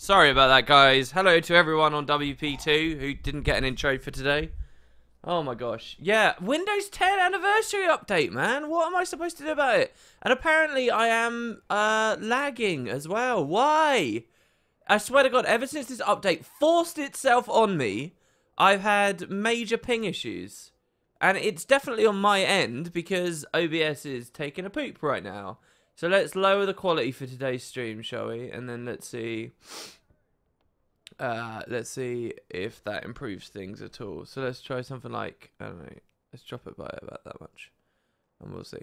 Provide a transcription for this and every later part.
Sorry about that, guys. Hello to everyone on WP2 who didn't get an intro for today. Oh my gosh. Yeah, Windows 10 anniversary update, man. What am I supposed to do about it? And apparently I am lagging as well. Why? I swear to God, ever since this update forced itself on me, I've had major ping issues. And it's definitely on my end because OBS is taking a poop right now. So let's lower the quality for today's stream, shall we? And then let's see if that improves things at all. So let's try something like, I don't know, let's drop it by about that much. And we'll see.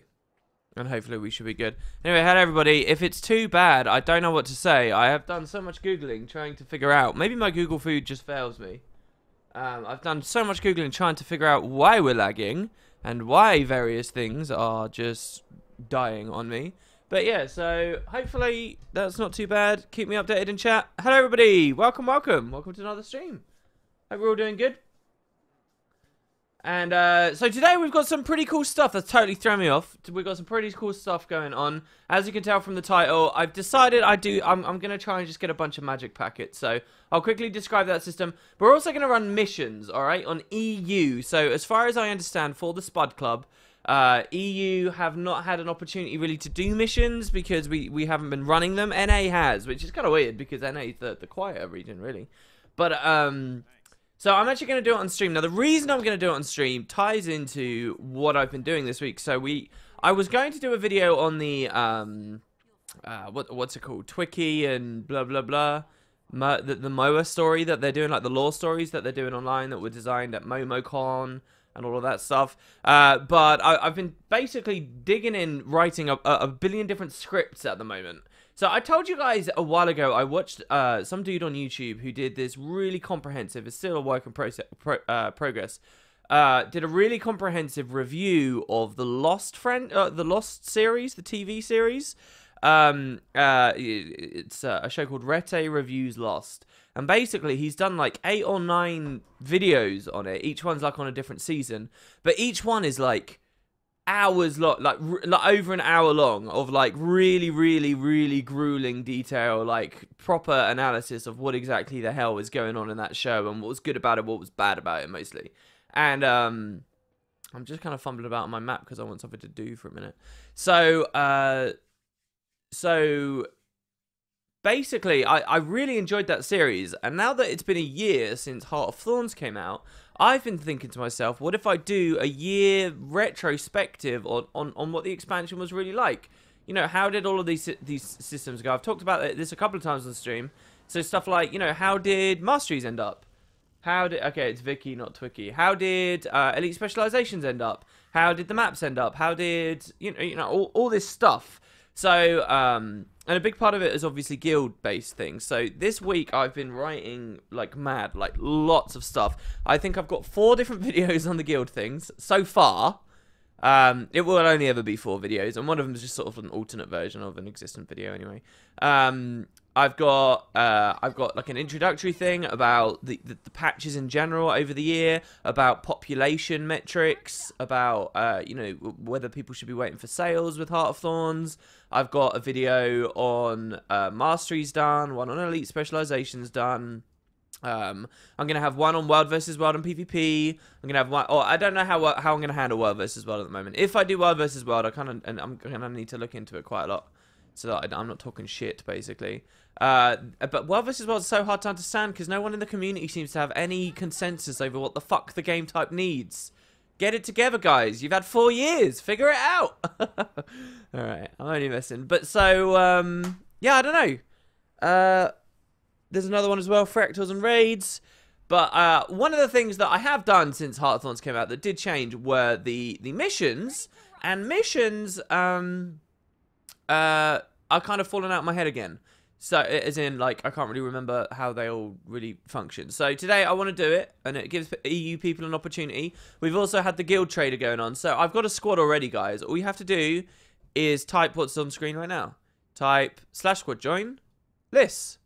And hopefully we should be good. Anyway, hello everybody. If it's too bad, I don't know what to say. I have done so much Googling trying to figure out. Maybe my Google food just fails me. I've done so much Googling trying to figure out why we're lagging. And why various things are just dying on me. But yeah, so hopefully that's not too bad. Keep me updated in chat. Hello everybody. Welcome, welcome. Welcome to another stream. Hope we're all doing good. And so today we've got some pretty cool stuff that's totally thrown me off. We've got some pretty cool stuff going on. As you can tell from the title, I've decided I'm going to try and just get a bunch of magic packets. So I'll quickly describe that system. But we're also going to run missions, alright, on EU. So as far as I understand, for the Spud Club, EU have not had an opportunity really to do missions because we haven't been running them. NA has, which is kind of weird because NA is the quieter region, really. But, so I'm actually going to do it on stream. Now, the reason I'm going to do it on stream ties into what I've been doing this week. So I was going to do a video on the, what's it called? Twiki and blah, blah, blah. The MOA story that they're doing, like the lore stories that they're doing online that were designed at MomoCon and all of that stuff. But I've been basically digging in, writing a billion different scripts at the moment. So I told you guys a while ago, I watched some dude on YouTube who did this really comprehensive, it's still a work in progress, did a really comprehensive review of the Lost series, the TV series. It's a show called Rete Reviews Lost. And basically, he's done like 8 or 9 videos on it. Each one's like on a different season. But each one is like hours long, like over an hour long of like really, really, really grueling detail, like proper analysis of what exactly the hell is going on in that show and what was good about it, what was bad about it mostly. And I'm just kind of fumbling about on my map because I want something to do for a minute. So basically, I really enjoyed that series, and now that it's been a year since Heart of Thorns came out, I've been thinking to myself, what if I do a year retrospective on what the expansion was really like? You know, how did all of these systems go? I've talked about this a couple of times on the stream. So stuff like, you know, how did masteries end up? Okay, it's Vicky, not Twiki. How did elite specializations end up? How did the maps end up? How did, you know, all this stuff. So, and a big part of it is obviously guild-based things. So this week I've been writing like mad, like lots of stuff. I think I've got 4 different videos on the guild things so far. It will only ever be 4 videos, and one of them is just sort of an alternate version of an existing video anyway. I've got like an introductory thing about the patches in general over the year, about population metrics, about you know, whether people should be waiting for sales with Heart of Thorns. I've got a video on masteries done, one on elite specializations done. I'm gonna have one on World versus World and PvP. I'm gonna have one. Oh, I don't know how I'm gonna handle World versus World at the moment. If I do World versus World, I'm gonna need to look into it quite a lot, so that I'm not talking shit, basically. But World vs. World is so hard to understand because no one in the community seems to have any consensus over what the fuck the game type needs. Get it together, guys. You've had 4 years. Figure it out. Alright, I'm only messing. But so, yeah, I don't know. There's another one as well, fractals and raids. But one of the things that I have done since Heart of Thorns came out that did change were the missions. And missions are kind of falling out of my head again. So, as in, like, I can't really remember how they all really function. So, today I want to do it, and it gives EU people an opportunity. We've also had the guild trader going on. So, I've got a squad already, guys. All you have to do is type what's on screen right now. Type /squad join lists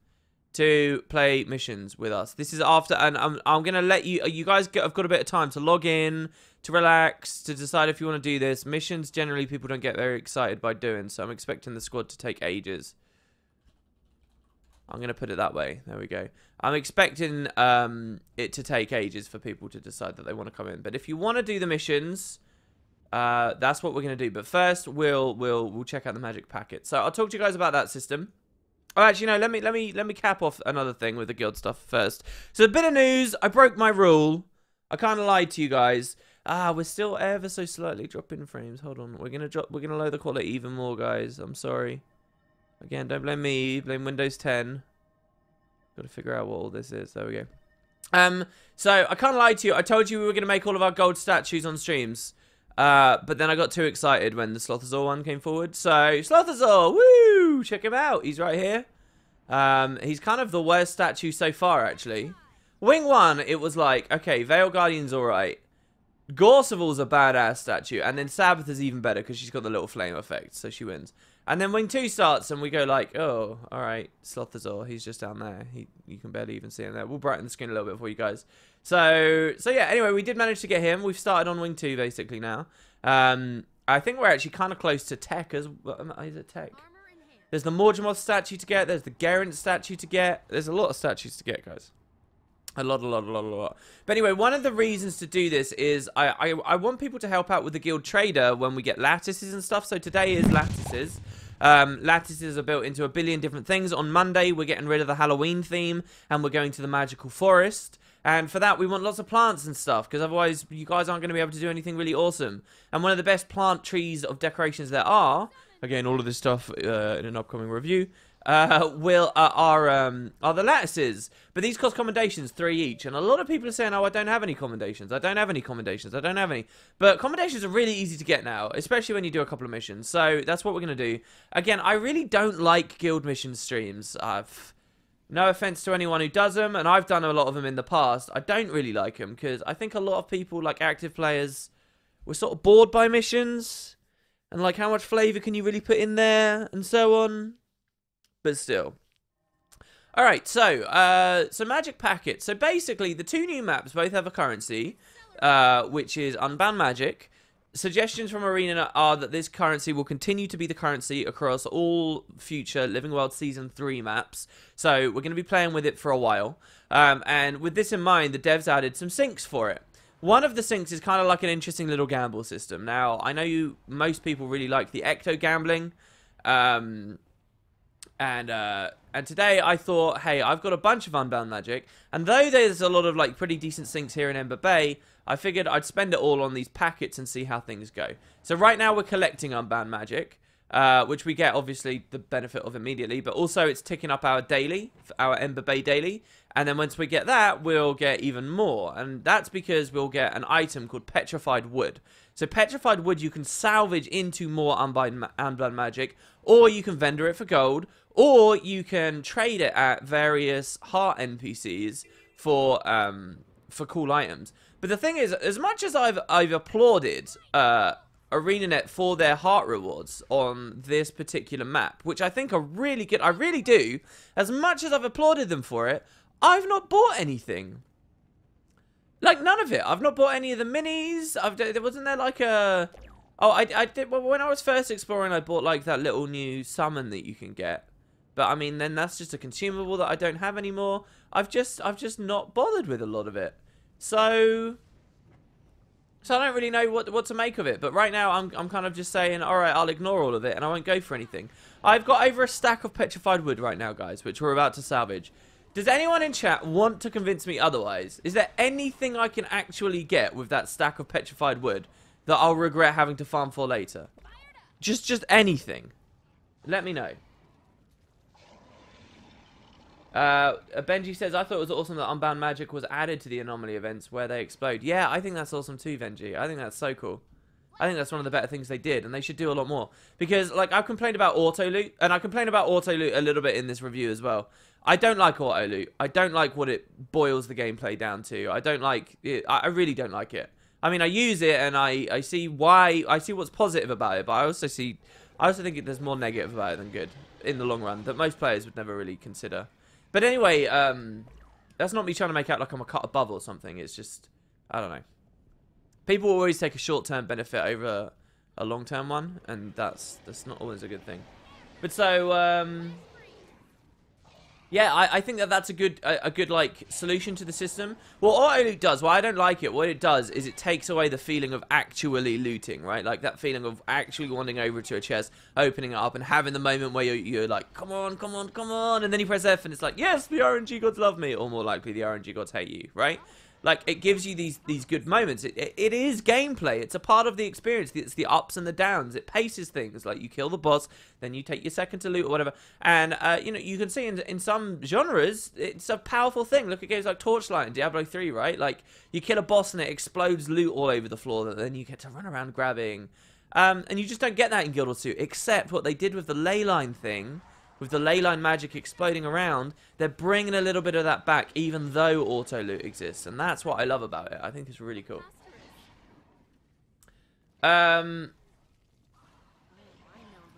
to play missions with us. This is after, and I'm going to let you guys have got a bit of time to log in, to relax, to decide if you want to do this. Missions, generally, people don't get very excited by doing, so I'm expecting the squad to take ages. I'm going to put it that way. There we go. I'm expecting it to take ages for people to decide that they want to come in. But if you want to do the missions, that's what we're going to do. But first, we'll check out the magic packet. So I'll talk to you guys about that system. Oh, actually, no. Let me cap off another thing with the guild stuff first. So a bit of news. I broke my rule. I kind of lied to you guys. We're still ever so slightly dropping frames. Hold on. We're gonna lower the quality even more, guys. I'm sorry. Again, don't blame me. Blame Windows 10. Got to figure out what all this is. There we go. So I kind of lied to you. I told you we were gonna make all of our gold statues on streams. But then I got too excited when the Slothazor one came forward. So, Slothazor, woo! Check him out. He's right here. He's kind of the worst statue so far, actually. Wing 1, it was like, okay, Veil Guardian's alright. Gorseval's a badass statue. And then Sabbath is even better because she's got the little flame effect, so she wins. And then Wing 2 starts and we go like, oh, alright, Slothazor, he's just down there. You can barely even see him there. We'll brighten the screen a little bit for you guys. So yeah, anyway, we did manage to get him. We've started on Wing 2 basically now. I think we're actually kind of close to Tech as well. Is it Tech? There's the Morgemoth statue to get. There's the Gerent statue to get. There's a lot of statues to get, guys. A lot. But anyway, one of the reasons to do this is I want people to help out with the guild trader when we get lattices and stuff. So today is lattices. Lattices are built into a billion different things. On Monday, we're getting rid of the Halloween theme and we're going to the magical forest. And for that, we want lots of plants and stuff because otherwise you guys aren't going to be able to do anything really awesome. And one of the best plant trees of decorations there are, again, all of this stuff in an upcoming review, are the lattices. But these cost commendations, 3 each. And a lot of people are saying, oh, I don't have any commendations. I don't have any commendations. I don't have any. But commendations are really easy to get now, especially when you do a couple of missions. So that's what we're going to do. Again, I really don't like guild mission streams. No offense to anyone who does them, and I've done a lot of them in the past. I don't really like them because I think a lot of people, like active players, were sort of bored by missions. And like, how much flavor can you really put in there? And so on. But still. Alright, so Magic Packet. So basically, the 2 new maps both have a currency, which is Unbound Magic. Suggestions from Arena are that this currency will continue to be the currency across all future Living World Season 3 maps. So we're going to be playing with it for a while. And with this in mind, the devs added some syncs for it. One of the syncs is kind of like an interesting little gamble system. Now, I know most people really like the ecto gambling. And today I thought, hey, I've got a bunch of Unbound Magic, and though there's a lot of like pretty decent sinks here in Ember Bay, I figured I'd spend it all on these packets and see how things go. So right now we're collecting Unbound Magic, which we get obviously the benefit of immediately, but also it's ticking up our daily, our Ember Bay daily, and then once we get that, we'll get even more, and that's because we'll get an item called Petrified Wood. So Petrified Wood you can salvage into more Unbound Magic, or you can vendor it for gold, or you can trade it at various heart NPCs for cool items. But the thing is, as much as I've applauded ArenaNet for their heart rewards on this particular map, which I think are really good, I really do, as much as I've applauded them for it, I've not bought anything. Like, none of it. I've not bought any of the minis. Wasn't there like a... Oh, I did. Well, when I was first exploring, I bought like that little new summon that you can get. But I mean, then that's just a consumable that I don't have anymore. I've just not bothered with a lot of it. So I don't really know what to make of it. But right now, I'm kind of just saying, all right, I'll ignore all of it and I won't go for anything. I've got over a stack of petrified wood right now, guys, which we're about to salvage. Does anyone in chat want to convince me otherwise? Is there anything I can actually get with that stack of petrified wood that I'll regret having to farm for later? Just anything. Let me know. Benji says, I thought it was awesome that Unbound Magic was added to the anomaly events where they explode. Yeah, I think that's awesome too, Benji. I think that's so cool. I think that's one of the better things they did, and they should do a lot more. Because, like, I've complained about auto loot, and I complained about auto loot a little bit in this review as well. I don't like auto loot. I don't like what it boils the gameplay down to. I don't like it. I really don't like it. I mean, I use it, and I see why. I see what's positive about it, but I also think there's more negative about it than good in the long run that most players would never really consider. But anyway, that's not me trying to make out like I'm a cut above or something. It's just, I don't know. People always take a short-term benefit over a long-term one, and that's not always a good thing. But so, Yeah, I think that that's a good like solution to the system. What auto loot does, well, I don't like it. What it does is it takes away the feeling of actually looting, right? Like that feeling of actually wandering over to a chest, opening it up, and having the moment where you're like, come on, come on, come on, and then you press F, and it's like, yes, the RNG gods love me, or more likely, the RNG gods hate you, right? Like, it gives you these good moments. It is gameplay. It's a part of the experience. It's the ups and the downs. It paces things. Like, you kill the boss, then you take your second to loot or whatever. And, you know, you can see in some genres, it's a powerful thing. Look at games like Torchlight and Diablo 3, right? Like, you kill a boss and it explodes loot all over the floor that then you get to run around grabbing. And you just don't get that in Guild Wars 2, except what they did with the leyline thing. With the leyline magic exploding around, they're bringing a little bit of that back, even though auto loot exists, and that's what I love about it. I think it's really cool.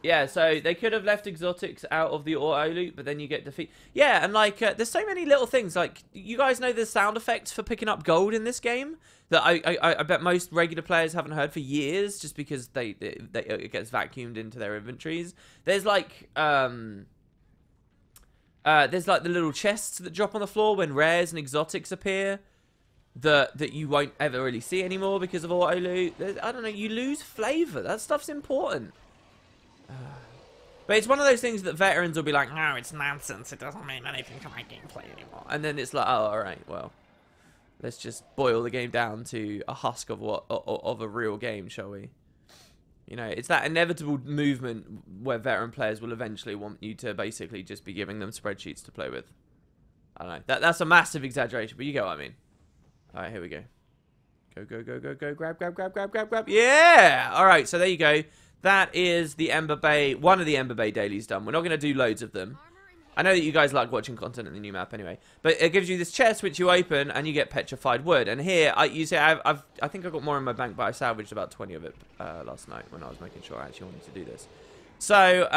Yeah, so they could have left exotics out of the auto loot, but then you get defeat. Yeah, and like, there's so many little things. Like, you guys know the sound effects for picking up gold in this game that I bet most regular players haven't heard for years, just because it gets vacuumed into their inventories. There's like the little chests that drop on the floor when rares and exotics appear that you won't ever really see anymore because of auto loot. I don't know, you lose flavor. That stuff's important. But it's one of those things that veterans will be like, no, it's nonsense. It doesn't mean anything to my gameplay anymore. And then it's like, oh, all right, well, let's just boil the game down to a husk of of a real game, shall we? You know, it's that inevitable movement where veteran players will eventually want you to basically just be giving them spreadsheets to play with. I don't know. That's a massive exaggeration, but you get what I mean. All right, here we go. Go, go, go, go, go. Grab, grab, grab, grab, grab, grab. Yeah! All right, so there you go. That is the Ember Bay, one of the Ember Bay dailies done. We're not going to do loads of them. I know that you guys like watching content in the new map anyway. But it gives you this chest which you open and you get petrified wood. And here, you see, I think I got more in my bank, but I salvaged about 20 of it last night when I was making sure I actually wanted to do this. So,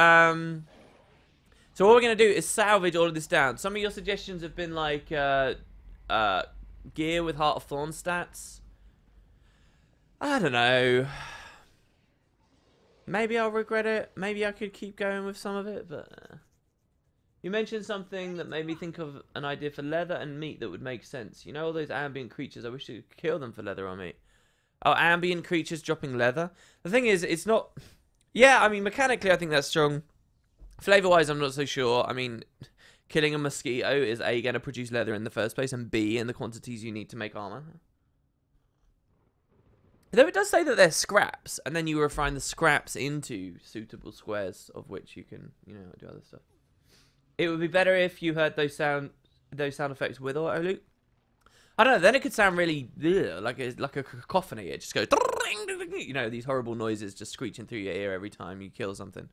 so what we're going to do is salvage all of this down. Some of your suggestions have been like gear with Heart of Thorn stats. I don't know. Maybe I'll regret it. Maybe I could keep going with some of it, but... You mentioned something that made me think of an idea for leather and meat that would make sense. You know all those ambient creatures? I wish you could kill them for leather or meat. Oh, ambient creatures dropping leather? The thing is, it's not... Yeah, I mean, mechanically, I think that's strong. Flavor-wise, I'm not so sure. I mean, killing a mosquito is A, going to produce leather in the first place, and B, in the quantities you need to make armor. Though it does say that they're scraps, and then you refine the scraps into suitable squares of which you can, you know, do other stuff. It would be better if you heard those sound effects with auto loot. I don't know. Then it could sound really like a cacophony. It just goes, you know, these horrible noises just screeching through your ear every time you kill something.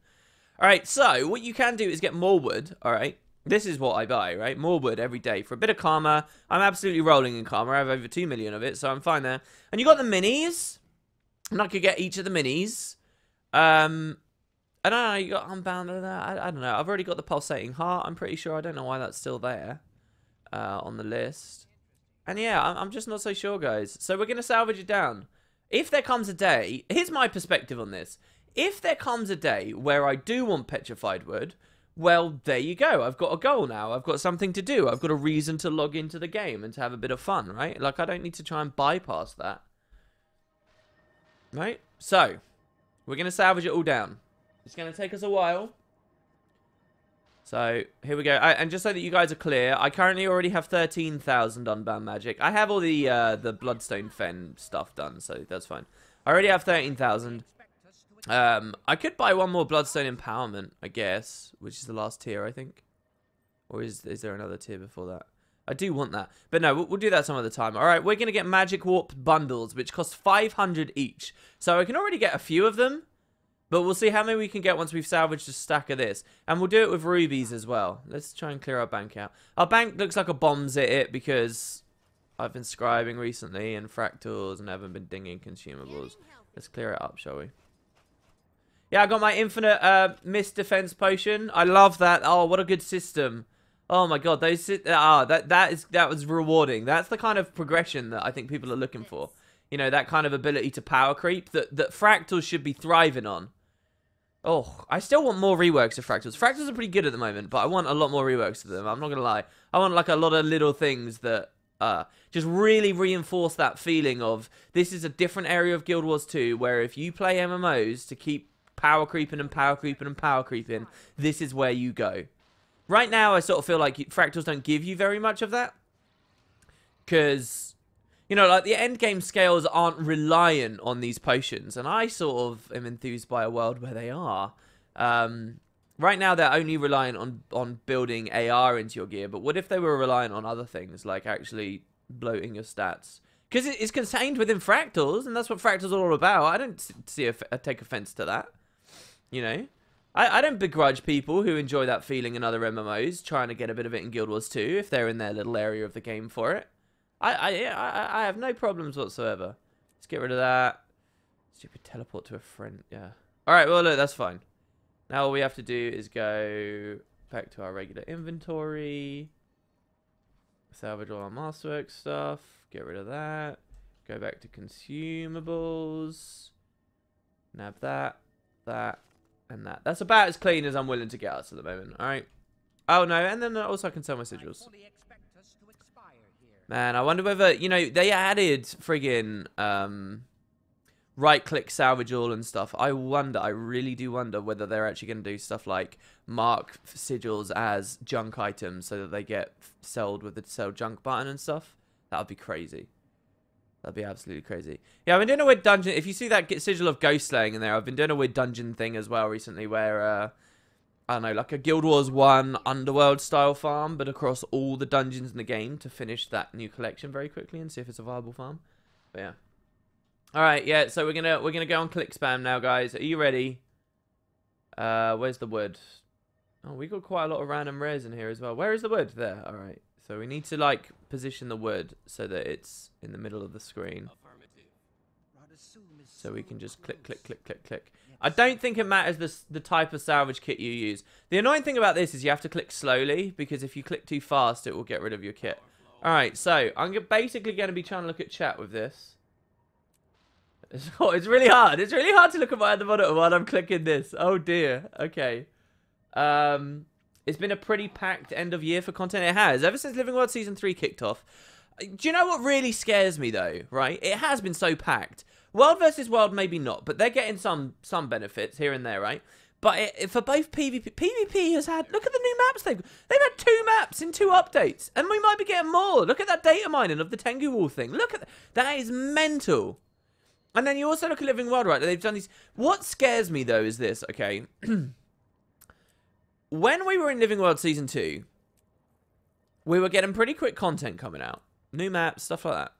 All right. So what you can do is get more wood. All right. This is what I buy, right? More wood every day for a bit of karma. I'm absolutely rolling in karma. I have over 2 million of it, so I'm fine there. And you got the minis. And I could get each of the minis. I don't know. You got Unbound or that. I don't know. I've already got the pulsating heart. I'm pretty sure. I don't know why that's still there on the list. And yeah, I'm just not so sure, guys. So we're going to salvage it down. If there comes a day... Here's my perspective on this. If there comes a day where I do want petrified wood... Well, there you go. I've got a goal now. I've got something to do. I've got a reason to log into the game and to have a bit of fun, right? Like, I don't need to try and bypass that. Right? So, we're going to salvage it all down. It's going to take us a while. So, here we go. And just so that you guys are clear, I currently already have 13,000 Unbound magic. I have all the Bloodstone Fen stuff done, so that's fine. I already have 13,000. I could buy one more Bloodstone Empowerment, I guess, which is the last tier, I think. Or is there another tier before that? I do want that. But no, we'll do that some other time. All right, we're going to get Magic Warp bundles, which cost 500 each. So I can already get a few of them, but we'll see how many we can get once we've salvaged a stack of this. And we'll do it with rubies as well. Let's try and clear our bank out. Our bank looks like a bomb's at it because I've been scribing recently and fractals and haven't been dinging consumables. Let's clear it up, shall we? Yeah, I got my infinite mist defense potion. I love that. Oh, what a good system. Oh my god, those that was rewarding. That's the kind of progression that I think people are looking for. You know, that kind of ability to power creep that fractals should be thriving on. Oh, I still want more reworks of fractals. Fractals are pretty good at the moment, but I want a lot more reworks of them. I'm not gonna lie. I want like a lot of little things that just really reinforce that feeling of this is a different area of Guild Wars 2 where if you play MMOs to keep power creeping and power creeping and power creeping, this is where you go. Right now, I sort of feel like fractals don't give you very much of that. Because, you know, like the end game scales aren't reliant on these potions. And I sort of am enthused by a world where they are. Right now, they're only reliant on building AR into your gear. But what if they were reliant on other things, like actually bloating your stats? Because it's contained within fractals, and that's what fractals are all about. I don't take offense to that. You know? I don't begrudge people who enjoy that feeling in other MMOs, trying to get a bit of it in Guild Wars 2, if they're in their little area of the game for it. I have no problems whatsoever. Let's get rid of that. Stupid teleport to a friend. Yeah. Alright, well, look, that's fine. Now all we have to do is go back to our regular inventory. Salvage all our masterwork stuff. Get rid of that. Go back to consumables. Nab that. And that. That's about as clean as I'm willing to get us at the moment. Alright. Oh, no. And then also I can sell my sigils. Man, I wonder whether, you know, they added friggin' right-click salvage all and stuff. I really do wonder whether they're actually going to do stuff like mark sigils as junk items so that they get sold with the sell junk button and stuff. That would be crazy. That'd be absolutely crazy. Yeah, I've been doing a weird dungeon. If you see that sigil of ghost slaying in there, I've been doing a weird dungeon thing as well recently where, I don't know, like a Guild Wars 1 Underworld style farm, but across all the dungeons in the game to finish that new collection very quickly and see if it's a viable farm. But yeah. Alright, yeah, so we're gonna go on click spam now, guys. Are you ready? Where's the wood? Oh, we got quite a lot of random rares in here as well. Where is the wood? There, alright. So we need to like position the wood so that it's in the middle of the screen. So we can just click, click, click, click, click. I don't think it matters the type of salvage kit you use. The annoying thing about this is you have to click slowly, because if you click too fast, it will get rid of your kit. Alright, so I'm basically going to be trying to look at chat with this. It's really hard. It's really hard to look at my other monitor while I'm clicking this. Oh dear. Okay. It's been a pretty packed end of year for content. It has. Ever since Living World Season 3 kicked off. Do you know what really scares me though, right? It has been so packed. World versus World, maybe not, but they're getting some benefits here and there, right? But for both PvP has had, look at the new maps they've had 2 maps in 2 updates, and we might be getting more. Look at that data mining of the Tengu Wall thing. Look at that is mental. And then you also look at Living World, right? They've done these. What scares me though is this, okay? When we were in Living World Season 2, we were getting pretty quick content coming out. New maps, stuff like that.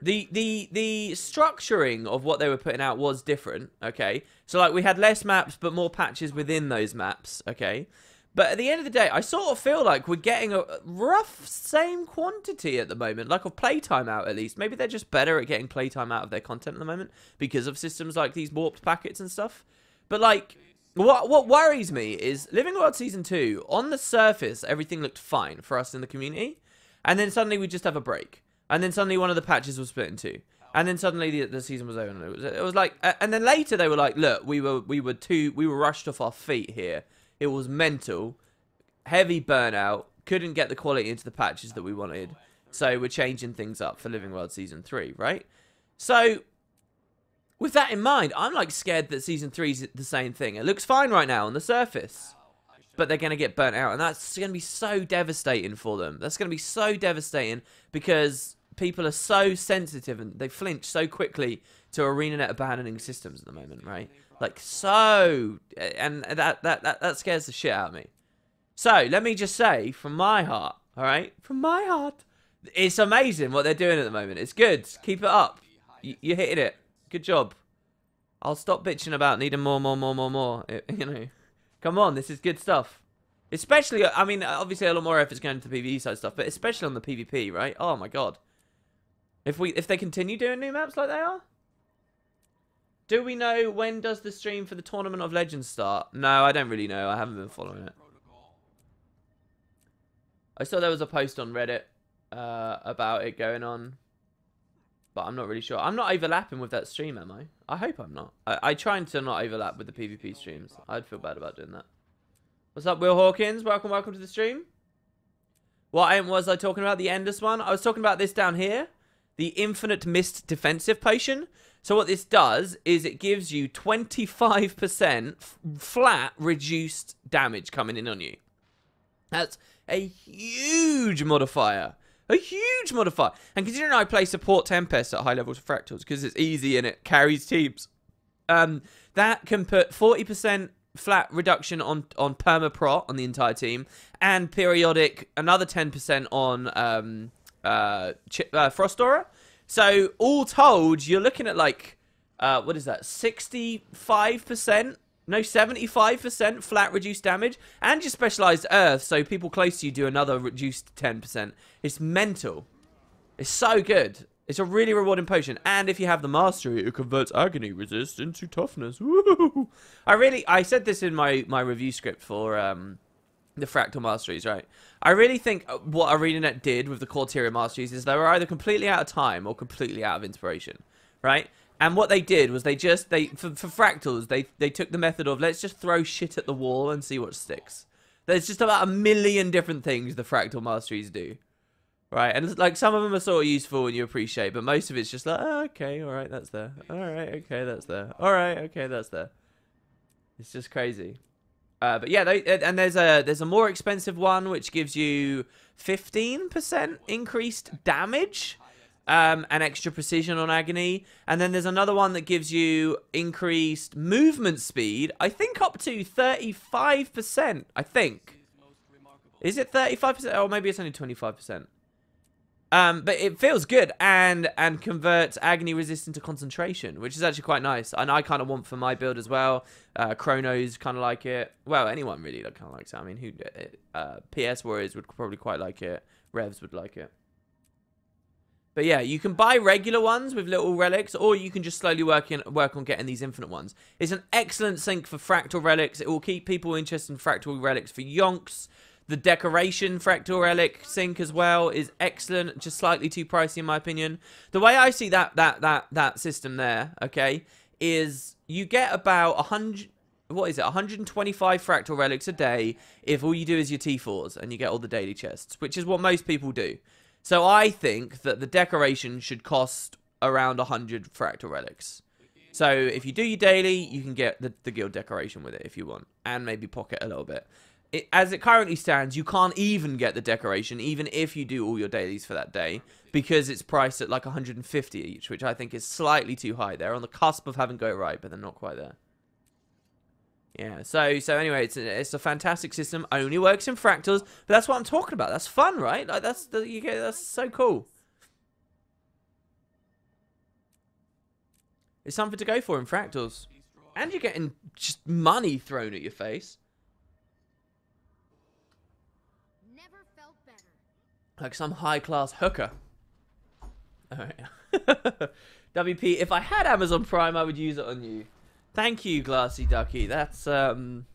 The structuring of what they were putting out was different, okay? So, like, we had less maps, but more patches within those maps, okay? But at the end of the day, I sort of feel like we're getting a rough same quantity at the moment, like of playtime out at least. Maybe they're just better at getting playtime out of their content at the moment because of systems like these warped packets and stuff. But, like, what worries me is Living World Season 2, on the surface, everything looked fine for us in the community. And then suddenly we just have a break. And then suddenly one of the patches was split in 2. And then suddenly the season was over. And it was like, and then later they were like, look, we were rushed off our feet here. It was mental, heavy burnout, couldn't get the quality into the patches that we wanted. So we're changing things up for Living World Season 3, right? So with that in mind, I'm like scared that Season 3 is the same thing. It looks fine right now on the surface, but they're going to get burnt out. And that's going to be so devastating for them. That's going to be so devastating because people are so sensitive and they flinch so quickly to ArenaNet abandoning systems at the moment, right? Like, so, and that scares the shit out of me. So, let me just say, from my heart, all right? From my heart, it's amazing what they're doing at the moment. It's good. Keep it up. You're hitting it. Good job. I'll stop bitching about needing more. You know, come on, this is good stuff. Especially, I mean, obviously a lot more effort's going into the PvE side stuff, but especially on the PvP, right? Oh my god. If they continue doing new maps like they are? Do we know when does the stream for the Tournament of Legends start? No, I don't really know. I haven't been following it. I saw there was a post on Reddit about it going on. but I'm not really sure. I'm not overlapping with that stream, am I? I hope I'm not. I try to not overlap with the PvP streams. I'd feel bad about doing that. What's up, Will Hawkins? Welcome to the stream. What was I talking about? The Endless one? I was talking about this down here. The Infinite Mist Defensive Potion. So what this does is it gives you 25% flat reduced damage coming in on you. That's a huge modifier. A huge modifier. And considering I play support Tempest at high levels of fractals because it's easy and it carries teams, that can put 40% flat reduction on perma-prot on the entire team, and periodic another 10% on Frost Aura. So all told, you're looking at like what is that? 65%? No, 75% flat reduced damage, and your specialized earth, so people close to you do another reduced 10%. It's mental. It's so good. It's a really rewarding potion, and if you have the mastery, it converts agony resist into toughness. Woo! I said this in my review script for the fractal masteries, right? I really think what ArenaNet did with the core tier masteries is they were either completely out of time or completely out of inspiration, right? And what they did was for fractals, they took the method of let's just throw shit at the wall and see what sticks. There's just about 1 million different things the fractal masteries do. Right, and like some of them are sort of useful and you appreciate, but most of it's just like, oh, okay, all right, that's there. All right, okay, that's there. All right, okay, that's there. It's just crazy. But yeah, and there's a more expensive one which gives you 15% increased damage, and extra precision on agony, and then there's another one that gives you increased movement speed. I think up to 35%. I think. Is it 35%? Oh, maybe it's only 25%. But it feels good and converts agony resistant to concentration, which is actually quite nice. And I kind of want for my build as well. Chronos kind of like it. Well, anyone really kind of likes it. I mean, who? PS Warriors would probably quite like it. Revs would like it. But yeah, you can buy regular ones with little relics, or you can just slowly work on getting these infinite ones. It's an excellent sync for fractal relics. It will keep people interested in fractal relics for yonks. The decoration fractal relic sync as well is excellent, just slightly too pricey in my opinion. The way I see that system there, okay, is you get about 125 fractal relics a day if all you do is your T4s and you get all the daily chests, which is what most people do. So I think that the decoration should cost around 100 fractal relics. So if you do your daily, you can get the guild decoration with it if you want, and maybe pocket a little bit. As it currently stands, you can't even get the decoration, even if you do all your dailies for that day, because it's priced at like 150 each, which I think is slightly too high. They're on the cusp of having go right, but they're not quite there. Yeah, so anyway, it's a fantastic system. Only works in fractals, but that's what I'm talking about. That's fun, right? Like that's so cool. It's something to go for in fractals, and you're getting just money thrown at your face. Never felt better. Like some high-class hooker. Alright. WP, if I had Amazon Prime, I would use it on you. Thank you, Glassy Ducky. That's real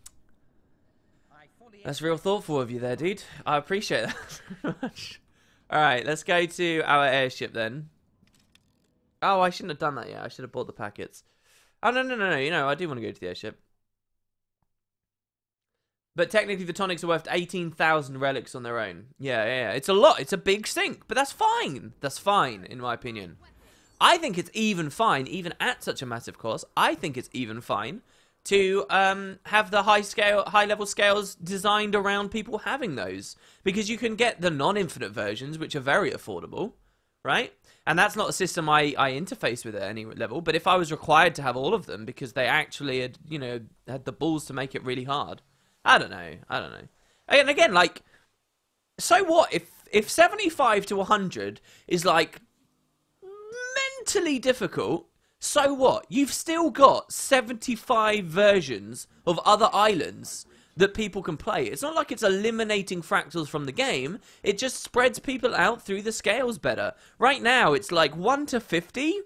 thoughtful of you there, dude. I appreciate that very much. Alright, let's go to our airship then. Oh, I shouldn't have done that yet. I should have bought the packets. Oh, no. You know, I do want to go to the airship. But technically, the tonics are worth 18,000 relics on their own. Yeah. It's a lot. It's a big sink. But that's fine. That's fine, in my opinion. I think it's even fine, even at such a massive cost. I think it's even fine to have the high-level scales designed around people having those. Because you can get the non-infinite versions, which are very affordable, right? And that's not a system I interface with at any level. But if I was required to have all of them because they actually had, you know, had the balls to make it really hard. I don't know. And again, like, so what? If 75 to 100 is, like, mentally difficult, so what? You've still got 75 versions of other islands that people can play. It's not like it's eliminating fractals from the game. It just spreads people out through the scales better. Right now, it's like 1 to 50.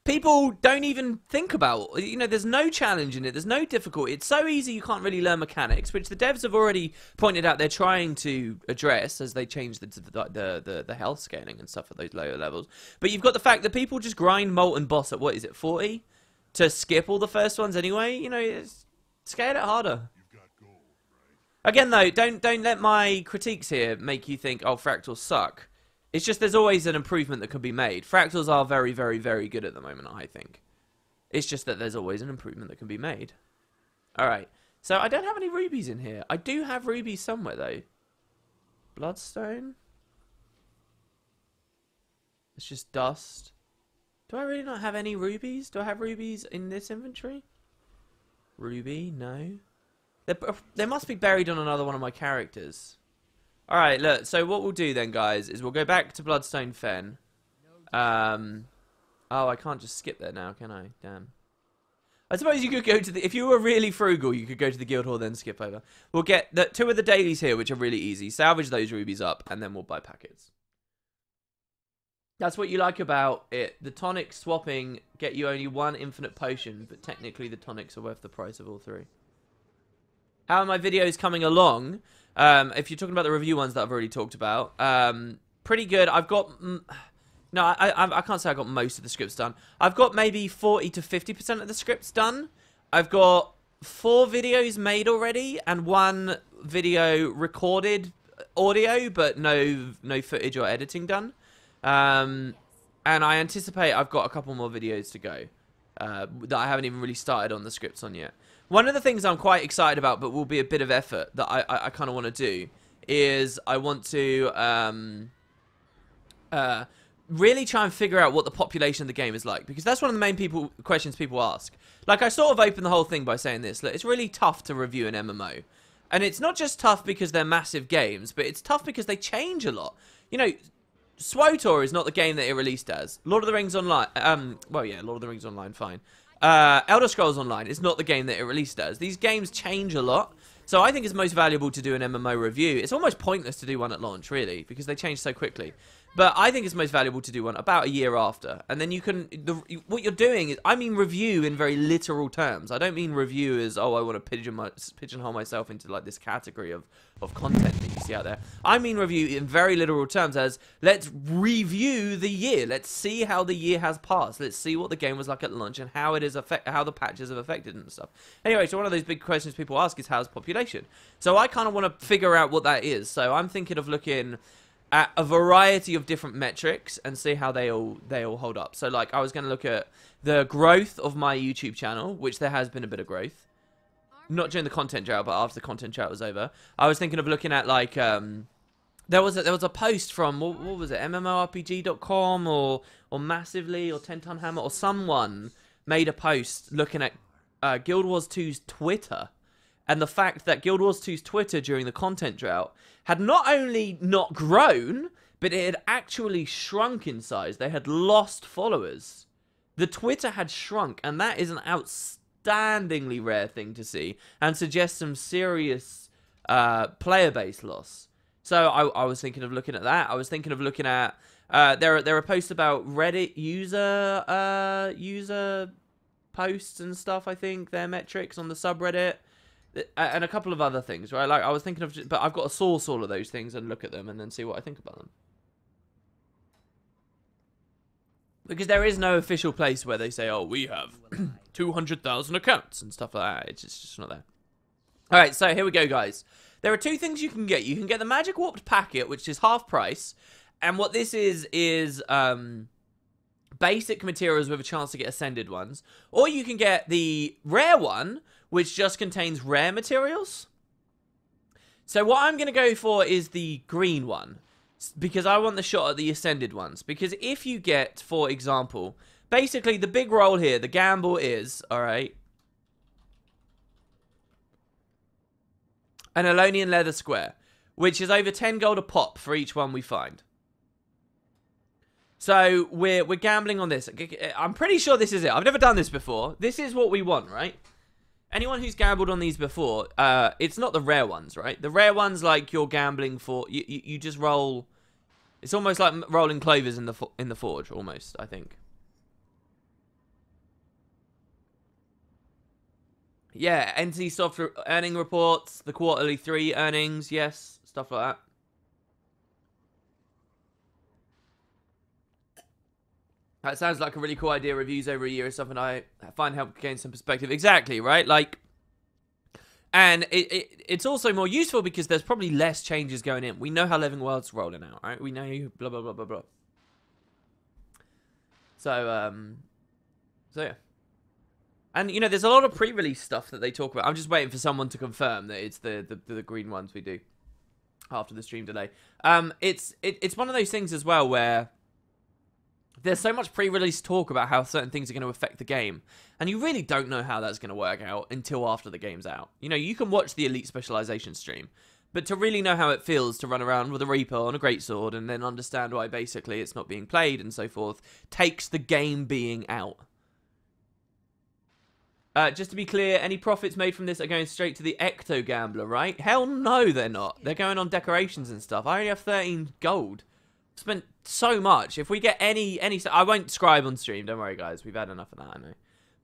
people don't even think about. You know, there's no challenge in it. There's no difficulty. It's so easy you can't really learn mechanics, which the devs have already pointed out they're trying to address as they change the health scaling and stuff at those lower levels. But you've got the fact that people just grind Molten Boss at, what is it, 40? To skip all the first ones anyway. You know, scale it harder. Again, though, don't let my critiques here make you think, oh, fractals suck. It's just there's always an improvement that can be made. Fractals are very, very, very good at the moment, I think. It's just that there's always an improvement that can be made. Alright, so I don't have any rubies in here. I do have rubies somewhere, though. Bloodstone? It's just dust. Do I really not have any rubies? Do I have rubies in this inventory? Ruby? No. They must be buried on another one of my characters. Alright, look, so what we'll do then, guys, is we'll go back to Bloodstone Fen. Oh, I can't just skip there now, can I? Damn. I suppose you could go to the... If you were really frugal, you could go to the guild hall, then skip over. We'll get 2 of the dailies here, which are really easy. Salvage those rubies up, and then we'll buy packets. That's what you like about it. The tonic swapping get you only 1 infinite potion, but technically the tonics are worth the price of all 3. How are my videos coming along? If you're talking about the review ones that I've already talked about, pretty good. I've got... No, I can't say I got most of the scripts done. I've got maybe 40 to 50% of the scripts done. I've got 4 videos made already and 1 video recorded audio, but no footage or editing done. And I anticipate I've got a couple more videos to go that I haven't even really started on the scripts on yet. One of the things I'm quite excited about, but will be a bit of effort that I kind of want to do, is I want to really try and figure out what the population of the game is like, because that's one of the main questions people ask. Like, I sort of opened the whole thing by saying this: look, it's really tough to review an MMO, and it's not just tough because they're massive games, but it's tough because they change a lot. You know, SWTOR is not the game that it released as. Lord of the Rings Online, well, yeah, Lord of the Rings Online, fine. Elder Scrolls Online is not the game that it released as. These games change a lot, so I think it's most valuable to do an MMO review. It's almost pointless to do one at launch, really, because they change so quickly. But I think it's most valuable to do one about a year after. And then you can... what you're doing is... I mean review in very literal terms. I don't mean review as, oh, I want to pigeonhole myself into, like, this category of content that you see out there. I mean review in very literal terms as, let's review the year. Let's see how the year has passed. Let's see what the game was like at launch and how how the patches have affected it and stuff. Anyway, so one of those big questions people ask is, how's population? So I kind of want to figure out what that is. So I'm thinking of looking at a variety of different metrics and see how they all hold up. So, like, I was going to look at the growth of my YouTube channel, which there has been a bit of growth. Not during the content drought, but after the content drought was over. I was thinking of looking at, like, there was a post from, what was it, MMORPG.com or Massively or 10 Ton Hammer, or someone made a post looking at Guild Wars 2's Twitter. And the fact that Guild Wars 2's Twitter during the content drought had not only not grown, but it had actually shrunk in size. They had lost followers. The Twitter had shrunk, and that is an outstandingly rare thing to see, and suggests some serious player base loss. So I was thinking of looking at that. I was thinking of looking at... there are posts about Reddit user posts and stuff, I think. Their metrics on the subreddit. And a couple of other things, right? Like, I was thinking of... But I've got to source all of those things and look at them and then see what I think about them. Because there is no official place where they say, oh, we have 200,000 accounts and stuff like that. It's just not there. Alright, so here we go, guys. There are 2 things you can get. You can get the Magic Warped Packet, which is half price. And what this is basic materials with a chance to get Ascended ones. Or you can get the rare one, which just contains rare materials. So what I'm going to go for is the green one, because I want the shot at the Ascended ones. Because if you get, for example, basically the big roll here, the gamble is, alright, an Elonian leather square, which is over 10 gold a pop for each one we find. So we're gambling on this. I'm pretty sure this is it. I've never done this before. This is what we want, right? Anyone who's gambled on these before, it's not the rare ones, right? The rare ones, like, you're gambling for, you just roll. It's almost like rolling clovers in the forge, almost, I think. Yeah, NC Soft earning reports, the quarterly 3 earnings, yes, stuff like that. That sounds like a really cool idea. Reviews over a year is something I find help gain some perspective. Exactly, right? Like, and it's also more useful because there's probably less changes going in. We know how Living World's rolling out, right? We know blah, blah, blah, blah, blah. So yeah. And, you know, there's a lot of pre-release stuff that they talk about. I'm just waiting for someone to confirm that it's the green ones we do after the stream delay. It's one of those things as well where there's so much pre-release talk about how certain things are going to affect the game, and you really don't know how that's going to work out until after the game's out. You know, you can watch the Elite Specialization stream, but to really know how it feels to run around with a Reaper on a Greatsword and then understand why basically it's not being played and so forth takes the game being out. Just to be clear, any profits made from this are going straight to the Ecto Gambler, right? Hell no, they're not. They're going on decorations and stuff. I only have 13 gold. Spent so much. If we get any I won't scribe on stream, don't worry guys, we've had enough of that, I know.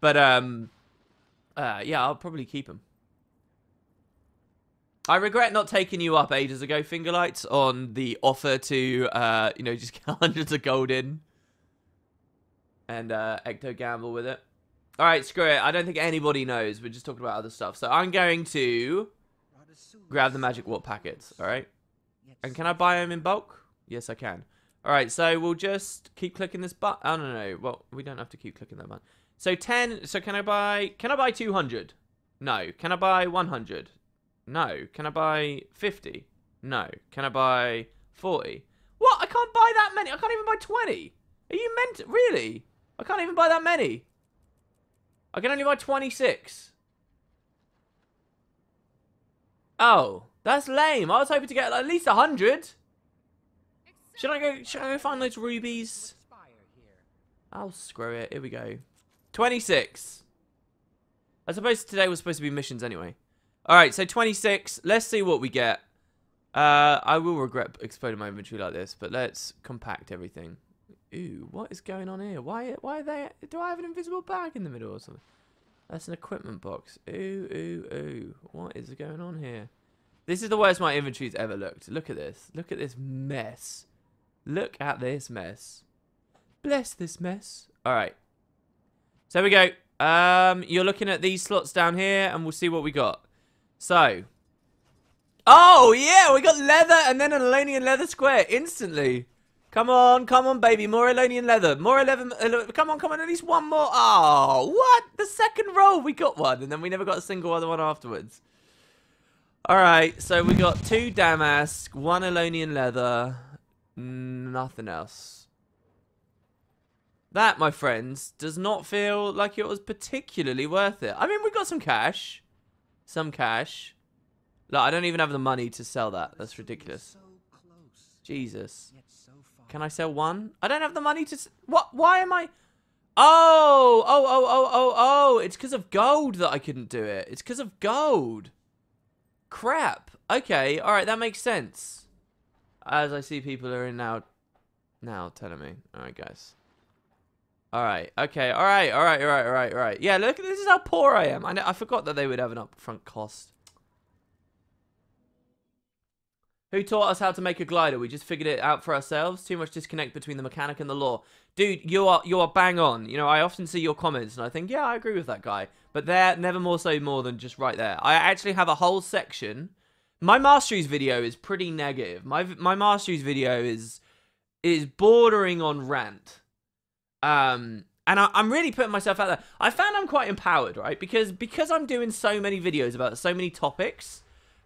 But yeah, I'll probably keep them. I regret not taking you up ages ago, Fingerlights, on the offer to you know, just get hundreds of gold in and Ecto Gamble with it. Alright, screw it, I don't think anybody knows, we're just talking about other stuff. So I'm going to grab the magic warp packets, alright? And can I buy them in bulk? Yes, I can. Alright, so we'll just keep clicking this button. Oh, no. Well, we don't have to keep clicking that button. So 10. So can I buy 200? No. Can I buy 100? No. Can I buy 50? No. Can I buy 40? What? I can't buy that many. I can't even buy 20. Are you meant... Really? I can't even buy that many. I can only buy 26. Oh, that's lame. I was hoping to get at least 100. Should I go find those rubies? Oh, screw it. Here we go. 26. I suppose today was supposed to be missions anyway. Alright, so 26. Let's see what we get. I will regret exploding my inventory like this, but let's compact everything. Ooh, what is going on here? Why are they... Do I have an invisible bag in the middle or something? That's an equipment box. Ooh. What is going on here? This is the worst my inventory's ever looked. Look at this. Look at this mess. Look at this mess. Bless this mess. Alright. So here we go. You're looking at these slots down here, and we'll see what we got. So. Oh, yeah! We got leather and then an Elonian leather square instantly. Come on, baby. More Elonian leather. More 11. Come on. At least one more. Oh, what? The second roll, we got one, and then we never got a single other one afterwards. Alright, so we got 2 damask, 1 Elonian leather. Nothing else. That, my friends, does not feel like it was particularly worth it. I mean, we got some cash. Some cash. Look, I don't even have the money to sell that. That's ridiculous. Jesus. Can I sell 1? I don't have the money to... What? Why am I... Oh. It's because of gold that I couldn't do it. It's because of gold. Crap. Okay, alright, that makes sense. As I see people are in now telling me. Alright, guys. Alright, okay, alright. Yeah, look, this is how poor I am. I forgot that they would have an upfront cost. Who taught us how to make a glider? We just figured it out for ourselves. Too much disconnect between the mechanic and the lore. Dude, you are bang on. You know, I often see your comments and I think, yeah, I agree with that guy. But they're never more than just right there. I actually have a whole section. My masteries video is pretty negative. My masteries video is bordering on rant. And I'm really putting myself out there. I found I'm quite empowered, right? Because I'm doing so many videos about so many topics,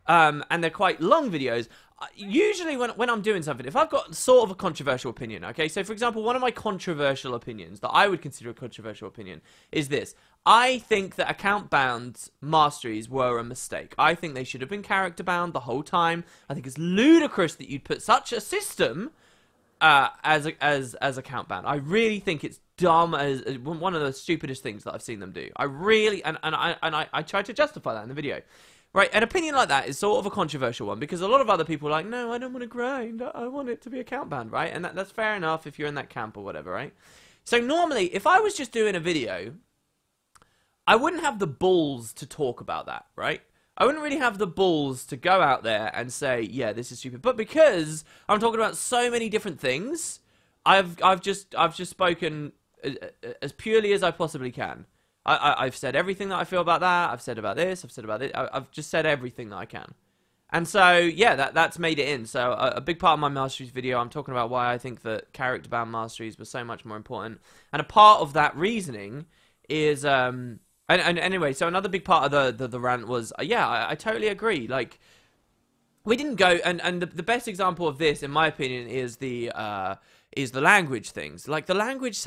and they're quite long videos. Usually when I'm doing something, if I've got sort of a controversial opinion, okay? So, for example, one of my controversial opinions that I would consider a controversial opinion is this. I think that account bound masteries were a mistake. I think they should have been character bound the whole time. I think it's ludicrous that you'd put such a system as account bound. I really think it's dumb as one of the stupidest things that I've seen them do. I really and I tried to justify that in the video. Right, an opinion like that is sort of a controversial one because a lot of other people are like, no, I don't want to grind. I want it to be account bound, right? And that's fair enough if you're in that camp or whatever, right? So normally, if I was just doing a video, I wouldn't have the balls to talk about that, right? I wouldn't really have the balls to go out there and say, yeah, this is stupid. But because I'm talking about so many different things, I've just spoken as purely as I possibly can. I've said everything that I feel about that. I've said about this. I've said about this. I've just said everything that I can. And so, yeah, that's made it in. So a big part of my masteries video, I'm talking about why I think that character-bound masteries were so much more important. And a part of that reasoning is... And anyway, so another big part of the rant was, yeah, I totally agree. Like, we didn't go... And the best example of this, in my opinion, is the language things. Like, the language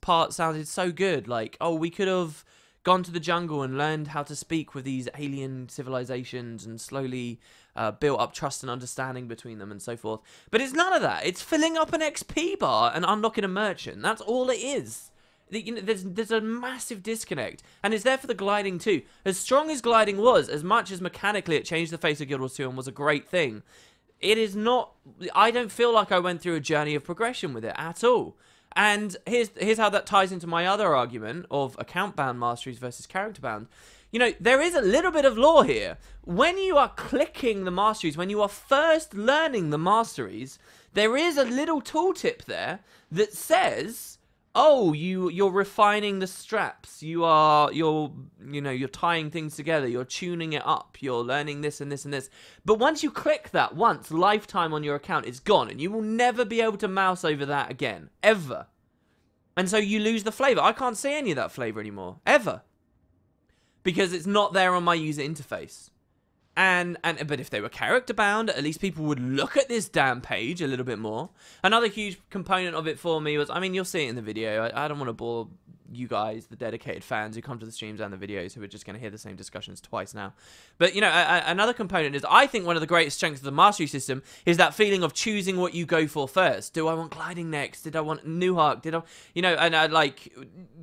part sounded so good. Like, oh, we could have gone to the jungle and learned how to speak with these alien civilizations and slowly built up trust and understanding between them and so forth. But it's none of that. It's filling up an XP bar and unlocking a merchant. That's all it is. You know, there's a massive disconnect, and it's there for the gliding too. As strong as gliding was, as much as mechanically it changed the face of Guild Wars 2 and was a great thing, it is not... I don't feel like I went through a journey of progression with it at all. And here's how that ties into my other argument of account-bound masteries versus character-bound. You know, there is a little bit of lore here. When you are clicking the masteries, when you are first learning the masteries, there is a little tooltip there that says... oh, you're refining the straps. You're tying things together. You're tuning it up. You're learning this and this and this. But once you click that once, lifetime on your account is gone, and you will never be able to mouse over that again, ever. And so you lose the flavor. I can't see any of that flavor anymore, ever, because it's not there on my user interface. But if they were character bound, at least people would look at this damn page a little bit more. Another huge component of it for me was, I mean, you'll see it in the video. I don't want to bore you guys, the dedicated fans who come to the streams and the videos, who are just going to hear the same discussions twice now. But, you know, another component is, I think one of the greatest strengths of the mastery system is that feeling of choosing what you go for first. Do I want gliding next? Did I want new arc? Did I, you know, and like,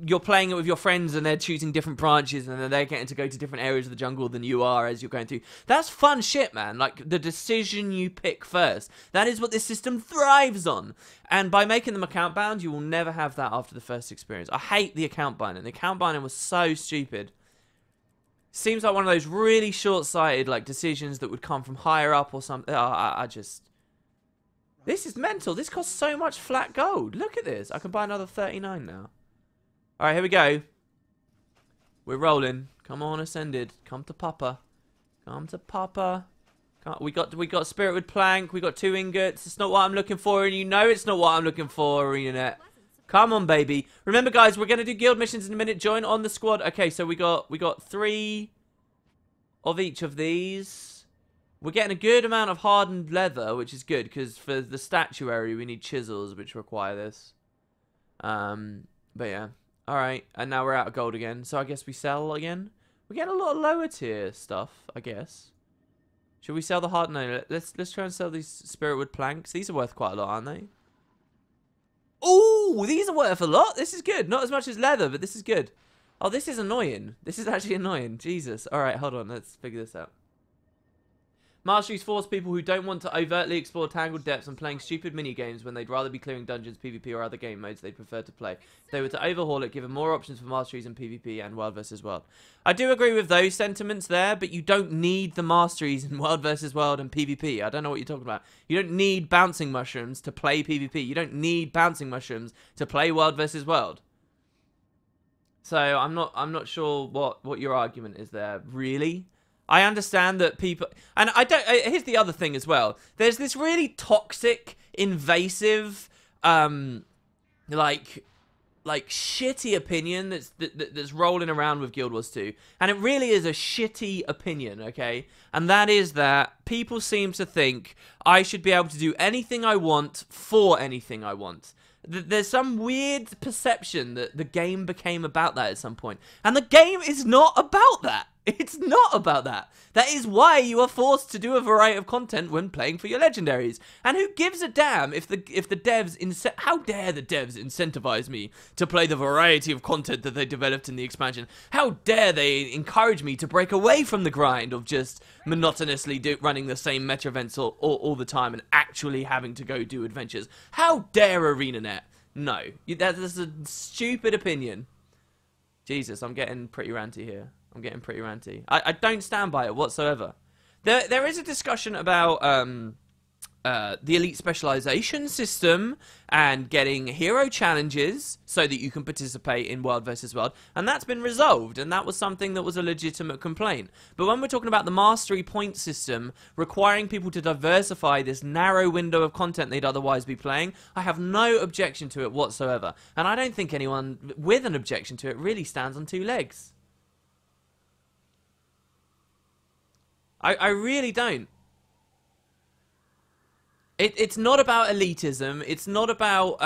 you're playing it with your friends and they're choosing different branches and then they're getting to go to different areas of the jungle than you are as you're going through. That's fun shit, man. Like, the decision you pick first. That is what this system thrives on. And by making them account bound, you will never have that after the first experience. I hate the account binding. The account binding was so stupid. Seems like one of those really short-sighted, like, decisions that would come from higher up or something. I just... This is mental. This costs so much flat gold. Look at this. I can buy another 39 now. Alright, here we go. We're rolling. Come on, Ascended. Come to Papa. Come to Papa. We got Spiritwood Plank. We got 2 ingots. It's not what I'm looking for, and you know it's not what I'm looking for, ArenaNet. Come on, baby. Remember, guys, we're gonna do guild missions in a minute. Join on the squad. Okay, so we got 3 of each of these. We're getting a good amount of hardened leather, which is good, because for the statuary we need chisels, which require this. But yeah. Alright, and now we're out of gold again, so I guess we sell again. We're getting a lot of lower tier stuff, I guess. Should we sell the hard? No, let's try and sell these Spiritwood planks. These are worth quite a lot, aren't they? Ooh, these are worth a lot. This is good. Not as much as leather, but this is good. Oh, this is annoying. This is actually annoying. Jesus. All right, hold on. Let's figure this out. Masteries force people who don't want to overtly explore tangled depths and playing stupid mini-games when they'd rather be clearing dungeons, PvP, or other game modes they'd prefer to play. If they were to overhaul it, give them more options for masteries in PvP and World vs. World. I do agree with those sentiments there, but you don't need the masteries in World vs. World and PvP. I don't know what you're talking about. You don't need bouncing mushrooms to play PvP. You don't need bouncing mushrooms to play World vs. World. So I'm not sure what your argument is there, really. I understand that people, and I don't, here's the other thing as well. There's this really toxic, invasive, like shitty opinion that's rolling around with Guild Wars 2. And it really is a shitty opinion, okay? And that is that people seem to think I should be able to do anything I want for anything I want. There's some weird perception that the game became about that at some point. And the game is not about that. It's not about that. That is why you are forced to do a variety of content when playing for your legendaries. And who gives a damn if the devs how dare the devs incentivize me to play the variety of content that they developed in the expansion? How dare they encourage me to break away from the grind of just monotonously running the same meta events all the time and actually having to go do adventures? How dare ArenaNet? No, that's a stupid opinion. Jesus, I'm getting pretty ranty here. I'm getting pretty ranty. I don't stand by it whatsoever. There is a discussion about the elite specialization system and getting hero challenges so that you can participate in world versus world, and that's been resolved, and that was something that was a legitimate complaint. But when we're talking about the mastery point system requiring people to diversify this narrow window of content they'd otherwise be playing, I have no objection to it whatsoever, and I don't think anyone with an objection to it really stands on two legs. I really don't. It's not about elitism. It's not about,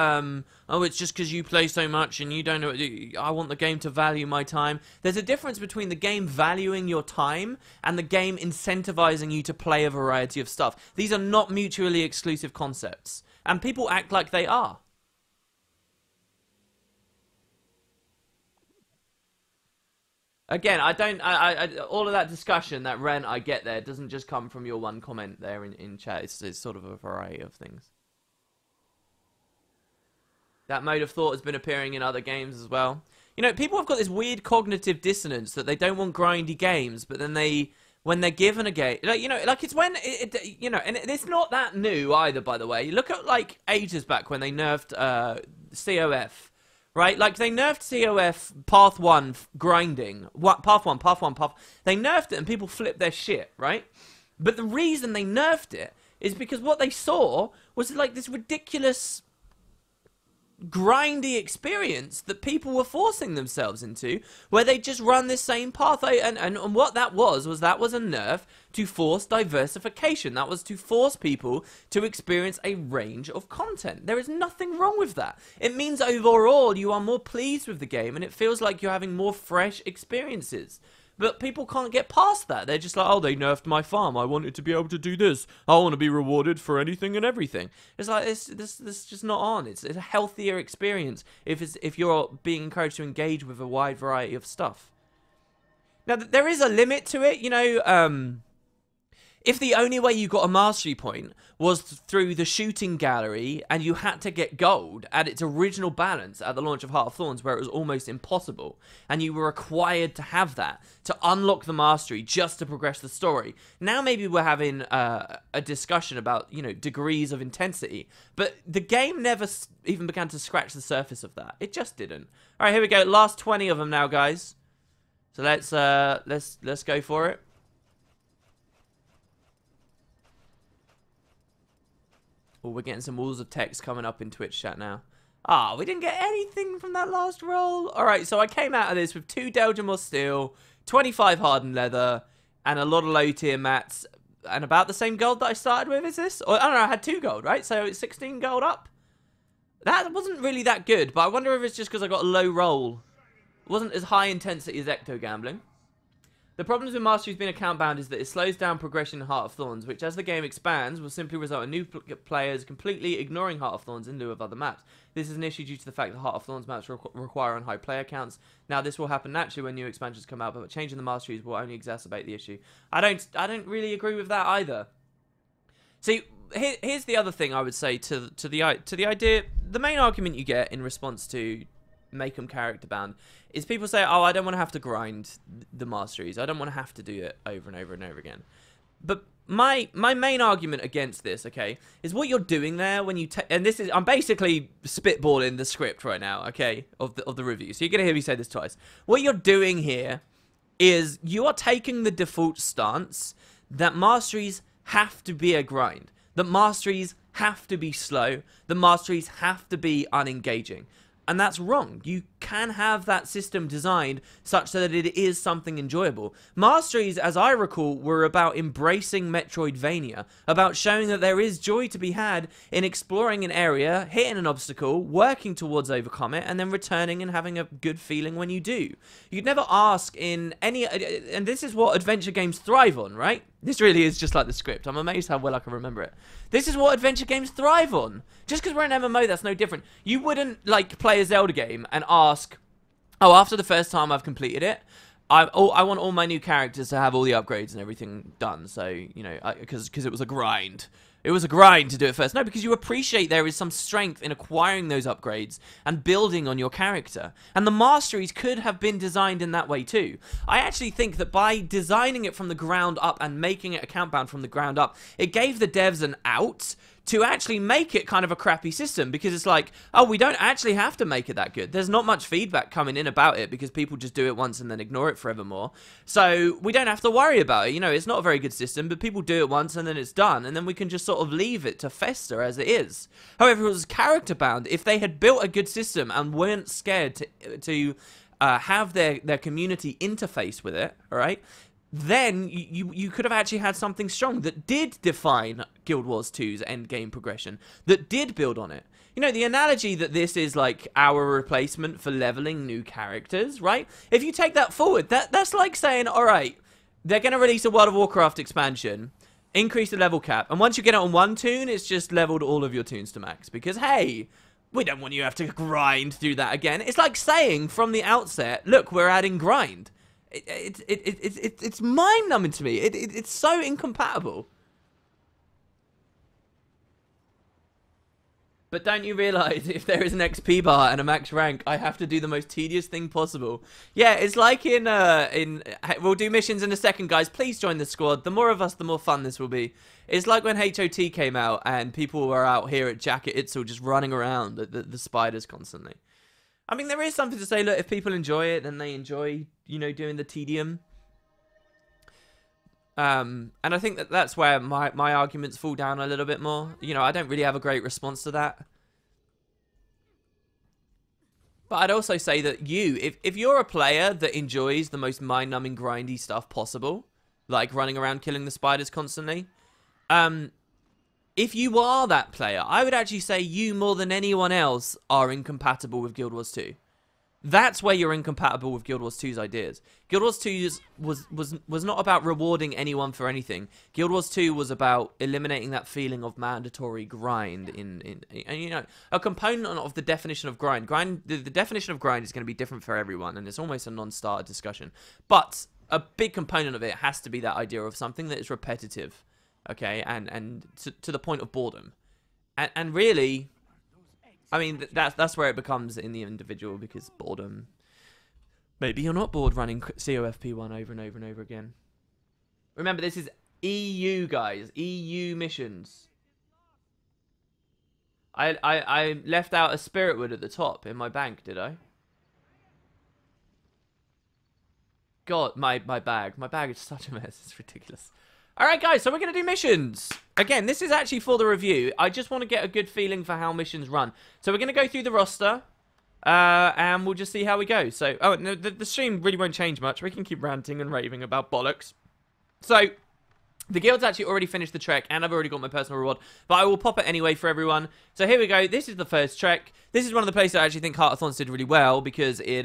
oh, it's just because you play so much and you don't know. I want the game to value my time. There's a difference between the game valuing your time and the game incentivizing you to play a variety of stuff. These are not mutually exclusive concepts. And people act like they are. Again, all of that discussion, that rant I get there, doesn't just come from your one comment there in chat. It's sort of a variety of things. That mode of thought has been appearing in other games as well. You know, people have got this weird cognitive dissonance that they don't want grindy games, but then when they're given a game, like, you know, like it's when, you know, and it's not that new either, by the way. You look at, like, ages back when they nerfed COF. Right, like they nerfed COF Path 1 grinding. Path 1. They nerfed it and people flipped their shit, right? But the reason they nerfed it is because what they saw was like this ridiculous grindy experience that people were forcing themselves into, where they just run this same path. And what that was a nerf to force diversification. That was to force people to experience a range of content. There is nothing wrong with that. It means overall you are more pleased with the game and it feels like you're having more fresh experiences. But people can't get past that. They're just like, oh, they nerfed my farm. I wanted to be able to do this. I want to be rewarded for anything and everything. It's like, this just not on. It's a healthier experience if you're being encouraged to engage with a wide variety of stuff. Now, there is a limit to it, you know. If the only way you got a mastery point was through the shooting gallery and you had to get gold at its original balance at the launch of Heart of Thorns, where it was almost impossible, and you were required to have that to unlock the mastery just to progress the story, now maybe we're having a discussion about, you know, degrees of intensity. But the game never even began to scratch the surface of that. It just didn't. All right, here we go. Last 20 of them now, guys. So let's go for it. Oh, we're getting some walls of text coming up in Twitch chat now. Ah, we didn't get anything from that last roll. All right, so I came out of this with 2 Delgemore steel, 25 hardened leather, and a lot of low tier mats, and about the same gold that I started with. Is this? Or I don't know. I had 2 gold, right? So it's 16 gold up. That wasn't really that good, but I wonder if it's just because I got a low roll. It wasn't as high intensity as Ecto gambling. The problems with Masteries being account bound is that it slows down progression in Heart of Thorns, which as the game expands will simply result in new players completely ignoring Heart of Thorns in lieu of other maps. This is an issue due to the fact that Heart of Thorns maps require on high player counts. Now this will happen naturally when new expansions come out, but changing the Masteries will only exacerbate the issue. I don't really agree with that either. See, here's the other thing I would say to the idea. The main argument you get in response to make them character bound is people say, oh, I don't want to have to grind the masteries. I don't want to have to do it over and over and over again. But my main argument against this, okay, is what you're doing there when you take, and this is, I'm basically spitballing the script right now, okay, of the review. So you're going to hear me say this twice. What you're doing here is you are taking the default stance that masteries have to be a grind. That masteries have to be slow. The masteries have to be unengaging. And that's wrong. You can have that system designed such that it is something enjoyable. Masteries, as I recall, were about embracing Metroidvania, about showing that there is joy to be had in exploring an area, hitting an obstacle, working towards overcome it, and then returning and having a good feeling when you do. You'd never ask in any... And this is what adventure games thrive on, right? This really is just like the script. I'm amazed how well I can remember it. This is what adventure games thrive on. Just because we're an MMO, that's no different. You wouldn't, like, play a Zelda game and ask, oh, after the first time I've completed it, I want all my new characters to have all the upgrades and everything done. So, you know, because it was a grind. It was a grind to do it first. No, because you appreciate there is some strength in acquiring those upgrades and building on your character. And the masteries could have been designed in that way too. I actually think that by designing it from the ground up and making it account bound from the ground up, it gave the devs an out to actually make it kind of a crappy system, because it's like, oh, we don't actually have to make it that good. There's not much feedback coming in about it because people just do it once and then ignore it forevermore. So we don't have to worry about it. You know, it's not a very good system, but people do it once and then it's done, and then we can just sort of leave it to fester as it is. However, if it was character bound, if they had built a good system and weren't scared to have their community interface with it, all right, then you could have actually had something strong that did define Guild Wars 2's endgame progression, that did build on it. You know, the analogy that this is like our replacement for leveling new characters, right? If you take that forward, that's like saying, all right, they're going to release a World of Warcraft expansion, increase the level cap, and once you get it on one toon, it's just leveled all of your toons to max, because, hey, we don't want you to have to grind through that again. It's like saying from the outset, look, we're adding grind. It's mind-numbing to me. It's so incompatible. But don't you realize, if there is an XP bar and a max rank, I have to do the most tedious thing possible. Yeah, it's like in we'll do missions in a second, guys. Please join the squad. The more of us, the more fun this will be. It's like when HOT came out and people were out here at Jacket Itzel just running around the spiders constantly. I mean, there is something to say, look, if people enjoy it, then they enjoy, you know, doing the tedium. And I think that's where my arguments fall down a little bit more. You know, I don't really have a great response to that. But I'd also say that if you're a player that enjoys the most mind-numbing, grindy stuff possible, like running around killing the spiders constantly, if you are that player, I would actually say you, more than anyone else, are incompatible with Guild Wars 2. That's where you're incompatible with Guild Wars 2's ideas. Guild Wars 2 was not about rewarding anyone for anything. Guild Wars 2 was about eliminating that feeling of mandatory grind and you know, a component of the definition of grind. The definition of grind is going to be different for everyone, and it's almost a non-starter discussion. But a big component of it has to be that idea of something that is repetitive. Okay, and to the point of boredom, and really, I mean that's where it becomes in the individual, because boredom. Maybe you're not bored running COFP1 over and over and over again. Remember, this is EU, guys, EU missions. I left out a Spiritwood at the top in my bank, did I? God, my bag is such a mess. It's ridiculous. Alright guys, so we're going to do missions. Again, this is actually for the review. I just want to get a good feeling for how missions run. So we're going to go through the roster, and we'll just see how we go. So, oh, no, the stream really won't change much. We can keep ranting and raving about bollocks. So, the guild's actually already finished the trek, and I've already got my personal reward, but I will pop it anyway for everyone. So here we go. This is the first trek. This is one of the places I actually think Heart of Thorns did really well, because it,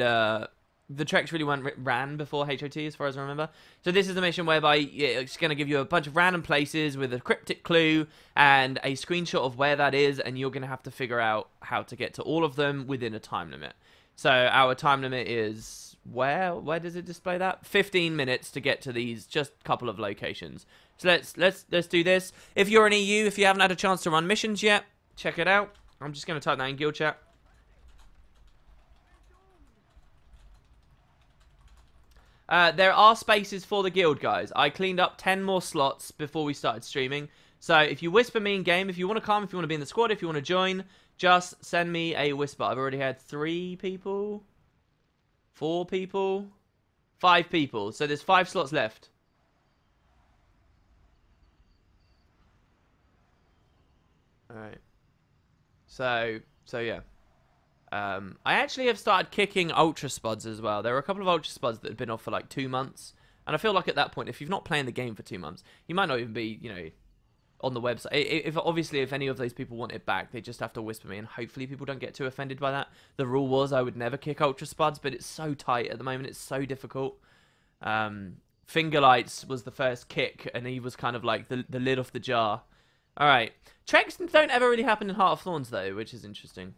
the treks really ran before HOT, as far as I remember. So this is the mission whereby it's going to give you a bunch of random places with a cryptic clue and a screenshot of where that is, and you're going to have to figure out how to get to all of them within a time limit. So our time limit is, where does it display that? 15 minutes to get to these just couple of locations. So let's do this. If you're an EU, if you haven't had a chance to run missions yet, check it out. I'm just going to type that in guild chat. There are spaces for the guild, guys. I cleaned up 10 more slots before we started streaming. So if you whisper me in game, if you want to come, if you want to be in the squad, if you want to join, just send me a whisper. I've already had 3 people, 4 people, 5 people. So there's 5 slots left. Alright. So yeah. I actually have started kicking Ultra Spuds as well. There are a couple of Ultra Spuds that have been off for like 2 months. And I feel like at that point, if you've not playing the game for 2 months, you might not even be, you know, on the website. Obviously, if any of those people want it back, they just have to whisper me, and hopefully people don't get too offended by that. The rule was I would never kick Ultra Spuds, but it's so tight at the moment. It's so difficult. Fingerlights was the first kick, and he was kind of like the lid off the jar. All right. Treks don't ever really happen in Heart of Thorns, though, which is interesting.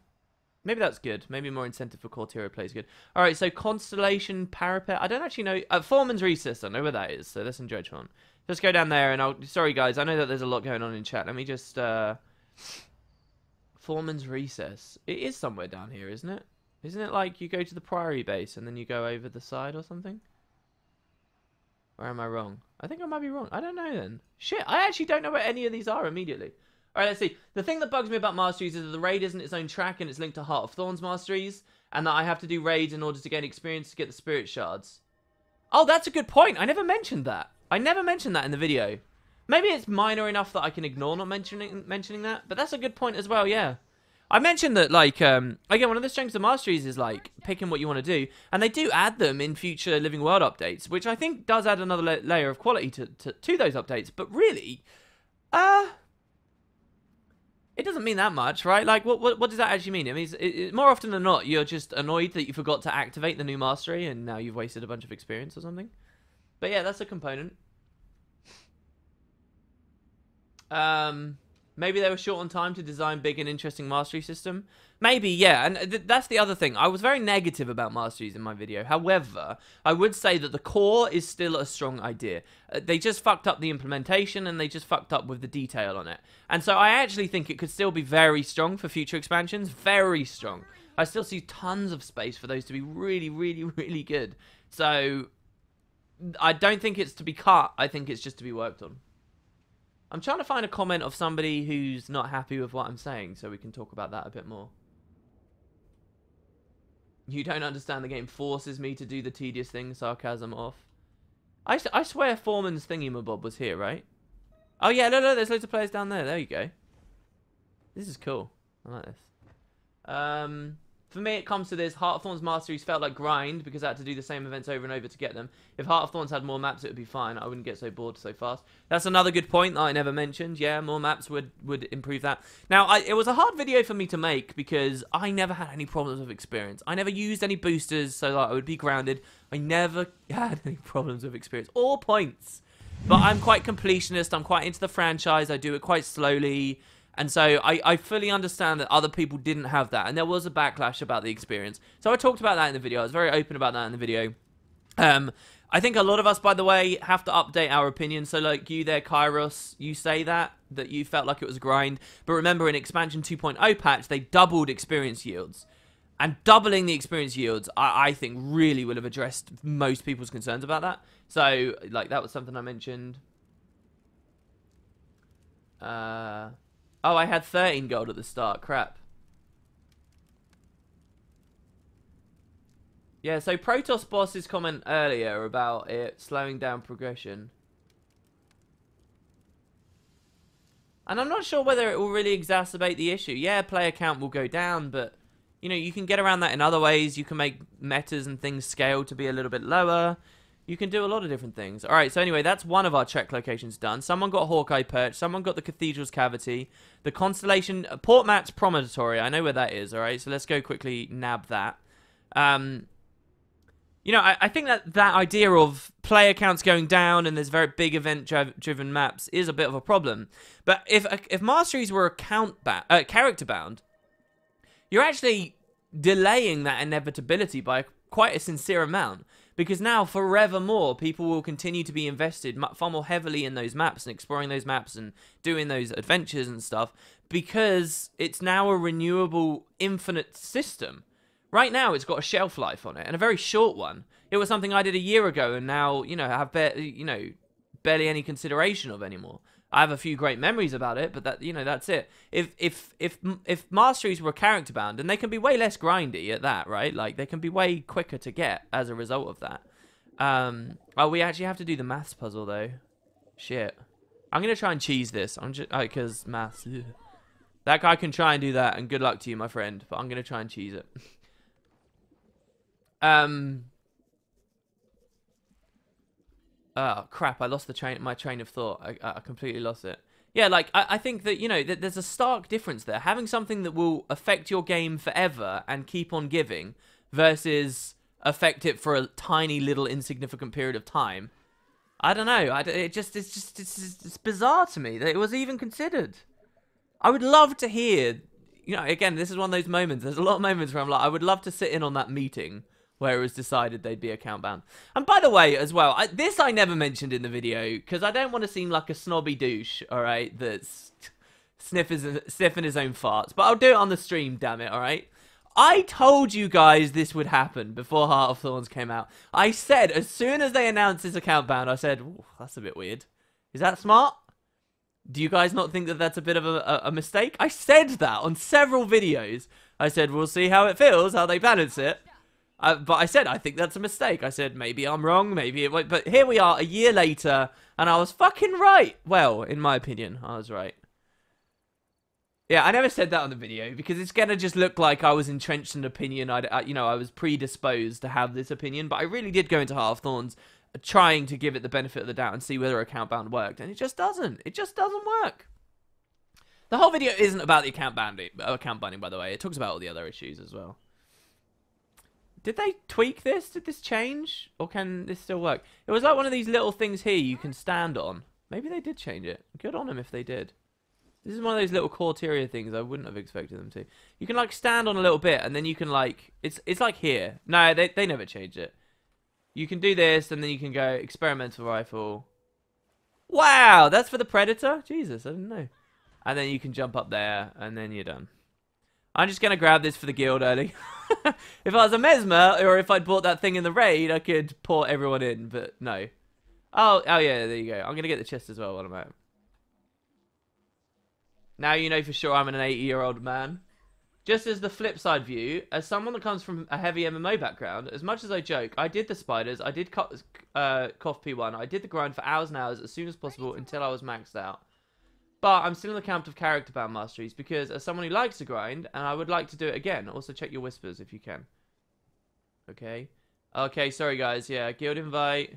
Maybe that's good. Maybe more incentive for Cortero plays good. All right, so Constellation Parapet. I don't actually know. Foreman's Recess. I know where that is, so let's enjoy one. Just go down there and I'll... Sorry, guys. I know that there's a lot going on in chat. Let me just... Foreman's Recess. It is somewhere down here, isn't it? Isn't it like you go to the Priory base and then you go over the side or something? Or am I wrong? I think I might be wrong. I don't know then. Shit, I actually don't know where any of these are immediately. Alright, let's see. The thing that bugs me about Masteries is that the raid isn't its own track and it's linked to Heart of Thorns Masteries. And that I have to do raids in order to gain experience to get the Spirit Shards. Oh, that's a good point. I never mentioned that. I never mentioned that in the video. Maybe it's minor enough that I can ignore not mentioning that. But that's a good point as well, yeah. I mentioned that, like, again, one of the strengths of Masteries is, like, picking what you want to do. And they do add them in future Living World updates, which I think does add another layer of quality to those updates. But really, it doesn't mean that much, right? Like, what does that actually mean? I mean, more often than not, you're just annoyed that you forgot to activate the new Mastery, and now you've wasted a bunch of experience or something. But yeah, that's a component. Maybe they were short on time to design big and interesting Mastery system. Maybe, yeah. And that's the other thing. I was very negative about Masteries in my video. However, I would say that the core is still a strong idea. They just fucked up the implementation and they just fucked up with the detail on it. And so I actually think it could still be very strong for future expansions. Very strong. I still see tons of space for those to be really, really, really good. So I don't think it's to be cut. I think it's just to be worked on. I'm trying to find a comment of somebody who's not happy with what I'm saying so we can talk about that a bit more. You don't understand the game forces me to do the tedious thing, sarcasm off. I swear Foreman's thingy-mabob was here, right? Oh yeah, no, there's loads of players down there. There you go. This is cool. I like this. For me, it comes to this. Heart of Thorns Masteries felt like grind because I had to do the same events over and over to get them. If Heart of Thorns had more maps, it would be fine. I wouldn't get so bored so fast. That's another good point that I never mentioned. Yeah, more maps would improve that. Now, it was a hard video for me to make because I never had any problems with experience. I never used any boosters so that I would be grounded. I never had any problems with experience or points. But I'm quite completionist. I'm quite into the franchise. I do it quite slowly. And so I fully understand that other people didn't have that. And there was a backlash about the experience. So I talked about that in the video. I was very open about that in the video. I think a lot of us, by the way, have to update our opinion. So like you there, Kairos, you say that you felt like it was a grind. But remember, in Expansion 2.0 patch, they doubled experience yields. And doubling the experience yields, I think, really will have addressed most people's concerns about that. So, like, that was something I mentioned. Oh, I had 13 gold at the start. Crap. Yeah, so Protoss Boss's comment earlier about it slowing down progression. And I'm not sure whether it will really exacerbate the issue. Yeah, player count will go down, but, you know, you can get around that in other ways. You can make metas and things scale to be a little bit lower. You can do a lot of different things. Alright, so anyway, that's one of our check locations done. Someone got Hawkeye Perch. Someone got the Cathedral's Cavity. The Constellation... Port Mat's Promontory. I know where that is, alright? So let's go quickly nab that. You know, I think that idea of player counts going down and there's very big event-driven maps is a bit of a problem. But if Masteries were character bound, you're actually delaying that inevitability by quite a sincere amount. Because now, forevermore, people will continue to be invested far more heavily in those maps and exploring those maps and doing those adventures and stuff. Because it's now a renewable, infinite system. Right now, it's got a shelf life on it, and a very short one. It was something I did a year ago, and now, you know, I have barely any consideration of anymore. I have a few great memories about it, but that, you know, that's it. If Masteries were character bound, and they can be way less grindy at that, right? Like, they can be way quicker to get as a result of that. Oh, we actually have to do the maths puzzle, though. Shit. I'm going to try and cheese this. I'm just, because maths. Ugh. That guy can try and do that, and good luck to you, my friend. But I'm going to try and cheese it. Oh, crap, I lost my train of thought. I completely lost it. Yeah, like, I think that, you know, that there's a stark difference there. Having something that will affect your game forever and keep on giving versus affect it for a tiny little insignificant period of time. I don't know. It's bizarre to me that it was even considered. I would love to hear, you know, again, this is one of those moments. There's a lot of moments where I'm like, I would love to sit in on that meeting where it was decided they'd be account banned. And by the way, as well, this I never mentioned in the video because I don't want to seem like a snobby douche, all right, that's sniffing his own farts. But I'll do it on the stream, damn it, all right? I told you guys this would happen before Heart of Thorns came out. I said, as soon as they announced this account ban, I said, ooh, that's a bit weird. Is that smart? Do you guys not think that that's a bit of a mistake? I said that on several videos. I said, we'll see how it feels, how they balance it. But I said, I think that's a mistake. I said, maybe I'm wrong, maybe it won't. But here we are, a year later, and I was fucking right. Well, in my opinion, I was right. Yeah, I never said that on the video, because it's going to just look like I was entrenched in an opinion. I was predisposed to have this opinion, but I really did go into Heart of Thorns trying to give it the benefit of the doubt and see whether account ban worked, and it just doesn't. It just doesn't work. The whole video isn't about the account banning, by the way. It talks about all the other issues as well. Did they tweak this? Did this change? Or can this still work? It was like one of these little things here you can stand on. Maybe they did change it. Good on them if they did. This is one of those little Corteria things I wouldn't have expected them to. You can like stand on a little bit and then you can like... It's like here. No, they never changed it. You can do this and then you can go experimental rifle. Wow, that's for the Predator? Jesus, I didn't know. And then you can jump up there and then you're done. I'm just going to grab this for the guild early. If I was a Mesmer, or if I'd bought that thing in the raid, I could port everyone in, but no. Oh yeah, there you go. I'm going to get the chest as well while I'm at it. Now you know for sure I'm an 80-year-old man. Just as the flip side view, as someone that comes from a heavy MMO background, as much as I joke, I did the spiders, I did cough P1, I did the grind for hours and hours as soon as possible until I was maxed out. But I'm still in the camp of character bound masteries because as someone who likes to grind, and I would like to do it again, also check your whispers if you can. Okay. Okay, sorry guys, yeah, guild invite.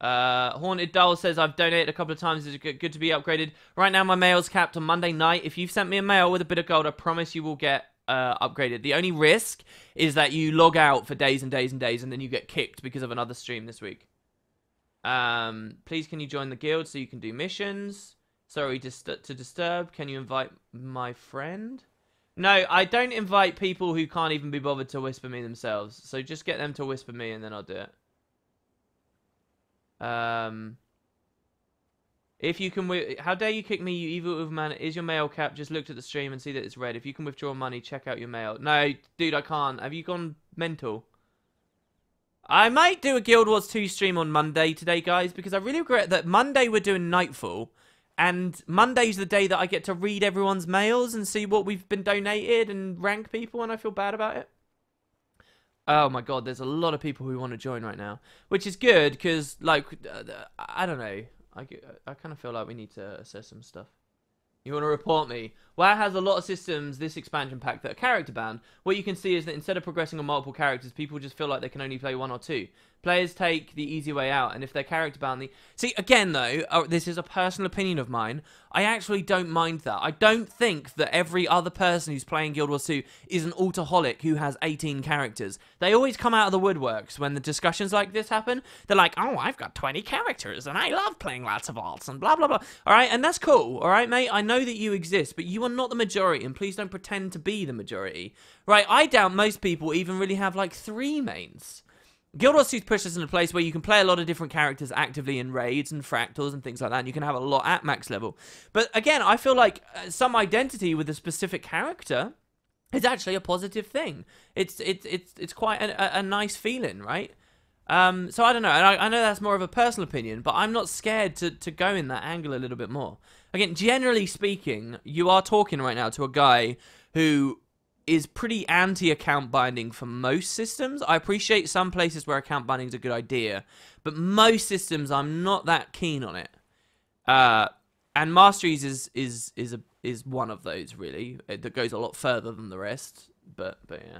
Haunted Dull says, I've donated a couple of times, it's good to be upgraded. Right now my mail's capped on Monday night. If you've sent me a mail with a bit of gold, I promise you will get upgraded. The only risk is that you log out for days and days and days and then you get kicked because of another stream this week. Please can you join the guild so you can do missions? Sorry to disturb. Can you invite my friend? No, I don't invite people who can't even be bothered to whisper me themselves. So just get them to whisper me and then I'll do it. If you can... How dare you kick me, you evil man? Is your mail cap? Just looked at the stream and see that it's red. If you can withdraw money, check out your mail. No, dude, I can't. Have you gone mental? I might do a Guild Wars 2 stream on Monday today, guys, because I really regret that Monday we're doing Nightfall. And Monday's the day that I get to read everyone's mails and see what we've been donated and rank people, and I feel bad about it. Oh my god, there's a lot of people who want to join right now. Which is good, because, like, I don't know. I kind of feel like we need to assess some stuff. You want to report me? WoW has a lot of systems, this expansion pack, that are character bound. What you can see is that instead of progressing on multiple characters, people just feel like they can only play one or two. Players take the easy way out, and if they're character bound... See, again, though, this is a personal opinion of mine, I actually don't mind that. I don't think that every other person who's playing Guild Wars 2 is an alcoholic who has 18 characters. They always come out of the woodworks when the discussions like this happen. They're like, oh, I've got 20 characters, and I love playing lots of alts, and blah, blah, blah. Alright, and that's cool, alright, mate? I know that you exist, but you are not the majority, and please don't pretend to be the majority. Right, I doubt most people even really have, like, 3 mains. Guild Wars 2 pushes us in a place where you can play a lot of different characters actively in raids and fractals and things like that, and you can have a lot at max level. But again, I feel like some identity with a specific character is actually a positive thing. It's quite a nice feeling, right? So I don't know, and I know that's more of a personal opinion, but I'm not scared to go in that angle a little bit more. Again, generally speaking, you are talking right now to a guy who is pretty anti-account binding for most systems. I appreciate some places where account binding is a good idea, but most systems I'm not that keen on it. And masteries is one of those really that goes a lot further than the rest. But yeah.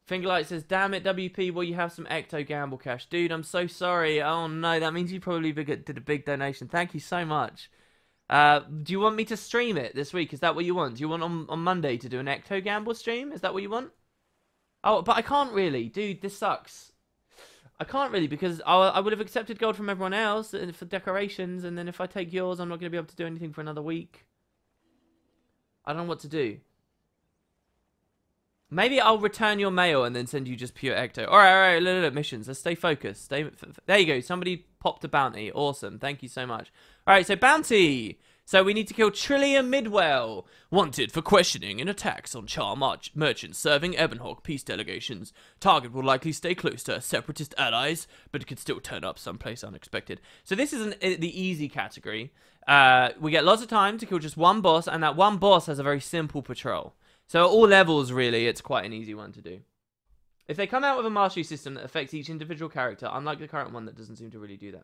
Fingerlight says, "Damn it, WP, will you have some Ecto Gamble cash, dude? I'm so sorry. Oh no, that means you probably did a big donation. Thank you so much." Do you want me to stream it this week? Is that what you want? Do you want on Monday to do an Ecto Gamble stream? Is that what you want? Oh, but I can't really. Dude, this sucks. I can't really because I would have accepted gold from everyone else for decorations, and then if I take yours, I'm not going to be able to do anything for another week. I don't know what to do. Maybe I'll return your mail and then send you just pure ecto. All right, look, missions. Let's stay focused. There you go. Somebody popped a bounty. Awesome. Thank you so much. All right, so bounty. So we need to kill Trillia Midwell. Wanted for questioning and attacks on Char merchants serving Ebonhawk peace delegations. Target will likely stay close to separatist allies, but could still turn up someplace unexpected. So this is the easy category. We get lots of time to kill just one boss, and that one boss has a very simple patrol. So at all levels, really, it's quite an easy one to do. If they come out with a mastery system that affects each individual character, unlike the current one that doesn't seem to really do that.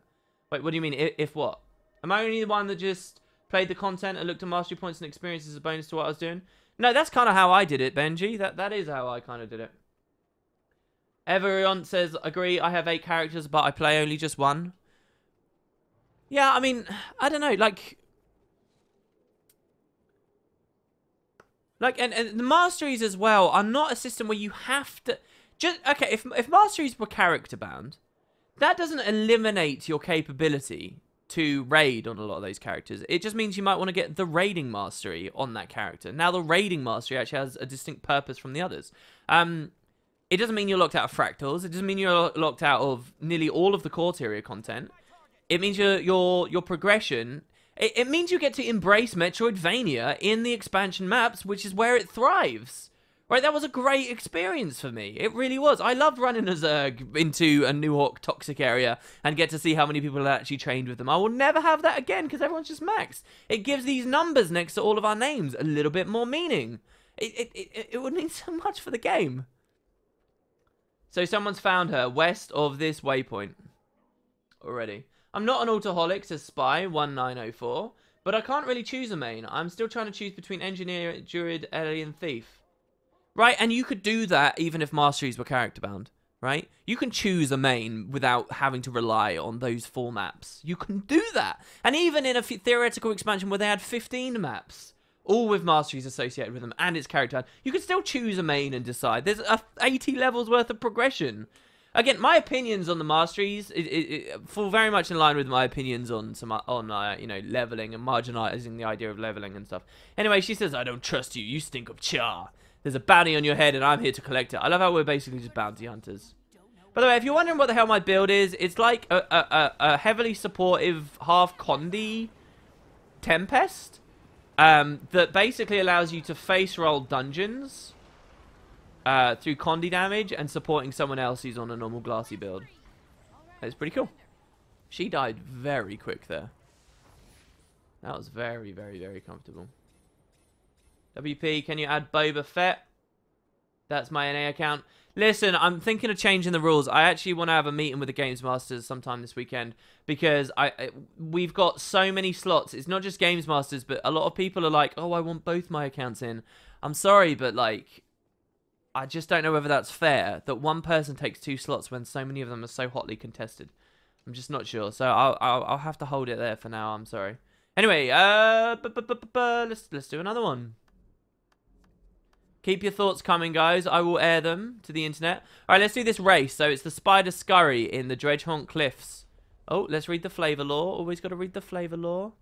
Wait, what do you mean, if what? Am I only the one that just played the content and looked at mastery points and experiences as a bonus to what I was doing? No, that's kind of how I did it, Benji. That is how I kind of did it. Everyone says, agree, I have 8 characters, but I play only just one. Yeah, I mean, I don't know, and the masteries as well are not a system where you have to okay, if masteries were character bound, that doesn't eliminate your capability to raid on a lot of those characters. It just means you might want to get the raiding mastery on that character. Now the raiding mastery actually has a distinct purpose from the others. It doesn't mean you're locked out of fractals. It doesn't mean you're locked out of nearly all of the core tier content. It means your progression. It means you get to embrace Metroidvania in the expansion maps, which is where it thrives. Right, that was a great experience for me. It really was. I loved running a Zerg into a New Hawk toxic area and get to see how many people had actually trained with them. I will never have that again because everyone's just maxed. It gives these numbers next to all of our names a little bit more meaning. It would mean so much for the game. So someone's found her west of this waypoint already. I'm not an autoholic, says Spy1904, but I can't really choose a main. I'm still trying to choose between Engineer, Druid, Alien, Thief. Right, and you could do that even if Masteries were character bound, right? You can choose a main without having to rely on those 4 maps. You can do that. And even in a theoretical expansion where they had 15 maps, all with Masteries associated with them, and it's character bound, you could still choose a main and decide. There's 80 levels worth of progression. Again, my opinions on the Masteries fall very much in line with my opinions on you know, leveling and marginalizing the idea of leveling and stuff. Anyway, she says, I don't trust you. You stink of char. There's a bounty on your head, and I'm here to collect it. I love how we're basically just bounty hunters. By the way, if you're wondering what the hell my build is, it's like a heavily supportive half Condi Tempest that basically allows you to face roll dungeons through Condi damage and supporting someone else who's on a normal glassy build. It's pretty cool. She died very quick there. That was very, very, very comfortable. WP, can you add Boba Fett? That's my NA account. Listen, I'm thinking of changing the rules. I actually want to have a meeting with the Games Masters sometime this weekend because we've got so many slots. It's not just Games Masters, but a lot of people are like, oh, I want both my accounts in. I'm sorry, but like, I just don't know whether that's fair that one person takes 2 slots when so many of them are so hotly contested. I'm just not sure. So I'll have to hold it there for now. I'm sorry. Anyway, let's do another one. Keep your thoughts coming, guys. I will air them to the internet. All right, let's do this race. So it's the Spider Scurry in the Dredgehaunt Cliffs. Oh, let's read the flavor law. Always got to read the flavor law.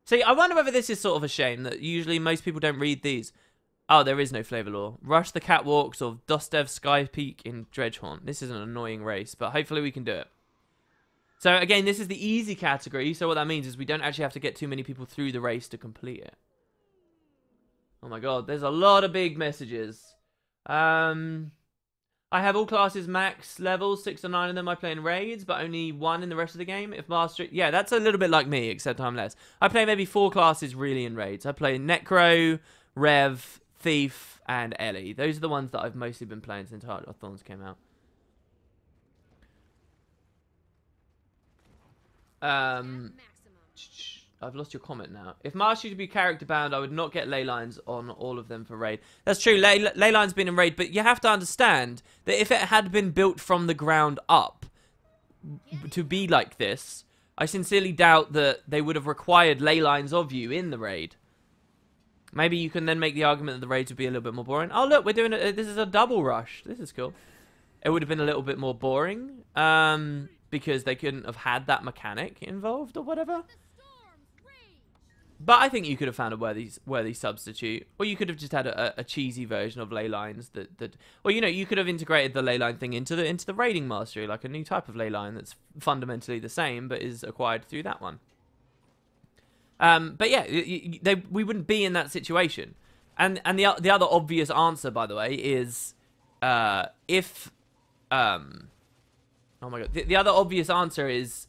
See, I wonder whether this is sort of a shame that usually most people don't read these. Oh, there is no flavor law. Rush the catwalks of Dostev Sky Peak in Dredgehaunt. This is an annoying race, but hopefully we can do it. So again, this is the easy category. So what that means is we don't actually have to get too many people through the race to complete it. Oh my god, there's a lot of big messages. I have all classes max levels, 6 or 9 of them I play in raids, but only 1 in the rest of the game. If master, yeah, that's a little bit like me, except I'm less. I play maybe 4 classes really in raids. I play Necro, Rev, Thief, and Ellie. Those are the ones that I've mostly been playing since Heart of Thorns came out. I've lost your comment now. If Mastery to be character bound, I would not get ley lines on all of them for raid. That's true. Ley lines been in raid, but you have to understand that if it had been built from the ground up to be like this, I sincerely doubt that they would have required ley lines of you in the raid. Maybe you can then make the argument that the raids would be a little bit more boring. Oh look, we're doing this is a double rush. This is cool. It would have been a little bit more boring because they couldn't have had that mechanic involved or whatever. But I think you could have found a worthy substitute, or you could have just had a cheesy version of ley lines or you could have integrated the ley line thing into the raiding mastery, like a new type of ley line that's fundamentally the same but is acquired through that one. But yeah, we wouldn't be in that situation. And the other obvious answer, by the way, is if oh my god, the other obvious answer is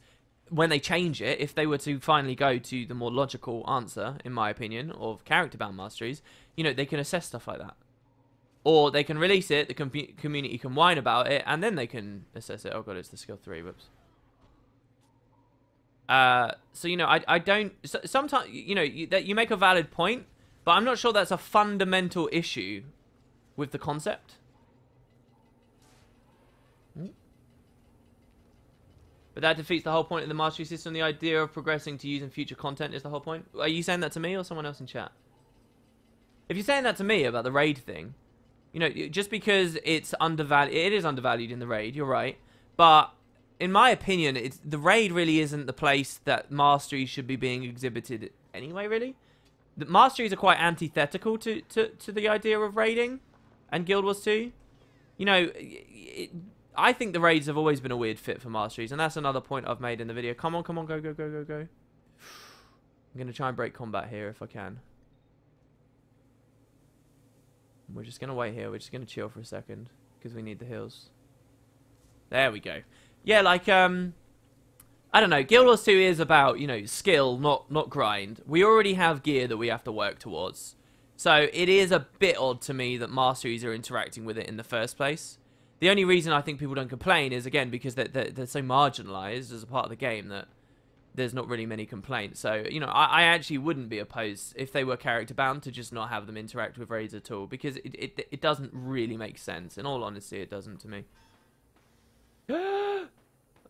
when they change it, if they were to finally go to the more logical answer, in my opinion, of character-bound masteries, they can assess stuff like that. Or they can release it, the community can whine about it, and then they can assess it. Oh god, it's the skill 3, whoops. So, I don't... Sometimes, you make a valid point, but I'm not sure that's a fundamental issue with the concept. But that defeats the whole point of the mastery system. The idea of progressing to using future content is the whole point. Are you saying that to me or someone else in chat? If you're saying that to me about the raid thing, just because it's undervalued, it is undervalued in the raid, you're right. But in my opinion, the raid really isn't the place that masteries should be being exhibited anyway, really. The masteries are quite antithetical to the idea of raiding and Guild Wars 2. I think the raids have always been a weird fit for masteries, and that's another point I've made in the video. Come on, go. I'm going to try and break combat here if I can. We're just going to wait here. We're just going to chill for a second, because we need the heals. There we go. Yeah, like, I don't know. Guild Wars 2 is about, skill, not grind. We already have gear that we have to work towards. So it is a bit odd to me that masteries are interacting with it in the first place. The only reason I think people don't complain is, again, because they're so marginalized as a part of the game that there's not really many complaints. So, I actually wouldn't be opposed if they were character bound to just not have them interact with raids at all, because it doesn't really make sense. In all honesty, it doesn't to me. I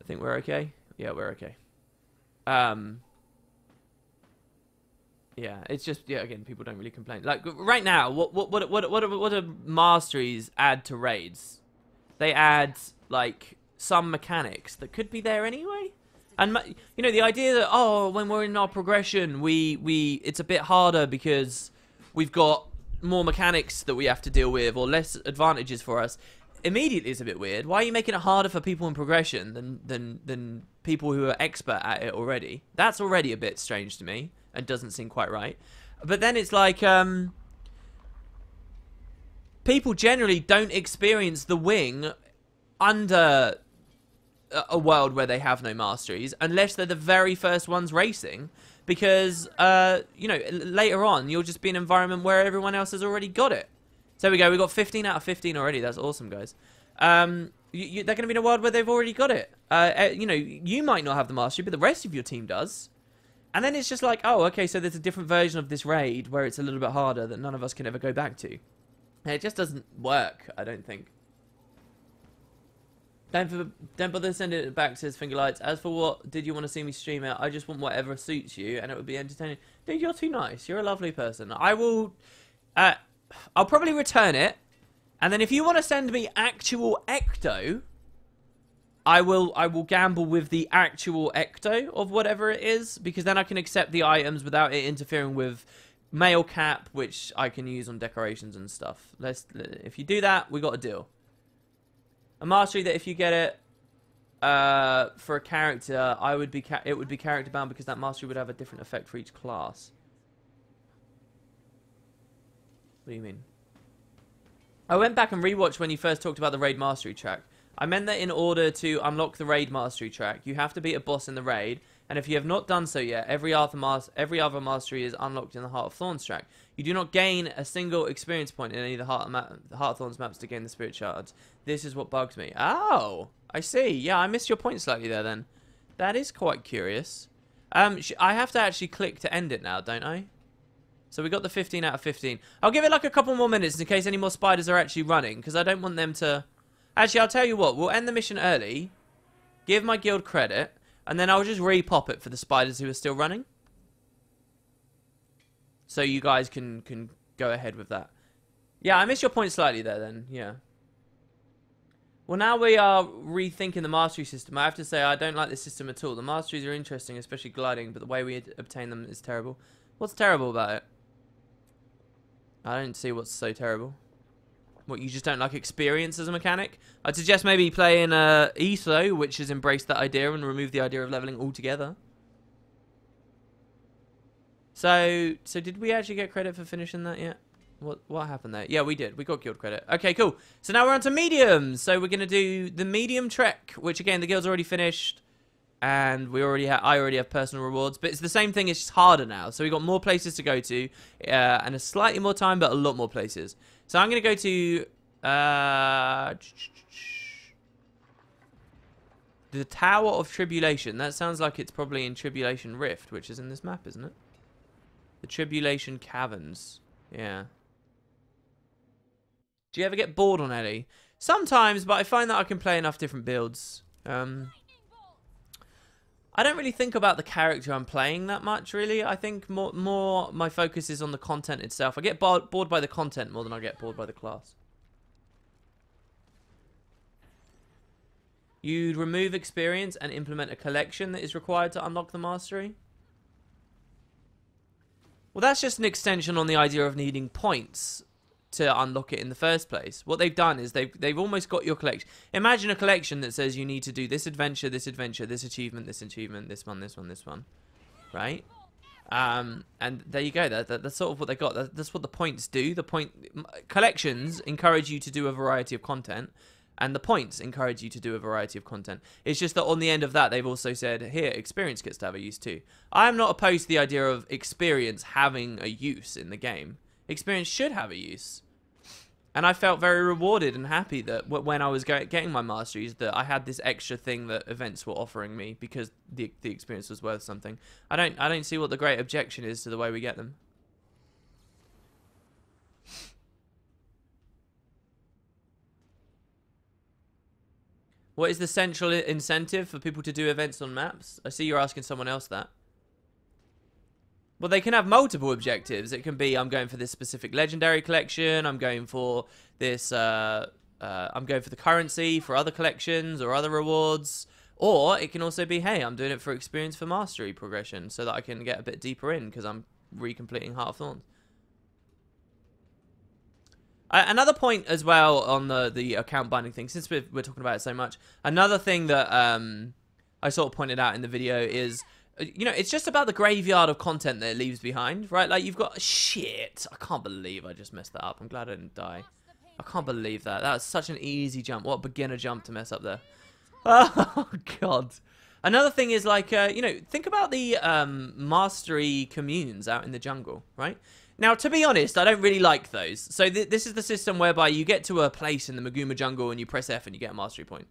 think we're okay. Yeah, we're okay. Yeah, it's just, yeah, again, people don't really complain. Like, right now, what do masteries add to raids? They add, like, some mechanics that could be there anyway. And, the idea that, oh, when we're in our progression, it's a bit harder because we've got more mechanics that we have to deal with or less advantages for us, immediately is a bit weird. Why are you making it harder for people in progression than people who are expert at it already? That's already a bit strange to me and doesn't seem quite right. But then it's like, people generally don't experience the wing under a world where they have no masteries unless they're the very first ones racing, because later on you'll just be in an environment where everyone else has already got it. So there we go, we got 15 out of 15 already. That's awesome, guys. They're going to be in a world where they've already got it. You might not have the mastery, but the rest of your team does. And then it's just like, oh, okay, so there's a different version of this raid where it's a little bit harder that none of us can ever go back to. And it just doesn't work, I don't think. Don't bother sending it back, says Fingerlights. As for what did you want to see me stream out, I just want whatever suits you, and it would be entertaining. Dude, you're too nice. You're a lovely person. I will... I'll probably return it, and then if you want to send me actual Ecto, I will gamble with the actual Ecto of whatever it is, because then I can accept the items without it interfering with mail cap, which I can use on decorations and stuff. If you do that, we got a deal. A mastery that if you get it for a character, it would be character bound, because that mastery would have a different effect for each class. What do you mean? I went back and rewatched when you first talked about the raid mastery track. I meant that in order to unlock the raid mastery track, you have to beat a boss in the raid, and if you have not done so yet, every other mastery is unlocked in the Heart of Thorns track. You do not gain a single experience point in any of the Heart of Thorns maps to gain the spirit shards. This is what bugs me. Oh, I see. Yeah, I missed your point slightly there then. That is quite curious. I have to actually click to end it now, don't I? So we got the 15 out of 15. I'll give it like a couple more minutes in case any more spiders are actually running, because I don't want them to... Actually, I'll tell you what. We'll end the mission early, give my guild credit, and then I'll just re-pop it for the spiders who are still running. So you guys can go ahead with that. Yeah, I missed your point slightly there then. Yeah. Well, now we are rethinking the mastery system. I have to say, I don't like this system at all. The masteries are interesting, especially gliding, but the way we obtain them is terrible. What's terrible about it? I don't see what's so terrible. What, you just don't like experience as a mechanic? I'd suggest maybe playing ESO, which has embraced that idea and removed the idea of leveling altogether. So did we actually get credit for finishing that yet? What happened there? Yeah, we did. We got guild credit. Okay, cool. So now we're on to mediums. So we're going to do the medium trek, which again, the guild's already finished. And I already have personal rewards. But it's the same thing, it's just harder now. So we've got more places to go to. And a slightly more time, but a lot more places. So I'm going to go to... the Tower of Tribulation. That sounds like it's probably in Tribulation Rift, which is in this map, isn't it? The Tribulation Caverns. Yeah. Do you ever get bored on Ellie? Sometimes, but I find that I can play enough different builds. I don't really think about the character I'm playing that much, really. I think more my focus is on the content itself. I get bored by the content more than I get bored by the class. You'd remove experience and implement a collection that is required to unlock the mastery. Well, that's just an extension on the idea of needing points to unlock it in the first place. What they've done is they've almost got your collection. Imagine a collection that says you need to do this adventure, this achievement, this one, right? And there you go. That's sort of what they got. That's what the points do. Collections encourage you to do a variety of content, and the points encourage you to do a variety of content. It's just that on the end of that, they've also said, here, experience gets to have a use too. I'm not opposed to the idea of experience having a use in the game. Experience should have a use. And I felt very rewarded and happy that when I was getting my masteries, that I had this extra thing that events were offering me because the experience was worth something. I don't see what the great objection is to the way we get them. What is the central incentive for people to do events on maps? I see you're asking someone else that. Well, they can have multiple objectives. It can be, I'm going for this specific legendary collection. I'm going for this, I'm going for the currency for other collections or other rewards. Or it can also be, hey, I'm doing it for experience for mastery progression so that I can get a bit deeper in because I'm recompleting Heart of Thorns. Another point as well on the account binding thing, since we're talking about it so much, another thing that I sort of pointed out in the video is, you know, it's just about the graveyard of content that it leaves behind, right? Like, you've got... Shit! I can't believe I just messed that up. I'm glad I didn't die. I can't believe that. That was such an easy jump. What a beginner jump to mess up there. Oh, God. Another thing is, like, you know, think about the mastery communes out in the jungle, right? Now, to be honest, I don't really like those. So this is the system whereby you get to a place in the Maguma jungle and you press F and you get a mastery point.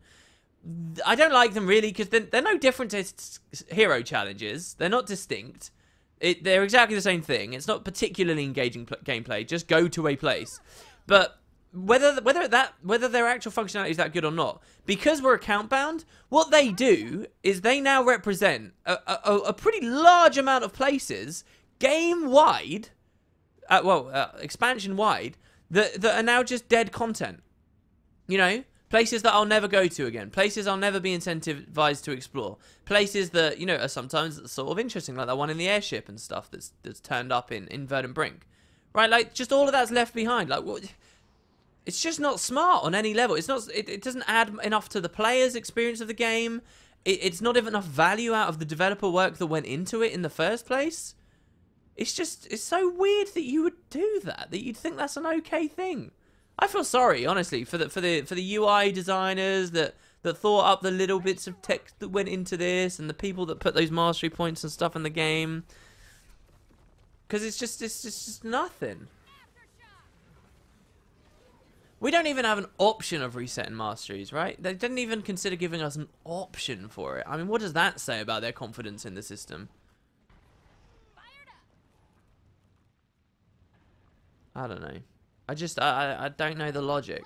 I don't like them really because they're no different to hero challenges. They're not distinct. They're exactly the same thing. It's not particularly engaging gameplay. Just go to a place. But whether their actual functionality is that good or not, because we're account bound, what they do is they now represent a pretty large amount of places game wide, expansion wide, that are now just dead content. You know? Places that I'll never go to again. Places I'll never be incentivized to explore. Places that, you know, are sometimes sort of interesting, like that one in the airship and stuff that's turned up in Verdant Brink. Right, like, just all of that's left behind. Like, what? It's just not smart on any level. It's not. It doesn't add enough to the player's experience of the game. It's not even enough value out of the developer work that went into it in the first place. It's so weird that you would do that. That you'd think that's an okay thing. I feel sorry, honestly, for the UI designers that thought up the little bits of text that went into this, and the people that put those mastery points and stuff in the game. Because it's just nothing. We don't even have an option of resetting masteries, right? They didn't even consider giving us an option for it. I mean, what does that say about their confidence in the system? I don't know. I don't know the logic.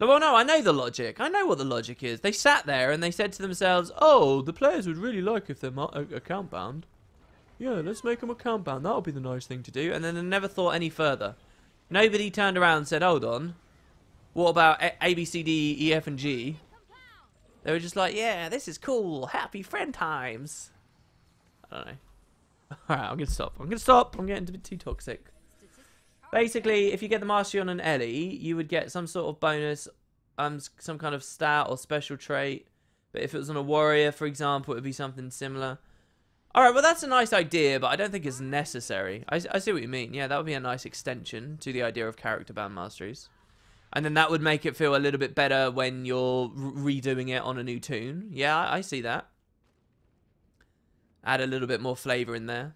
Well, no, I know the logic. I know what the logic is. They sat there and they said to themselves, oh, the players would really like if they're account bound. Yeah, let's make them account bound. That'll be the nice thing to do. And then they never thought any further. Nobody turned around and said, hold on. What about A, B, C, D, E, F, and G? They were just like, yeah, this is cool. Happy friend times. I don't know. Alright, I'm gonna stop. I'm gonna stop. I'm getting a bit too toxic. Basically, if you get the mastery on an Ellie, you would get some sort of bonus, some kind of stat or special trait. But if it was on a warrior, for example, it would be something similar. Alright, well that's a nice idea, but I don't think it's necessary. I see what you mean. Yeah, that would be a nice extension to the idea of character bound masteries. And then that would make it feel a little bit better when you're redoing it on a new tune. Yeah, I see that. Add a little bit more flavour in there.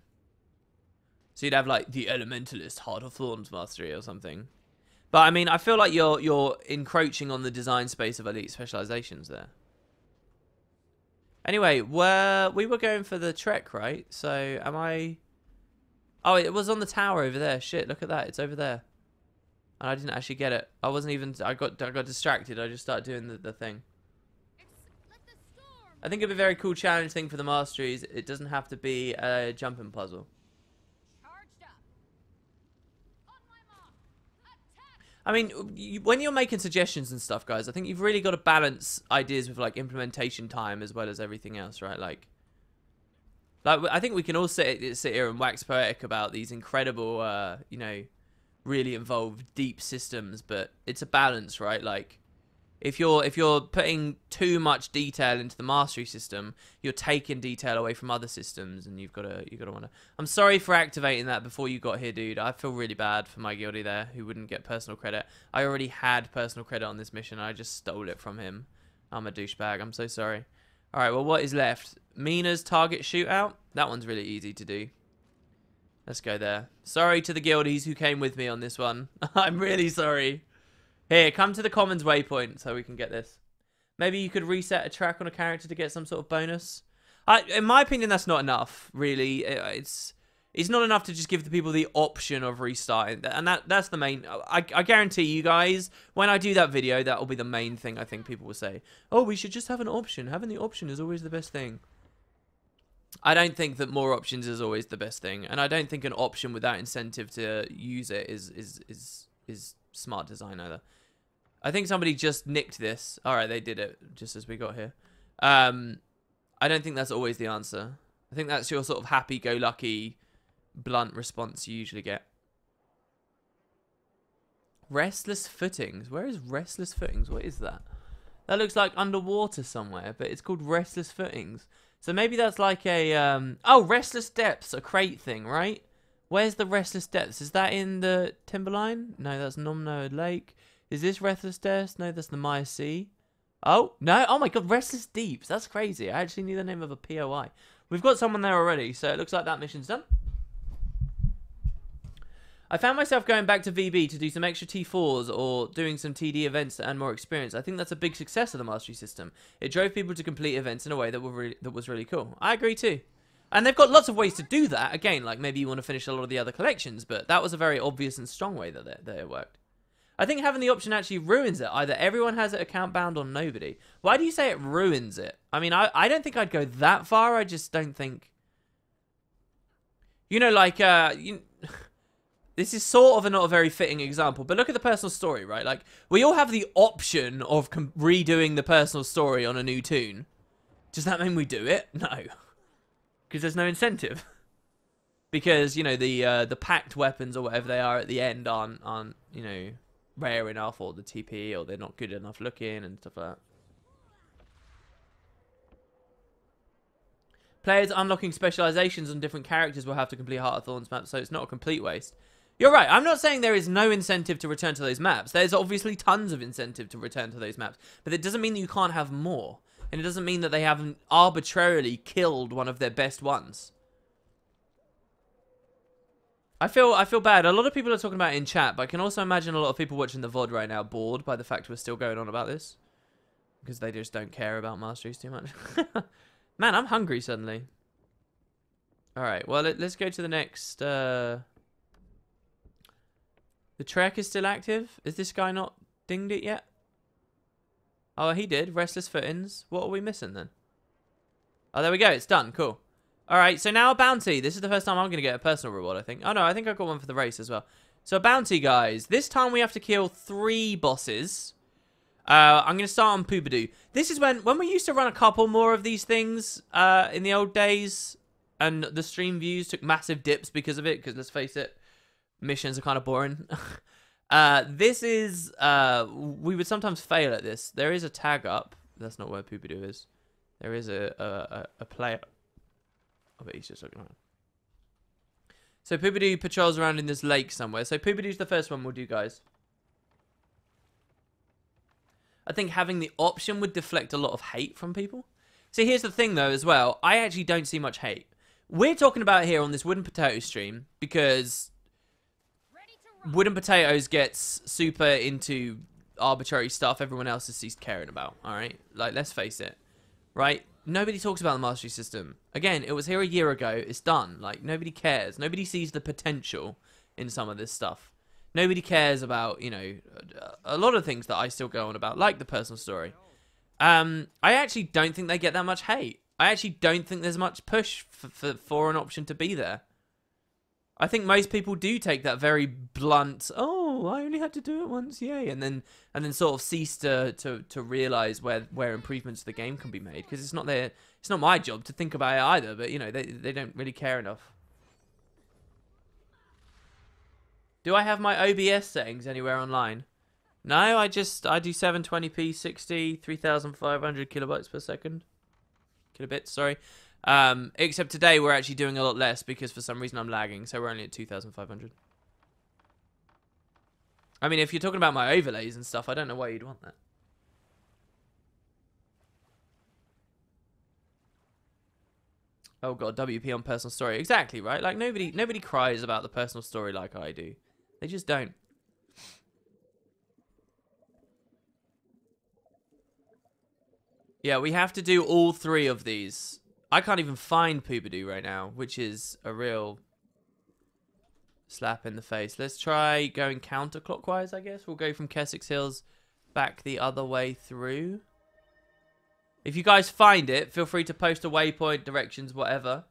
So you'd have like the Elementalist Heart of Thorns mastery or something. But I mean, I feel like you're encroaching on the design space of elite specializations there. Anyway, we were going for the trek, right? So am I? Oh, it was on the tower over there. Shit, look at that. It's over there. And I didn't actually get it. I wasn't even. I got distracted. I just started doing the thing. I think it'd be a very cool challenge thing for the masteries. It doesn't have to be a jumping puzzle. I mean, when you're making suggestions and stuff, guys, I think you've really got to balance ideas with like implementation time as well as everything else, right? Like I think we can all sit here and wax poetic about these incredible, you know, really involved deep systems, but it's a balance, right? Like if you're putting too much detail into the mastery system, you're taking detail away from other systems, and you've got to want to. I'm sorry for activating that before you got here, dude. I feel really bad for my guildie there who wouldn't get personal credit. I already had personal credit on this mission. I just stole it from him. I'm a douchebag. I'm so sorry. All right, well, what is left? Mina's target shootout. That one's really easy to do. Let's go there. Sorry to the guildies who came with me on this one. I'm really sorry. Here, come to the commons waypoint so we can get this. Maybe you could reset a track on a character to get some sort of bonus. In my opinion, that's not enough, really. It's not enough to just give the people the option of restarting. And that's the main... I guarantee you guys, when I do that video, that will be the main thing I think people will say. Oh, we should just have an option. Having the option is always the best thing. I don't think that more options is always the best thing. And I don't think an option without incentive to use it is smart design either. I think somebody just nicked this. All right, they did it just as we got here. I don't think that's always the answer. I think that's your sort of happy-go-lucky, blunt response you usually get. Restless Footings. Where is Restless Footings? What is that? That looks like underwater somewhere, but it's called Restless Footings. So maybe that's like a... Oh, Restless Depths, a crate thing, right? Where's the Restless Depths? Is that in the Timberline? No, that's Nomno Lake. Is this Restless Depths? No, that's the Maya Sea. Oh, no. Oh, my God. Restless Deeps. That's crazy. I actually knew the name of a POI. We've got someone there already, so it looks like that mission's done. I found myself going back to VB to do some extra T4s or doing some TD events to earn more experience. I think that's a big success of the mastery system. It drove people to complete events in a way that was really cool. I agree too. And they've got lots of ways to do that. Again, like maybe you want to finish a lot of the other collections, but that was a very obvious and strong way that it worked. I think having the option actually ruins it. Either everyone has it account bound or nobody. Why do you say it ruins it? I mean, I don't think I'd go that far. I just don't think... You know, like, this is sort of not a very fitting example, but look at the personal story, right? Like, we all have the option of redoing the personal story on a new tune. Does that mean we do it? No. Because there's no incentive. Because, you know, the packed weapons or whatever they are at the end aren't you know, rare enough, or the TP, or they're not good enough looking and stuff like that. Players unlocking specializations on different characters will have to complete Heart of Thorns maps, so it's not a complete waste. You're right. I'm not saying there is no incentive to return to those maps. There's obviously tons of incentive to return to those maps, but it doesn't mean that you can't have more. And it doesn't mean that they haven't arbitrarily killed one of their best ones. I feel bad. A lot of people are talking about it in chat, but I can also imagine a lot of people watching the VOD right now bored by the fact we're still going on about this. Because they just don't care about masteries too much. Man, I'm hungry suddenly. Alright, well, let's go to the next... The trek is still active? Is this guy not dinged it yet? Oh, he did. Restless Footings. What are we missing then? Oh, there we go. It's done. Cool. Alright, so now a bounty. This is the first time I'm going to get a personal reward, I think. Oh, no, I think I got one for the race as well. So a bounty, guys. This time we have to kill 3 bosses. I'm going to start on Poobadoo. This is when we used to run a couple more of these things in the old days. and the stream views took massive dips because of it, because let's face it, missions are kind of boring. This is, we would sometimes fail at this. There is a tag up. That's not where Poopydoo is. There is a player. I bet he's just looking around. So Poopydoo patrols around in this lake somewhere. So Poopydoo's the first one we'll do, guys. I think having the option would deflect a lot of hate from people. See, here's the thing, though, as well. I actually don't see much hate. We're talking about here on this Wooden Potato stream because Wooden Potatoes gets super into arbitrary stuff everyone else has ceased caring about, all right? Like, let's face it, right? Nobody talks about the mastery system. Again, it was here a year ago. It's done. Like, nobody cares. Nobody sees the potential in some of this stuff. Nobody cares about, you know, a lot of things that I still go on about, like the personal story. I actually don't think they get that much hate. I actually don't think there's much push for an option to be there. I think most people do take that very blunt, oh, I only had to do it once, yay, and then sort of cease to realize where improvements to the game can be made, because it's not my job to think about it either, but you know, they don't really care enough. Do I have my OBS settings anywhere online? No, I do 720p 60, 3,500 kilobytes per second. Kilobits, sorry. Except today we're actually doing a lot less because for some reason I'm lagging, so we're only at 2,500. I mean, if you're talking about my overlays and stuff, I don't know why you'd want that. Oh god, WP on personal story. Exactly, right? Like nobody cries about the personal story like I do. They just don't. Yeah, we have to do all three of these. I can't even find Poopydoo right now, which is a real slap in the face. Let's try going counterclockwise, I guess. We'll go from Kessex Hills back the other way through. If you guys find it, feel free to post a waypoint, directions, whatever.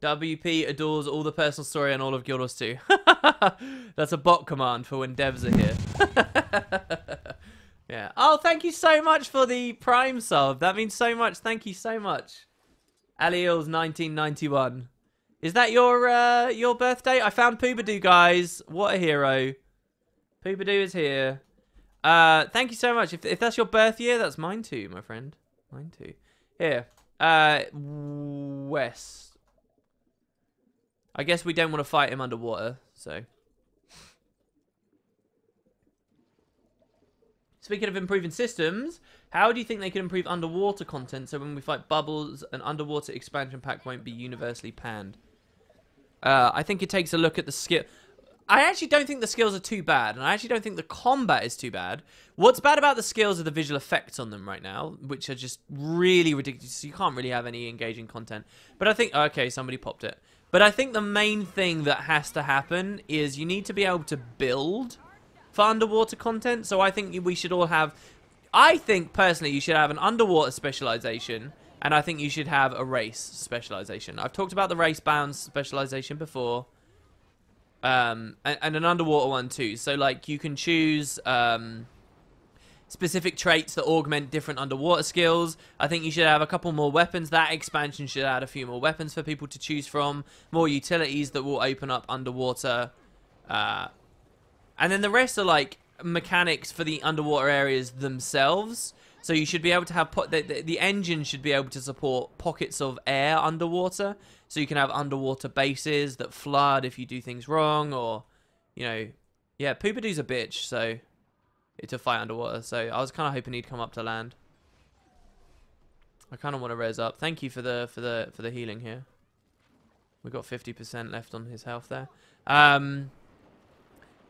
WP adores all the personal story and all of Guild Wars 2. That's a bot command for when devs are here. Yeah. Oh, thank you so much for the Prime sub. That means so much. Thank you so much. Aliel's 1991. Is that your birthday? I found Poopydoo, guys. What a hero. Poopydoo is here. Thank you so much. If that's your birth year, that's mine too, my friend. Mine too. Here. West. I guess we don't want to fight him underwater, so. Speaking of improving systems, how do you think they could improve underwater content so when we fight bubbles, an underwater expansion pack won't be universally panned? I think it takes a look at the skill. I actually don't think the skills are too bad, and I actually don't think the combat is too bad. What's bad about the skills are the visual effects on them right now, which are just really ridiculous. You can't really have any engaging content. But I think, okay, somebody popped it. But I think the main thing that has to happen is you need to be able to build for underwater content. So I think we should all have... I think, personally, you should have an underwater specialization, and I think you should have a race specialization. I've talked about the race bound specialization before. And an underwater one too. So, like, you can choose... specific traits that augment different underwater skills. I think you should have a couple more weapons. That expansion should add a few more weapons for people to choose from. More utilities that will open up underwater. And then the rest are like mechanics for the underwater areas themselves. So you should be able to have... The engine should be able to support pockets of air underwater. So you can have underwater bases that flood if you do things wrong. Or, you know... Yeah, Poopydoo's a bitch, so... to fight underwater, so I was kind of hoping he'd come up to land. I kind of want to res up. Thank you for the healing here. We've got 50% left on his health there.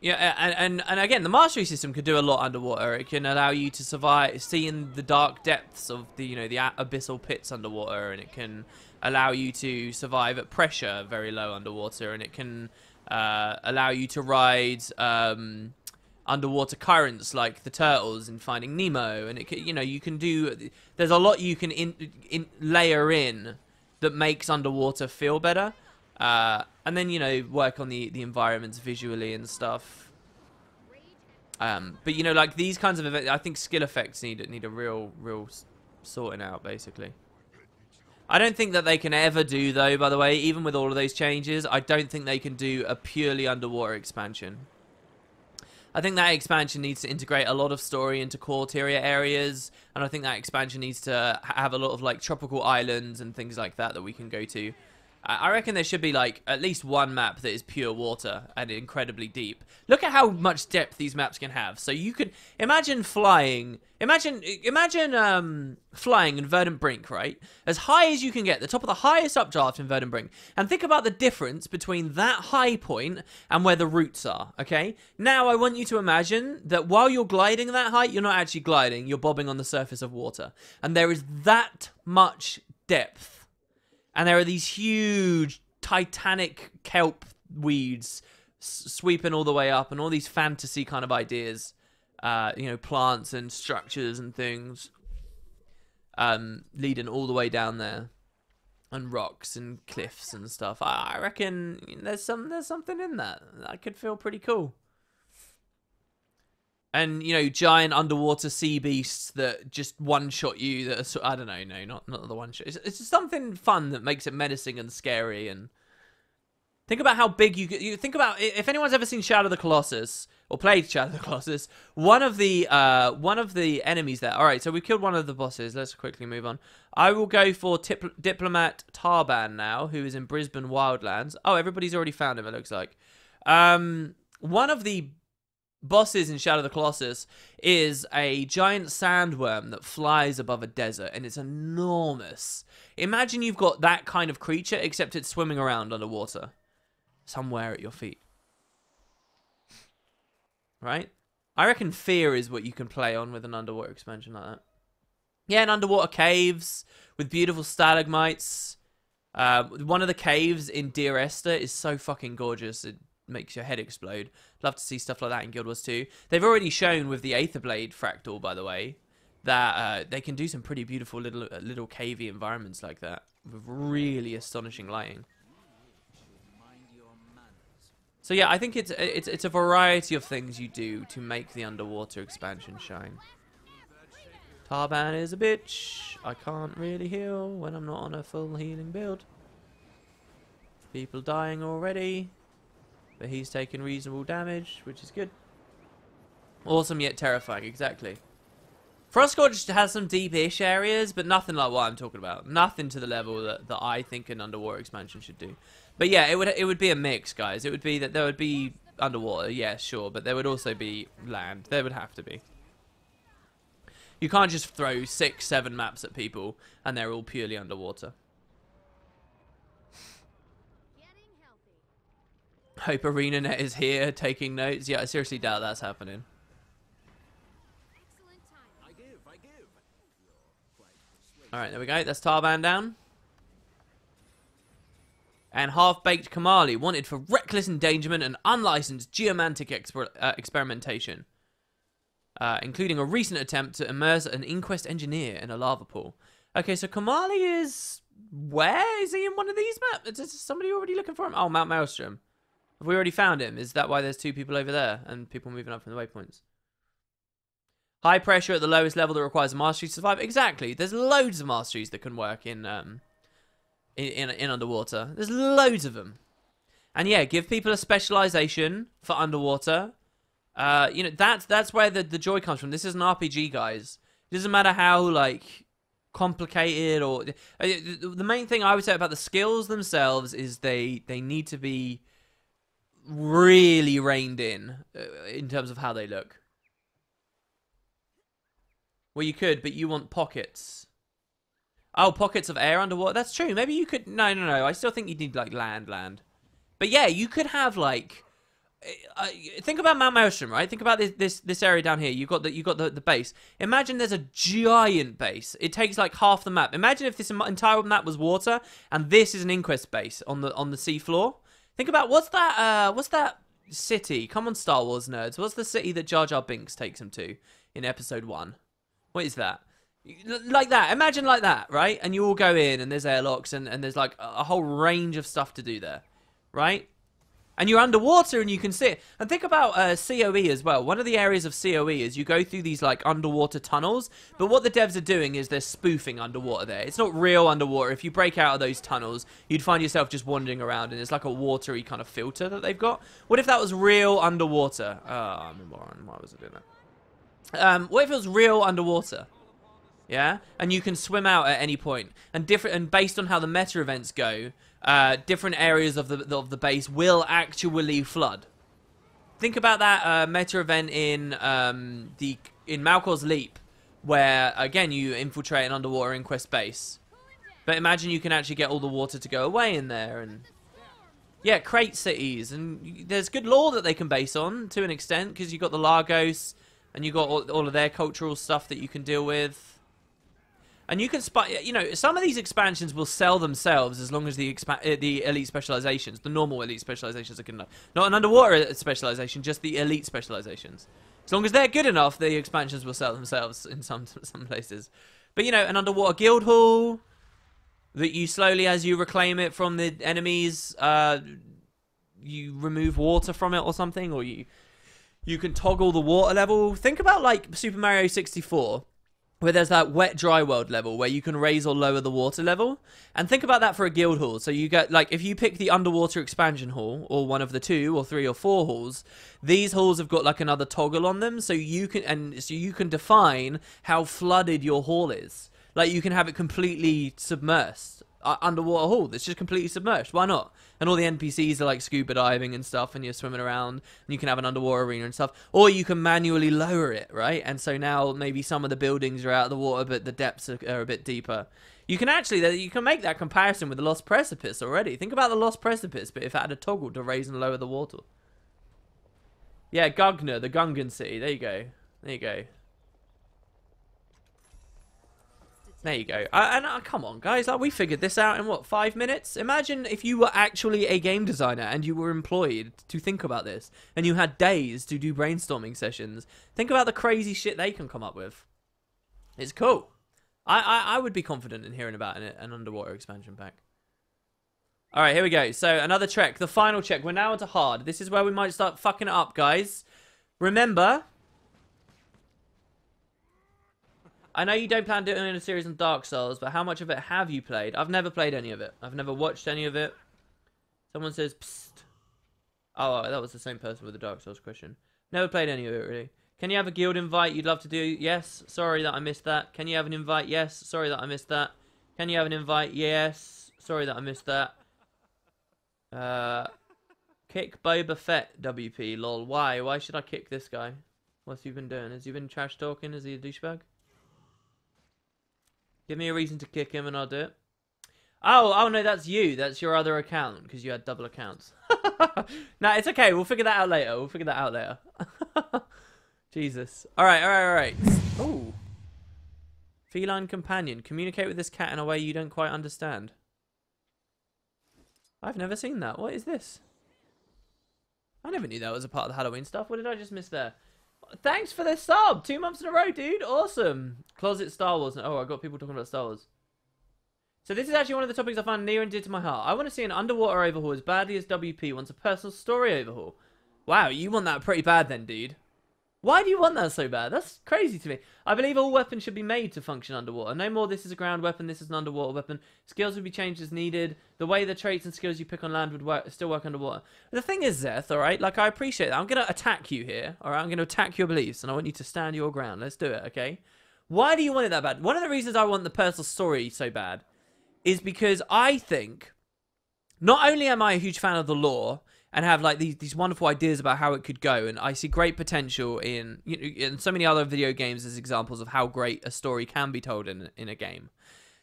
Yeah, and again, the mastery system could do a lot underwater. It can allow you to survive, see in the dark depths of the the abyssal pits underwater, and it can allow you to survive at pressure very low underwater, and it can allow you to ride underwater currents like the turtles in Finding Nemo, and it can, you can do. There's a lot you can layer in that makes underwater feel better, and then work on the environments visually and stuff. But like these kinds of events, I think skill effects need a real sorting out basically. I don't think that they can ever do, though, by the way, even with all of those changes, I don't think they can do a purely underwater expansion. I think that expansion needs to integrate a lot of story into core tier areas, and I think that expansion needs to have a lot of like tropical islands and things like that we can go to. I reckon there should be like at least one map that is pure water and incredibly deep. Look at how much depth these maps can have. So you could imagine flying. Imagine flying in Verdant Brink, right? As high as you can get, the top of the highest updraft in Verdant Brink. And think about the difference between that high point and where the roots are, okay? Now I want you to imagine that while you're gliding that height, you're not actually gliding, you're bobbing on the surface of water. And there is that much depth. And there are these huge titanic kelp weeds sweeping all the way up and all these fantasy kind of ideas. You know, plants and structures and things leading all the way down there. And rocks and cliffs and stuff. I reckon there's something in that. That could feel pretty cool. And, you know, giant underwater sea beasts that just one-shot you. That are, I don't know, no, not the one-shot. It's just something fun that makes it menacing and scary. And think about how big you think about. If anyone's ever seen Shadow of the Colossus or played Shadow of the Colossus, one of the enemies there. All right, so we've killed one of the bosses. Let's quickly move on. I will go for Diplomat Tarban now, who is in Brisbane Wildlands. Oh, everybody's already found him. It looks like. One of the bosses in Shadow of the Colossus is a giant sandworm that flies above a desert, and it's enormous. Imagine you've got that kind of creature, except it's swimming around underwater. Somewhere at your feet. Right? I reckon fear is what you can play on with an underwater expansion like that. Yeah, and underwater caves with beautiful stalagmites. One of the caves in Dear Esther is so fucking gorgeous. It makes your head explode. Love to see stuff like that in Guild Wars 2. They've already shown with the Aetherblade fractal, by the way, that they can do some pretty beautiful little cavey environments like that with really astonishing lighting. So yeah, I think it's a variety of things you do to make the underwater expansion shine. Tarban is a bitch. I can't really heal when I'm not on a full healing build. People dying already. But he's taking reasonable damage, which is good. Awesome yet terrifying, exactly. Frostgorge has some deep-ish areas, but nothing like what I'm talking about. Nothing to the level that I think an underwater expansion should do. But yeah, it would be a mix, guys. It would be that there would be underwater, yeah, sure, but there would also be land. There would have to be. You can't just throw 6, 7 maps at people and they're all purely underwater. Hope ArenaNet is here taking notes. Yeah, I seriously doubt that's happening. Alright, there we go. That's Tarban down. And Half-Baked Kamali, wanted for reckless endangerment and unlicensed geomantic experimentation. Including a recent attempt to immerse an inquest engineer in a lava pool. Okay, so Kamali is... Where? Is he in one of these maps? Is somebody already looking for him? Oh, Mount Maelstrom. Have we already found him? Is that why there's 2 people over there and people moving up from the waypoints? High pressure at the lowest level that requires a mastery to survive. Exactly. There's loads of masteries that can work in underwater. There's loads of them. And yeah, give people a specialization for underwater. You know, that's where the joy comes from. This is an RPG, guys. It doesn't matter how like complicated or the main thing I would say about the skills themselves is they need to be really reined in terms of how they look. Well, you could, but you want pockets. Oh, pockets of air underwater. That's true. Maybe you could. No. I still think you need like land. But yeah, you could have like. Think about Mount Maelstrom, right? Think about this area down here. You got the base. Imagine there's a giant base. It takes like half the map. Imagine if this entire map was water, and this is an inquest base on the seafloor. Think about what's that city? Come on, Star Wars nerds. What's the city that Jar Jar Binks takes him to in Episode 1? What is that? Like that. Imagine like that, right? And you all go in, and there's airlocks, and there's like a whole range of stuff to do there, right? And you're underwater and you can see it. And think about COE as well. One of the areas of COE is you go through these like underwater tunnels, but what the devs are doing is they're spoofing underwater there. It's not real underwater. If you break out of those tunnels, you'd find yourself just wandering around and it's like a watery kind of filter that they've got. What if that was real underwater? I'm a moron. Why was I doing that? What if it was real underwater? Yeah? And you can swim out at any point. And based on how the meta events go, different areas of the base will actually flood. Think about that meta event in Malkor's Leap, where again you infiltrate an underwater Inquest base. But imagine you can actually get all the water to go away in there, and yeah, crate cities, and there's good lore that they can base on to an extent because you got the Lagos and you got all of their cultural stuff that you can deal with. And you can you know, some of these expansions will sell themselves as long as the elite specializations, the normal elite specializations are good enough. Not an underwater specialization, just the elite specializations. As long as they're good enough, the expansions will sell themselves in some places. But you know, an underwater guild hall that you slowly, as you reclaim it from the enemies, you remove water from it or something, or you can toggle the water level. Think about like Super Mario 64. Where there's that wet dry world level where you can raise or lower the water level. And think about that for a guild hall. So you get, like, if you pick the underwater expansion hall, or one of the 2 or 3 or 4 halls, these halls have got like another toggle on them, so you can define how flooded your hall is. Like, you can have it completely submersed. Underwater hall that's just completely submerged. Why not? And all the NPCs are like scuba diving and stuff, and you're swimming around, and you can have an underwater arena and stuff. Or you can manually lower it, right? And so now maybe some of the buildings are out of the water, but the depths are a bit deeper. You can actually, you can make that comparison with the Lost Precipice already. Think about the Lost Precipice, but if it had a toggle to raise and lower the water. Yeah, Gugner, the Gungan city. There you go. There you go. There you go. Come on, guys. Like, we figured this out in, what, 5 minutes? Imagine if you were actually a game designer and you were employed to think about this. And you had days to do brainstorming sessions. Think about the crazy shit they can come up with. It's cool. I would be confident in hearing about an underwater expansion pack. Alright, here we go. So, another trek. The final check. We're now into hard. This is where we might start fucking it up, guys. Remember... I know you don't plan doing a series on Dark Souls, but how much of it have you played? I've never played any of it. I've never watched any of it. Someone says, psst. Oh, that was the same person with the Dark Souls question. Never played any of it, really. Can you have a guild invite you'd love to do? Yes. Sorry that I missed that. Can you have an invite? Yes. Sorry that I missed that. Can you have an invite? Yes. Sorry that I missed that. Kick Boba Fett, WP, lol. Why? Why should I kick this guy? What's he been doing? Has he been trash talking? Is he a douchebag? Give me a reason to kick him and I'll do it. Oh no, that's you. That's your other account because you had double accounts. Nah, it's okay. We'll figure that out later. Jesus. All right. Oh. Feline companion. Communicate with this cat in a way you don't quite understand. I've never seen that. What is this? I never knew that was a part of the Halloween stuff. What did I just miss there? Thanks for the sub. 2 months in a row, dude. Awesome. Closet Star Wars. Oh, I got people talking about Star Wars. So this is actually one of the topics I find near and dear to my heart. I want to see an underwater overhaul as badly as WP wants a personal story overhaul. Wow, you want that pretty bad then, dude. Why do you want that so bad? That's crazy to me. I believe all weapons should be made to function underwater. No more this is a ground weapon, this is an underwater weapon. Skills would be changed as needed. The way the traits and skills you pick on land would still work underwater. The thing is, Zeth, alright, like I appreciate that. I'm going to attack you here, alright? I'm going to attack your beliefs and I want you to stand your ground. Let's do it, okay? Why do you want it that bad? One of the reasons I want the personal story so bad is because I think, not only am I a huge fan of the lore, and have like these wonderful ideas about how it could go, and I see great potential in so many other video games as examples of how great a story can be told in a game.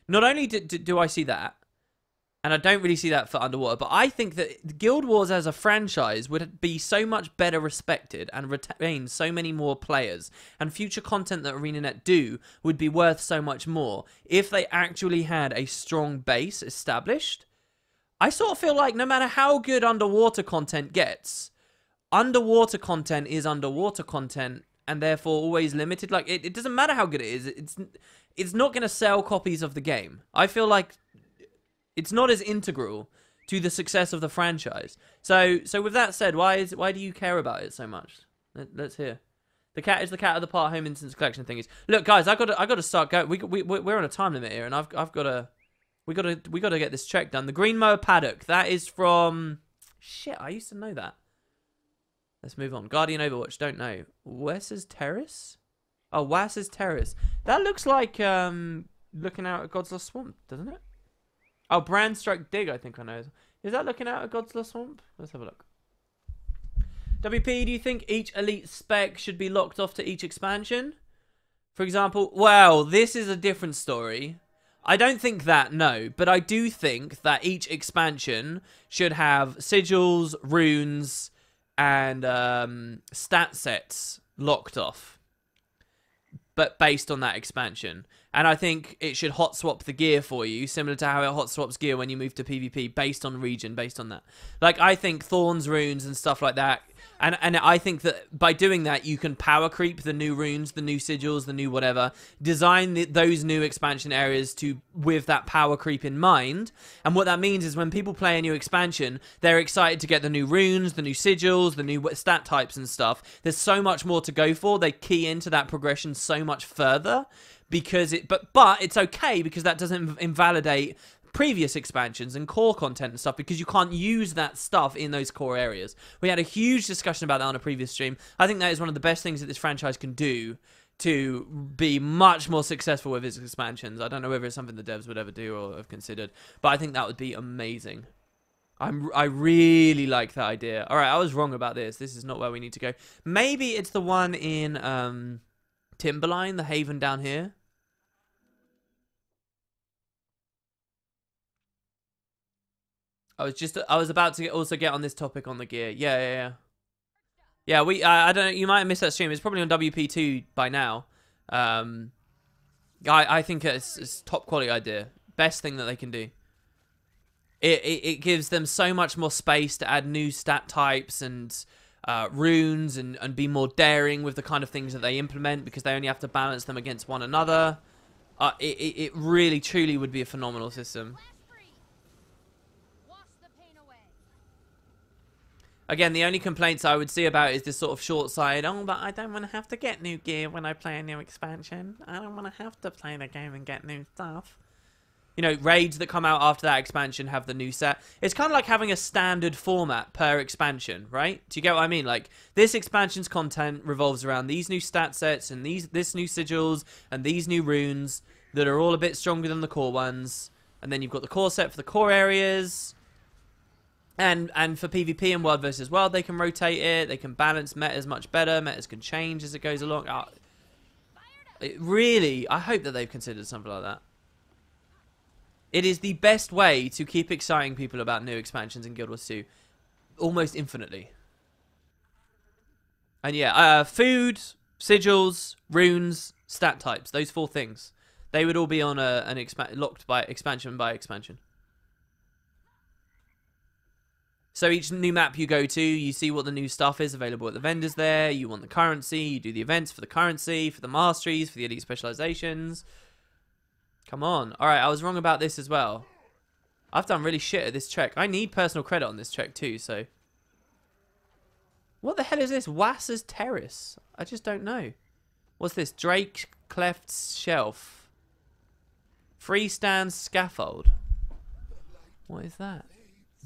Not only do I see that, and I don't really see that for Underwater, but I think that Guild Wars as a franchise would be so much better respected and retain so many more players, and future content that ArenaNet do would be worth so much more if they actually had a strong base established. I sort of feel like no matter how good underwater content gets, underwater content is underwater content and therefore always limited. Like, it doesn't matter how good it is. It's not going to sell copies of the game. I feel like it's not as integral to the success of the franchise. So with that said, why do you care about it so much? Let's hear. The cat is the cat of the part home instance collection thingies. Look, guys, I got to start going. We're on a time limit here, and I've got to we got to get this check done. The Green Mower Paddock. That is from shit. I used to know that. Let's move on. Guardian Overwatch. Don't know. Wes's Terrace. Oh, Wes's Terrace. That looks like looking out at God's Lost Swamp, doesn't it? Oh, Brand Strike Dig. I think I know. Is that looking out at God's Lost Swamp? Let's have a look. WP, do you think each elite spec should be locked off to each expansion? For example, well, this is a different story. I don't think that, no. But I do think that each expansion should have sigils, runes, and stat sets locked off. But based on that expansion. And I think it should hot swap the gear for you, similar to how it hot swaps gear when you move to PvP, based on region, based on that. Like, I think Thorns, runes, and stuff like that. And I think that by doing that, you can power creep the new runes, the new sigils, the new whatever. Design those new expansion areas with that power creep in mind. And what that means is when people play a new expansion, they're excited to get the new runes, the new sigils, the new stat types and stuff. There's so much more to go for. They key into that progression so much further. Because but it's okay because that doesn't invalidate previous expansions and core content and stuff, because you can't use that stuff in those core areas. We had a huge discussion about that on a previous stream. I think that is one of the best things that this franchise can do to be much more successful with its expansions. I don't know whether it's something the devs would ever do or have considered, but I think that would be amazing. I really like that idea. All right, I was wrong about this. This is not where we need to go. Maybe it's the one in Timberline, the Haven down here. I was about to also get on this topic on the gear. Yeah. Yeah, I don't know, you might have missed that stream. It's probably on WP2 by now. I think it's top quality idea. Best thing that they can do. It gives them so much more space to add new stat types and runes and be more daring with the kind of things that they implement, because they only have to balance them against one another. It really, truly would be a phenomenal system. Again, the only complaints I would see about it is this sort of short-sighted, oh, but I don't want to have to get new gear when I play a new expansion. I don't want to have to play the game and get new stuff. You know, raids that come out after that expansion have the new set. It's kind of like having a standard format per expansion, right? Do you get what I mean? Like, this expansion's content revolves around these new stat sets and this new sigils and these new runes that are all a bit stronger than the core ones. And then you've got the core set for the core areas. And for PvP and World versus World, they can rotate it. They can balance metas much better. Metas can change as it goes along. I hope that they've considered something like that. It is the best way to keep exciting people about new expansions in Guild Wars 2. Almost infinitely. And yeah, food, sigils, runes, stat types. Those 4 things. They would all be on locked by expansion by expansion. So each new map you go to, you see what the new stuff is available at the vendors there. You want the currency. You do the events for the currency, for the masteries, for the elite specializations. Come on. All right, I was wrong about this as well. I've done really shit at this check. I need personal credit on this check too, so. What the hell is this? Wasser's Terrace. I just don't know. What's this? Drake Cleft's Shelf. Freestand Scaffold. What is that?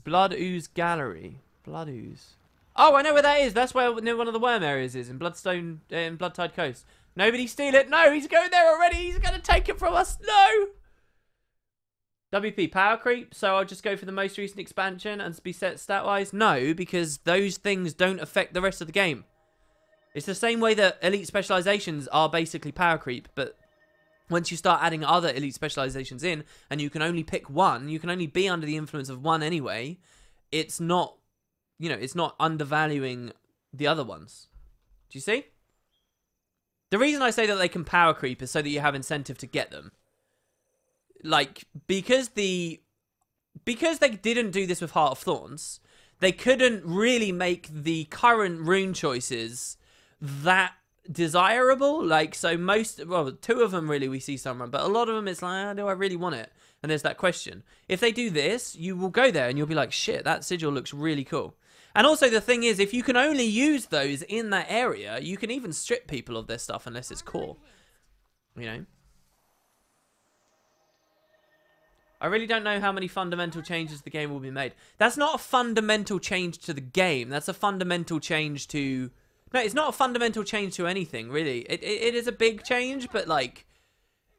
Blood Ooze Gallery. Blood Ooze. Oh, I know where that is. That's where one of the worm areas is, in Bloodstone, in Bloodtide Coast. Nobody steal it. No, he's going there already. He's going to take it from us. No. WP power creep. So I'll just go for the most recent expansion and be set stat-wise. No, because those things don't affect the rest of the game. It's the same way that elite specializations are basically power creep, but once you start adding other elite specializations in, and you can only pick one, you can only be under the influence of one anyway, it's not, you know, it's not undervaluing the other ones. Do you see? The reason I say that they can power creep is so that you have incentive to get them. Like, because they didn't do this with Heart of Thorns, they couldn't really make the current rune choices that desirable. Like, so well, 2 of them really we see someone, but a lot of them it's like, do I really want it? and there's that question. If they do this, you will go there and you'll be like, shit, that sigil looks really cool. And also the thing is, if you can only use those in that area, you can even strip people of their stuff unless it's core. You know? I really don't know how many fundamental changes the game will be made. That's not a fundamental change to the game. That's a fundamental change to... No, it's not a fundamental change to anything, really. It is a big change, but, like...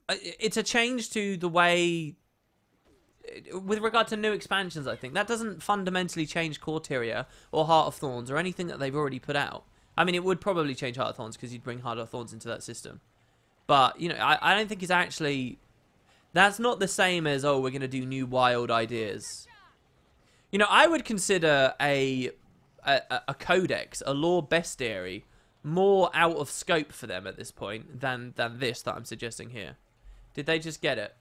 It's a change to the way... With regard to new expansions, I think. That doesn't fundamentally change Corteria or Heart of Thorns or anything that they've already put out. I mean, it would probably change Heart of Thorns because you'd bring Heart of Thorns into that system. But, you know, I don't think it's actually... That's not the same as, oh, we're going to do new wild ideas. You know, I would consider a codex, a lore bestiary, more out of scope for them at this point than this that I'm suggesting here. Did they just get it?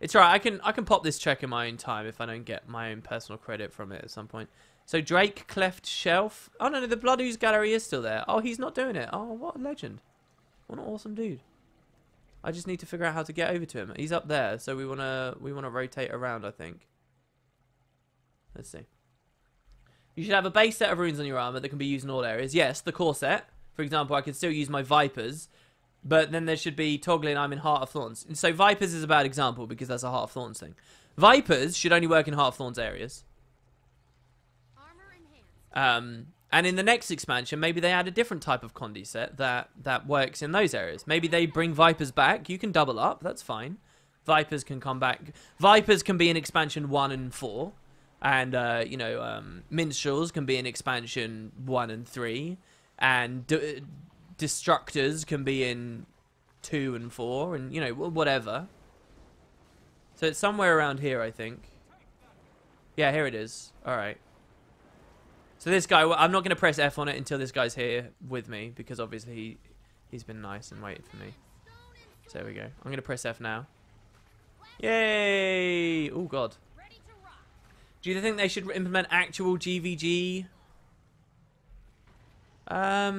It's right. I can pop this check in my own time if I don't get my own personal credit from it at some point. So Drake Cleft Shelf. Oh no, the Blood Ooze Gallery is still there. Oh, he's not doing it. Oh, what a legend. What an awesome dude. I just need to figure out how to get over to him. He's up there, so we wanna rotate around, I think. Let's see. You should have a base set of runes on your armor that can be used in all areas. Yes, the core set. For example, I could still use my Vipers, but then there should be toggling. I'm in Heart of Thorns. And so Vipers is a bad example because that's a Heart of Thorns thing. Vipers should only work in Heart of Thorns areas. Armor enhanced. And in the next expansion, maybe they add a different type of Condi set that works in those areas. Maybe they bring Vipers back. You can double up. That's fine. Vipers can come back. Vipers can be in expansion 1 and 4. And, you know, Minstrels can be in expansion 1 and 3. And Destructors can be in 2 and 4. And, you know, whatever. So it's somewhere around here, I think. Yeah, here it is. All right. So this guy, I'm not going to press F on it until this guy's here with me, because obviously he's been nice and waited for me. So there we go. I'm going to press F now. Yay! Oh, God. Do you think they should implement actual GVG? I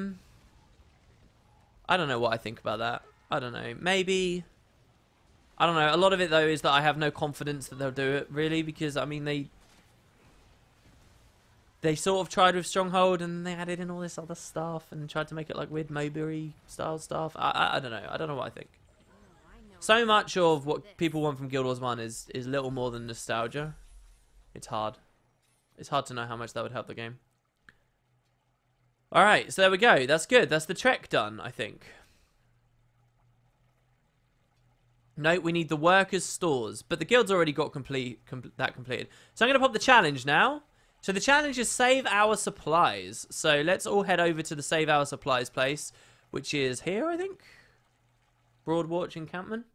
don't know what I think about that. I don't know. Maybe... I don't know. A lot of it, though, is that I have no confidence that they'll do it, really, because, I mean, they sort of tried with Stronghold and they added in all this other stuff and tried to make it like weird Mayberry style stuff. I don't know. I don't know what I think. So much of what people want from Guild Wars 1 is little more than nostalgia. It's hard. It's hard to know how much that would help the game. Alright, so there we go. That's good. That's the trek done, I think. No, we need the workers' stores. But the guild's already got that completed. So I'm going to pop the challenge now. So the challenge is save our supplies. So let's all head over to the save our supplies place, which is here, I think. Broadwatch Encampment.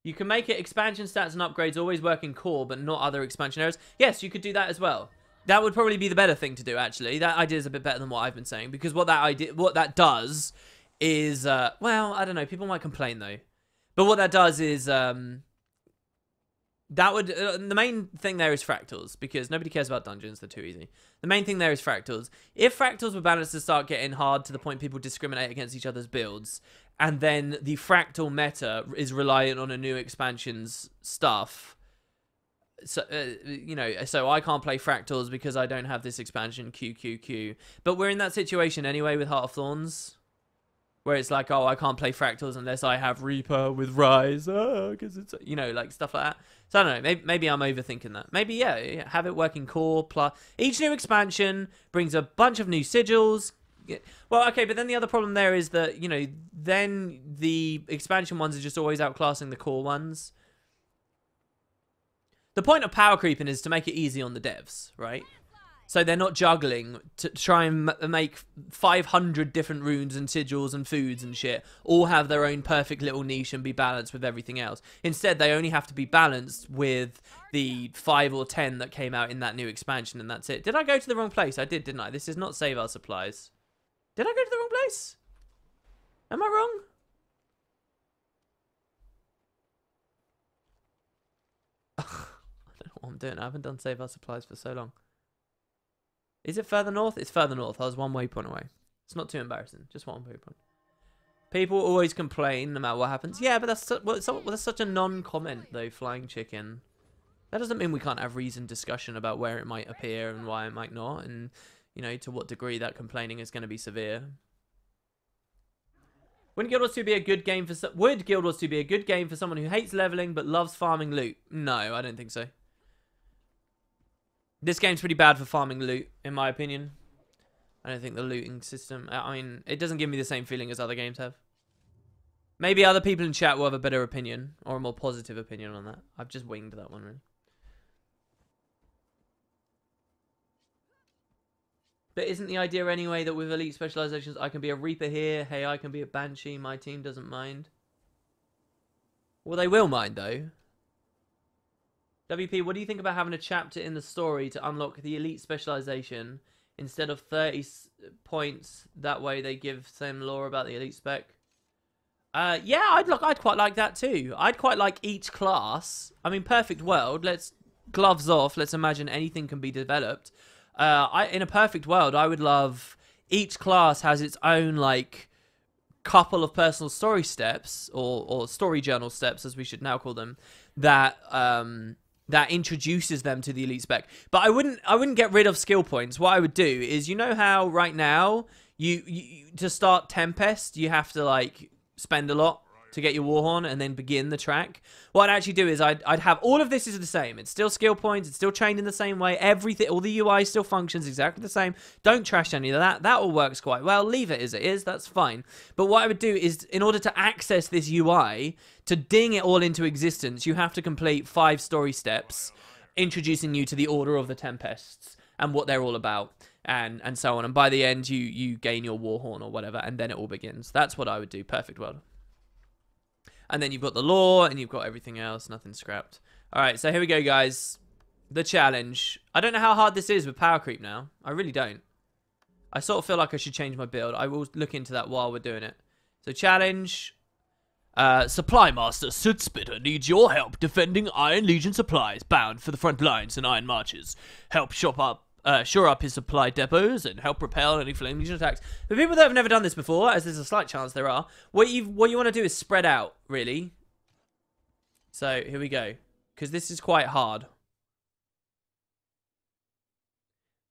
You can make it expansion stats and upgrades always work in core, but not other expansion areas. Yes, you could do that as well. That would probably be the better thing to do, actually. That idea is a bit better than what I've been saying, because what that does is, well, I don't know. People might complain though, but what that does is, that would the main thing there is fractals, because nobody cares about dungeons. They're too easy. The main thing there is fractals. If fractals were balanced to start getting hard to the point people discriminate against each other's builds, and then the fractal meta is reliant on a new expansion's stuff. So, you know, so I can't play fractals because I don't have this expansion QQQ. But we're in that situation anyway with Heart of Thorns, where it's like, oh, I can't play fractals unless I have Reaper with Rise, because it's, you know, like stuff like that. So I don't know, maybe I'm overthinking that. Maybe, yeah, have it working core, plus each new expansion brings a bunch of new sigils. Well, okay, but then the other problem there is that, you know, then the expansion ones are just always outclassing the core ones. The point of power creeping is to make it easy on the devs, right? So they're not juggling to try and make 500 different runes and sigils and foods and shit all have their own perfect little niche and be balanced with everything else. Instead, they only have to be balanced with the 5 or 10 that came out in that new expansion, and that's it. Did I go to the wrong place? I did, didn't I? This is not save our supplies. Did I go to the wrong place? Am I wrong? I don't know what I'm doing. I haven't done save our supplies for so long. Is it further north? It's further north. I was one waypoint away. It's not too embarrassing. Just one waypoint. People always complain no matter what happens. Yeah, but that's such a non-comment though. Flying chicken. That doesn't mean we can't have reasoned discussion about where it might appear and why it might not, and you know to what degree that complaining is going to be severe. Would Guild Wars 2 be a good game for someone who hates leveling but loves farming loot? No, I don't think so. This game's pretty bad for farming loot, in my opinion. I don't think the looting system... I mean, it doesn't give me the same feeling as other games have. Maybe other people in chat will have a better opinion, or a more positive opinion on that. I've just winged that one, really. But isn't the idea anyway that with elite specializations, I can be a Reaper here, hey, I can be a Banshee, my team doesn't mind? Well, they will mind, though. WP, what do you think about having a chapter in the story to unlock the elite specialization instead of 30 points? That way they give some lore about the elite spec. Yeah, I'd quite like that too. I'd quite like each class. I mean, perfect world. Let's gloves off. Let's imagine anything can be developed. In a perfect world, I would love each class has its own like couple of personal story steps or story journal steps, as we should now call them, that that introduces them to the elite spec. But I wouldn't get rid of skill points. What I would do is, you know how right now you to start Tempest you have to like spend a lot to get your Warhorn and then begin the track. What I'd actually do is I'd have all of this is the same. It's still skill points. It's still chained in the same way. Everything, all the UI still functions exactly the same. Don't trash any of that. That all works quite well. Leave it as it is. That's fine. But what I would do is, in order to access this UI, to ding it all into existence, you have to complete 5 story steps, introducing you to the Order of the Tempests and what they're all about, and so on. And by the end, you gain your Warhorn or whatever, and then it all begins. That's what I would do. Perfect world. And then you've got the lore, and you've got everything else. Nothing scrapped. All right, so here we go, guys. The challenge. I don't know how hard this is with power creep now. I really don't. I sort of feel like I should change my build. I will look into that while we're doing it. So challenge. Supply Master Soot Spitter needs your help defending Iron Legion supplies bound for the front lines and Iron Marches. Help shore up his supply depots and help repel any Flame Legion attacks. For people that have never done this before, as there's a slight chance there are, what you want to do is spread out, really. So here we go, because this is quite hard.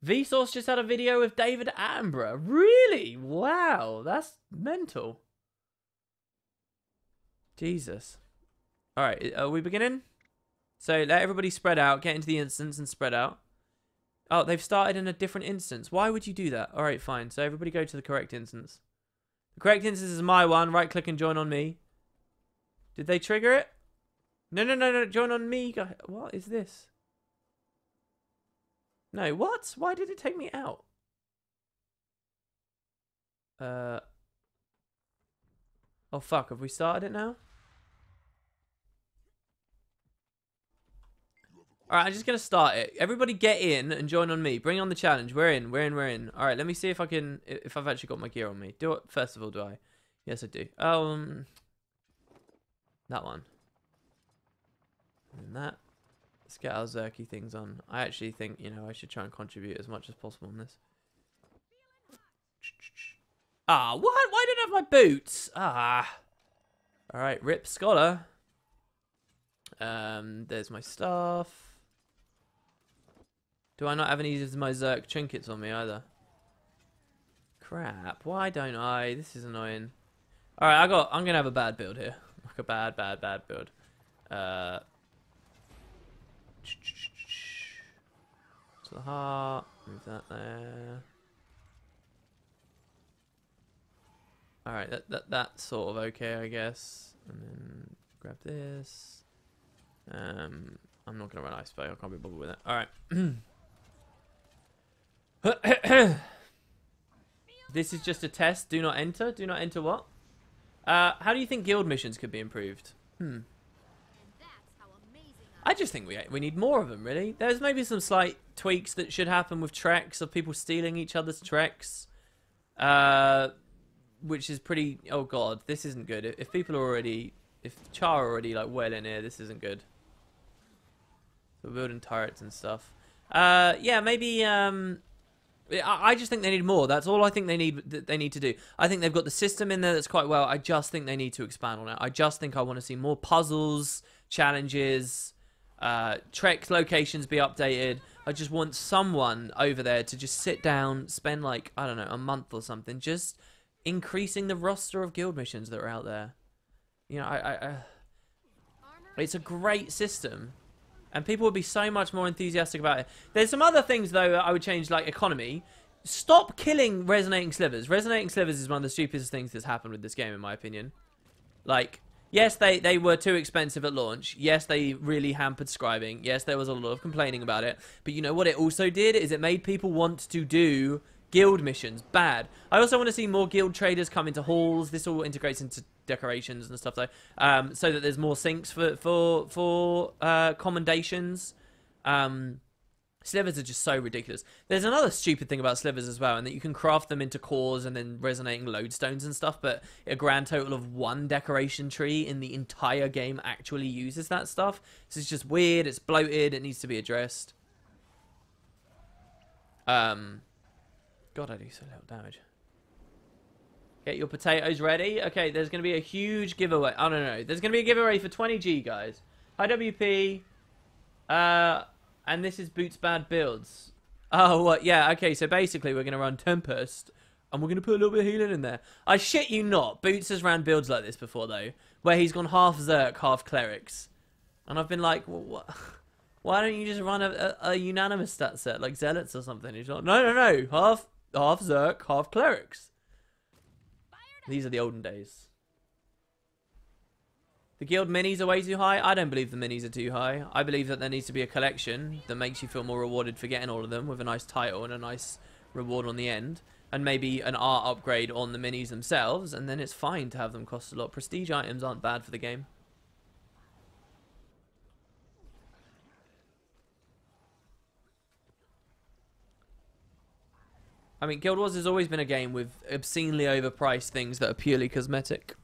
Vsauce just had a video with David Attenborough. Really? Wow, that's mental. Jesus. All right, are we beginning? So let everybody spread out, get into the instance and spread out. Oh, they've started in a different instance. Why would you do that? All right, fine. So everybody go to the correct instance. The correct instance is my one. Right click and join on me. Did they trigger it? No, no, no, no. Join on me. What is this? No, what? Why did it take me out? Oh, fuck. Have we started it now? Alright, I'm just going to start it. Everybody get in and join on me. Bring on the challenge. We're in. We're in. We're in. Alright, let me see if I can... If I've actually got my gear on me. Do it. First of all, do I? Yes, I do. That one. And that. Let's get our Zerky things on. I actually think, you know, I should try and contribute as much as possible on this. Ah, what? Why didn't I have my boots? Ah. Alright, Rip Scholar. There's my stuff. Do I not have any of my Zerk trinkets on me either? Crap. Why don't I? This is annoying. Alright, I'm gonna have a bad build here. Like a bad build. To the heart. Move that there. Alright, that's sort of okay, I guess. And then grab this. I'm not gonna run ice spray. I can't be bothered with it. All right. This is just a test. Do not enter. Do not enter what? How do you think guild missions could be improved? I just think we need more of them. Really. There's maybe some slight tweaks that should happen with treks of people stealing each other's treks. Which is pretty. Oh god, this isn't good. If people are already, if Char are already like well in here, this isn't good. We're building turrets and stuff. Yeah, maybe I just think they need more. That's all I think they need to do. I think they've got the system in there that's quite well. I just think they need to expand on it. I just think I want to see more puzzles, challenges, trek locations be updated. I just want someone over there to just sit down, spend like, I don't know, a month or something, just increasing the roster of guild missions that are out there. You know, it's a great system. And people would be so much more enthusiastic about it. There's some other things, though, that I would change, like economy. Stop killing resonating slivers. Resonating slivers is one of the stupidest things that's happened with this game, in my opinion. Like, yes, they were too expensive at launch. Yes, they really hampered scribing. Yes, there was a lot of complaining about it. But you know what it also did? Is it made people want to do guild missions. Bad. I also want to see more guild traders come into halls. This all integrates into decorations and stuff, though, so that there's more sinks for commendations. Slivers are just so ridiculous. There's another stupid thing about slivers as well, and that you can craft them into cores and then resonating lodestones and stuff, but a grand total of 1 decoration tree in the entire game actually uses that stuff. This is just weird, it's bloated, it needs to be addressed. God, I do so little damage. Get your potatoes ready. Okay, there's going to be a huge giveaway. Oh, no. There's going to be a giveaway for 20G, guys. Hi, WP. And this is Boots Bad Builds. Oh, what? Yeah, okay, so basically we're going to run Tempest, and we're going to put a little bit of healing in there. I shit you not. Boots has ran builds like this before, though, where he's gone half Zerk, half Clerics. And I've been like, well, what? Why don't you just run a unanimous stat set, like Zealots or something? He's like, no. Half Zerk, half Clerics. These are the olden days. The guild minis are way too high. I don't believe the minis are too high. I believe that there needs to be a collection that makes you feel more rewarded for getting all of them, with a nice title and a nice reward on the end. And maybe an art upgrade on the minis themselves, and then it's fine to have them cost a lot. Prestige items aren't bad for the game. I mean, Guild Wars has always been a game with obscenely overpriced things that are purely cosmetic.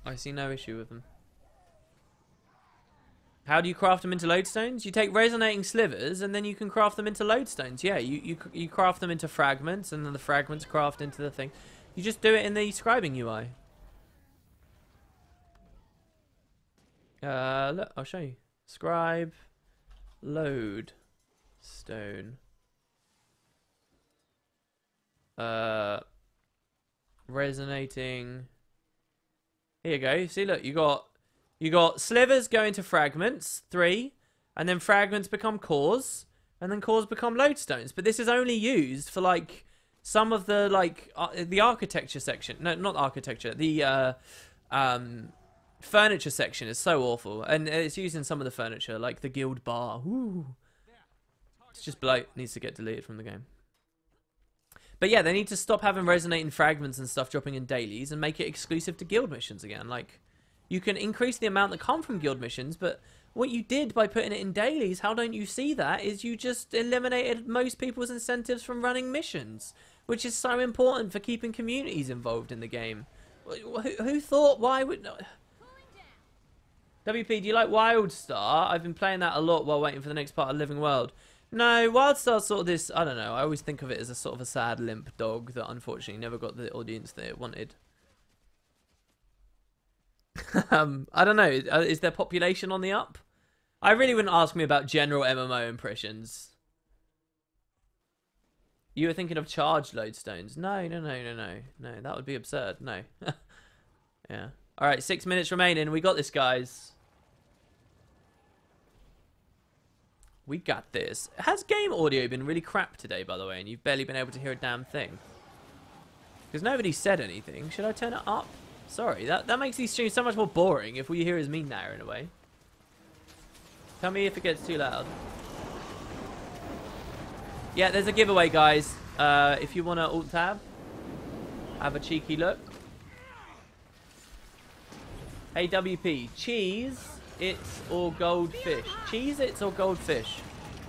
I see no issue with them. How do you craft them into lodestones? You take resonating slivers, and then you can craft them into lodestones. Yeah, you craft them into fragments, and then the fragments craft into the thing. You just do it in the scribing UI. Look, I'll show you. Scribe, load, stone. Resonating. Here you go. See, look, you got slivers go into fragments, 3, and then fragments become cores, and then cores become lodestones. But this is only used for like some of the like the architecture section. No, not architecture. The furniture section is so awful, and it's used in some of the furniture, like the guild bar. Ooh. It's just bloat. Needs to get deleted from the game. But yeah, they need to stop having resonating fragments and stuff dropping in dailies and make it exclusive to guild missions again. Like, you can increase the amount that come from guild missions, but what you did by putting it in dailies, how don't you see that, is you just eliminated most people's incentives from running missions, which is so important for keeping communities involved in the game. Who thought, why would... WP, do you like Wildstar? I've been playing that a lot while waiting for the next part of Living World. No, Wildstar's sort of this, I don't know, I always think of it as a sort of a sad, limp dog that unfortunately never got the audience that it wanted. I don't know, is their population on the up? I really wouldn't ask me about general MMO impressions. You were thinking of charged lodestones? No, that would be absurd, no. Yeah. Alright, 6 minutes remaining, we got this, guys. We got this. Has game audio been really crap today, by the way, and you've barely been able to hear a damn thing? Because nobody said anything. Should I turn it up? Sorry, that makes these streams so much more boring if all you hear is me nattering away. Tell me if it gets too loud. Yeah, there's a giveaway, guys. If you want to alt-tab, have a cheeky look. Hey, WP, cheese... It's or goldfish. Cheez-Its or goldfish.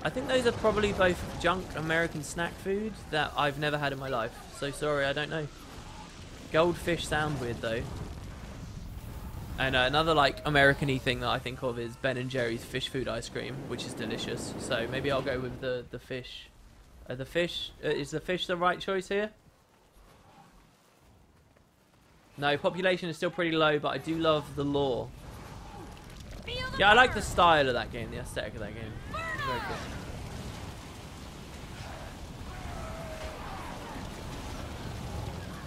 I think those are probably both junk American snack food that I've never had in my life. So sorry, I don't know. Goldfish sound weird though. And another like American-y thing that I think of is Ben and Jerry's fish food ice cream, which is delicious. So maybe I'll go with the fish Are the fish? Is the fish the right choice here? No, population is still pretty low, but I do love the lore. Yeah, I like the style of that game, the aesthetic of that game. It's very cool.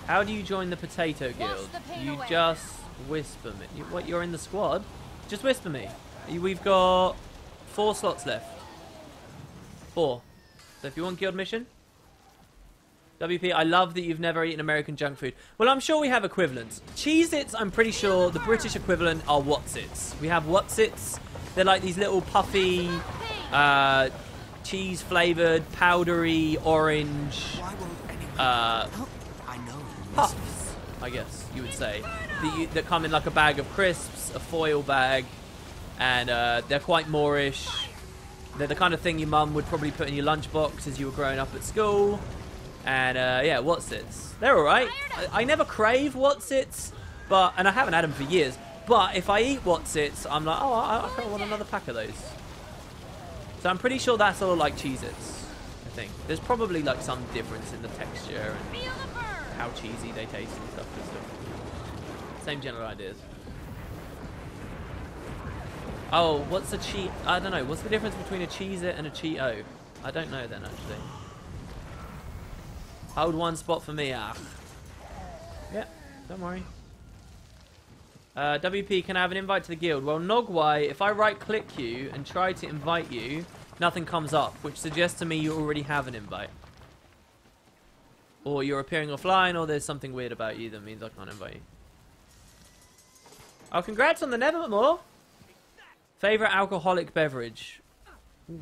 How do you join the Potato Guild? You just whisper me. What, you're in the squad? Just whisper me. We've got 4 slots left. 4. So if you want guild mission, WP, I love that you've never eaten American junk food. Well, I'm sure we have equivalents. Cheez-Its, I'm pretty sure the British equivalent are Whatsits. We have Whatsits. They're like these little puffy, cheese-flavored, powdery, orange puffs, I guess you would say. That come in like a bag of crisps, a foil bag, and they're quite Moorish. They're the kind of thing your mum would probably put in your lunchbox as you were growing up at school. And yeah, Whatsits. They're alright. I never crave Whatsits, and I haven't had them for years. But if I eat Whatsits, I'm like, oh, I kind of want another pack of those. So I'm pretty sure that's all like Cheez-Its, I think. There's probably like some difference in the texture and how cheesy they taste and stuff. Same general ideas. Oh, what's a cheat? I don't know. What's the difference between a Cheez-It and a Cheeto? I don't know then, actually. Hold one spot for me, ah. Yeah, don't worry. WP, can I have an invite to the guild? Well, Nogwai, if I right-click you and try to invite you, nothing comes up, which suggests to me you already have an invite. Or you're appearing offline, or there's something weird about you that means I can't invite you. Oh, congrats on the Nevermore! Favorite alcoholic beverage? Ooh.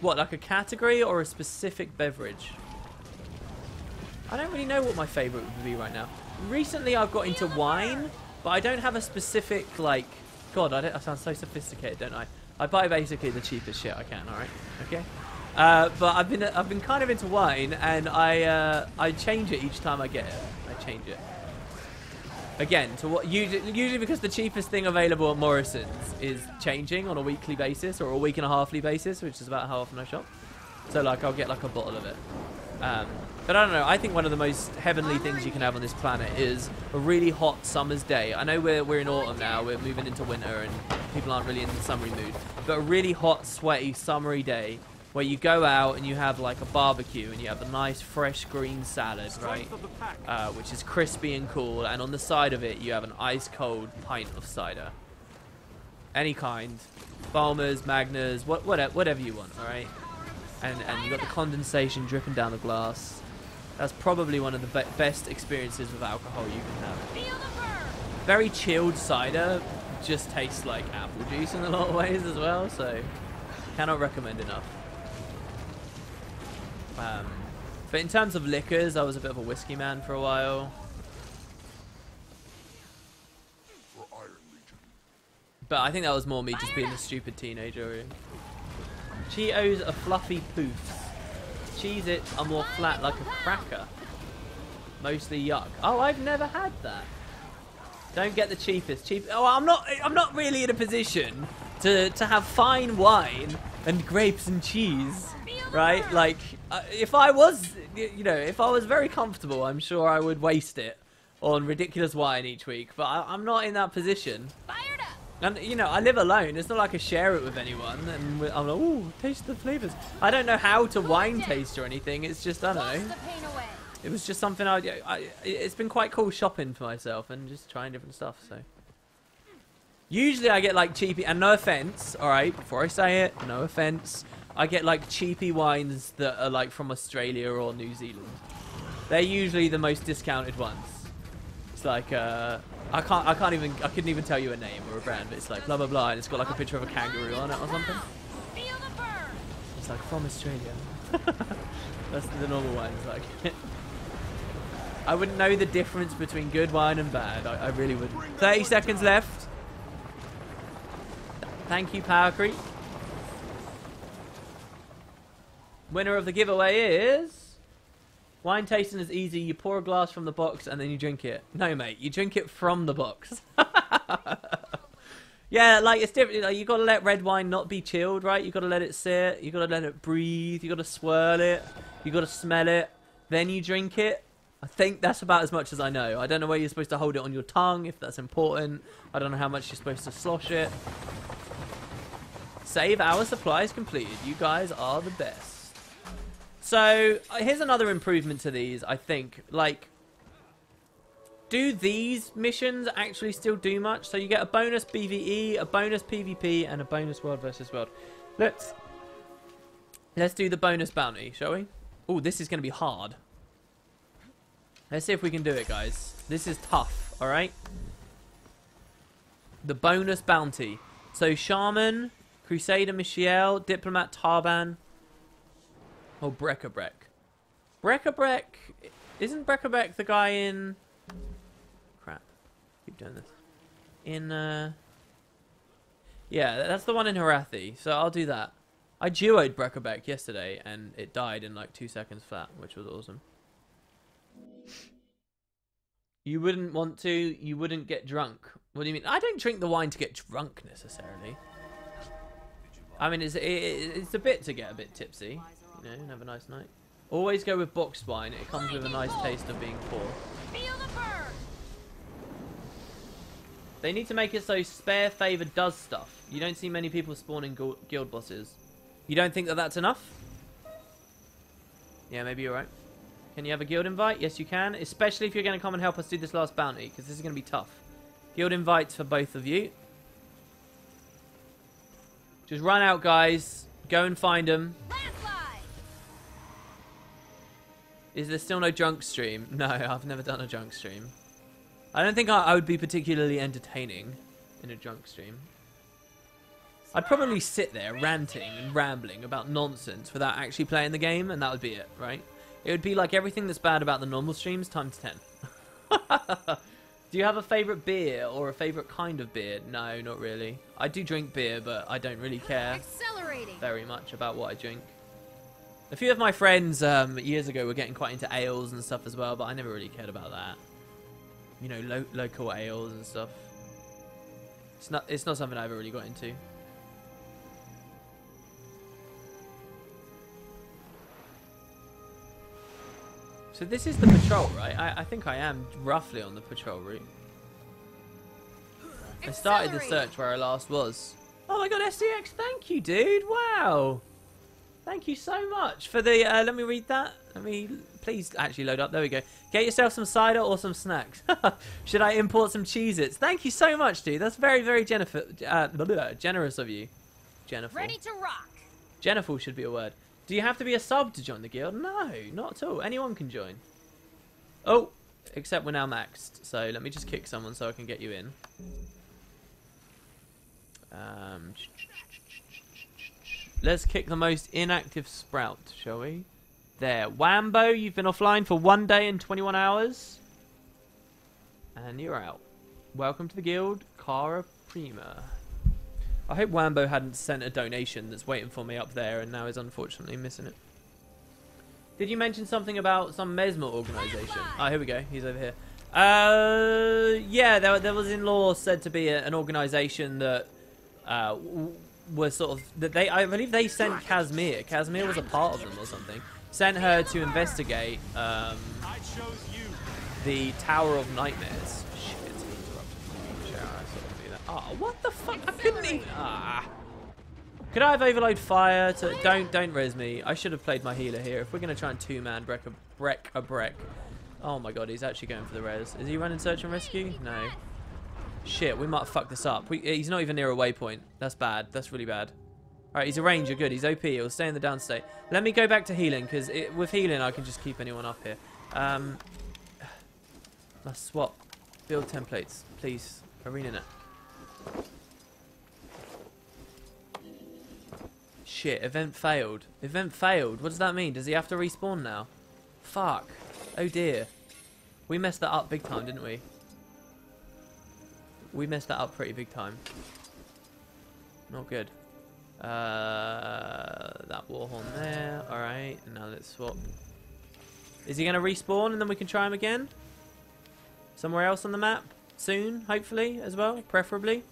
What, like a category or a specific beverage? I don't really know what my favorite would be right now. Recently I've got into wine, but I don't have a specific, like... God, I sound so sophisticated, don't I? I buy basically the cheapest shit I can, alright? Okay? But I've been kind of into wine, and I change it each time I get it. I change it. Again, to what usually because the cheapest thing available at Morrison's is changing on a weekly basis or a week and a halfly basis, which is about how often I shop. So like I'll get like a bottle of it. But I don't know. I think one of the most heavenly things you can have on this planet is a really hot summer's day. I know we're in autumn now. We're moving into winter and people aren't really in the summery mood. But a really hot, sweaty, summery day where you go out and you have like a barbecue and you have a nice fresh green salad, right? Which is crispy and cool, and on the side of it you have an ice cold pint of cider. Any kind. Balmers, Magners, whatever you want, alright? And you got the condensation dripping down the glass. That's probably one of the best experiences with alcohol you can have. Very chilled cider just tastes like apple juice in a lot of ways as well, so cannot recommend enough. But in terms of liquors, I was a bit of a whiskey man for a while. But I think that was more me just being a stupid teenager. Cheetos are fluffy poofs. Cheez-Its are more flat like a cracker. Mostly yuck. Oh, I've never had that. Don't get the cheapest. Oh, I'm not really in a position to have fine wine and grapes and cheese, right? Like, if I was, if I was very comfortable, I'm sure I would waste it on ridiculous wine each week. But I'm not in that position. Fired up. And, I live alone. It's not like I share it with anyone. And I'm like, ooh, taste the flavors. I don't know how to wine taste or anything. It's just, I don't know. It was just something it's been quite cool shopping for myself and just trying different stuff, so. Usually I get like cheapy, and no offense, alright, before I say it, no offense. I get like cheapy wines that are like from Australia or New Zealand. They're usually the most discounted ones. It's like, I couldn't even tell you a name or a brand, but it's like blah blah blah, and it's got like a picture of a kangaroo on it or something. It's like from Australia. That's the normal ones, like. I wouldn't know the difference between good wine and bad. I really wouldn't. 30 seconds left. Thank you, Power Creep. Winner of the giveaway is... Wine tasting is easy. You pour a glass from the box and then you drink it. No, mate. You drink it from the box. Yeah, like it's different. Like, you gotta let red wine not be chilled, right? You gotta let it sit. You gotta let it breathe. You gotta swirl it. You gotta smell it. Then you drink it. I think that's about as much as I know. I don't know where you're supposed to hold it on your tongue, if that's important. I don't know how much you're supposed to slosh it. Save hour supplies completed. You guys are the best. So, here's another improvement to these, I think. Like, do these missions actually still do much? So you get a bonus PvE, a bonus PvP, and a bonus world versus world. Let's do the bonus bounty, shall we? Oh, this is going to be hard. Let's see if we can do it, guys. This is tough, alright? The bonus bounty. So, Shaman, Crusader Michiel, Diplomat Tarban, or Breckerbrek. Breckerbrek... Isn't Breckerbrek the guy in... Crap. Keep doing this. In, yeah, that's the one in Harathi, so I'll do that. I duoed Breckerbrek yesterday, and it died in like 2 seconds flat, which was awesome. You wouldn't want to, you wouldn't get drunk. What do you mean? I don't drink the wine to get drunk, necessarily. I mean, it's a bit to get a bit tipsy, you know, and have a nice night. Always go with boxed wine. It comes with a nice taste of being poor. Feel the burn. They need to make it so spare favor does stuff. You don't see many people spawning guild bosses. You don't think that that's enough? Yeah, maybe you're right. Can you have a guild invite? Yes, you can. Especially if you're going to come and help us do this last bounty, because this is going to be tough. Guild invites for both of you. Just run out, guys. Go and find them. Landslide. Is there still no drunk stream? No, I've never done a drunk stream. I don't think I would be particularly entertaining in a drunk stream. I'd probably sit there ranting and rambling about nonsense without actually playing the game, and that would be it, right? It would be like everything that's bad about the normal streams times 10. Do you have a favourite beer or a favourite kind of beer? No, not really. I do drink beer, but I don't really care very much about what I drink. A few of my friends years ago were getting quite into ales and stuff as well, but I never really cared about that. You know, local ales and stuff. It's not something I ever really got into. So this is the patrol, right? I think I am roughly on the patrol route. I started the search where I last was. Oh my god, SDX, thank you, dude. Wow. Thank you so much for the... let me read that. Let me... Please actually load up. There we go. Get yourself some cider or some snacks. Should I import some Cheez-Its? Thank you so much, dude. That's very, very generous of you. Jennifer. Ready to rock. Jennifer should be a word. Do you have to be a sub to join the guild? No, not at all. Anyone can join. Oh, except we're now maxed. So let me just kick someone so I can get you in. Let's kick the most inactive sprout, shall we? There. Wambo, you've been offline for 1 day and 21 hours. And you're out. Welcome to the guild, Cara Prima. I hope Wambo hadn't sent a donation that's waiting for me up there and now is unfortunately missing it. Did you mention something about some Mesmer organisation? Oh, here we go. He's over here. Yeah, there was in law said to be an organisation that was sort of... I believe they sent Casimir. Casimir was a part of them or something. Sent her to investigate the Tower of Nightmares. Oh, what the fuck? I couldn't even... Could I have overload fire to... Don't res me. I should have played my healer here. If we're going to try and two-man break a break. Oh my god, he's actually going for the res. Is he running search and rescue? No. Shit, we might have fucked this up. He's not even near a waypoint. That's bad. That's really bad. Alright, he's a ranger. Good. He's OP. He'll stay in the downstate. Let me go back to healing, because with healing I can just keep anyone up here. Let's swap. Build templates, please. ArenaNet. Shit, event failed. Event failed. What does that mean? Does he have to respawn now? Fuck. Oh dear. We messed that up big time, didn't we? We messed that up pretty big time. Not good. That warhorn there. Alright, and now let's swap. Is he going to respawn and then we can try him again? Somewhere else on the map? Soon, hopefully, as well, preferably.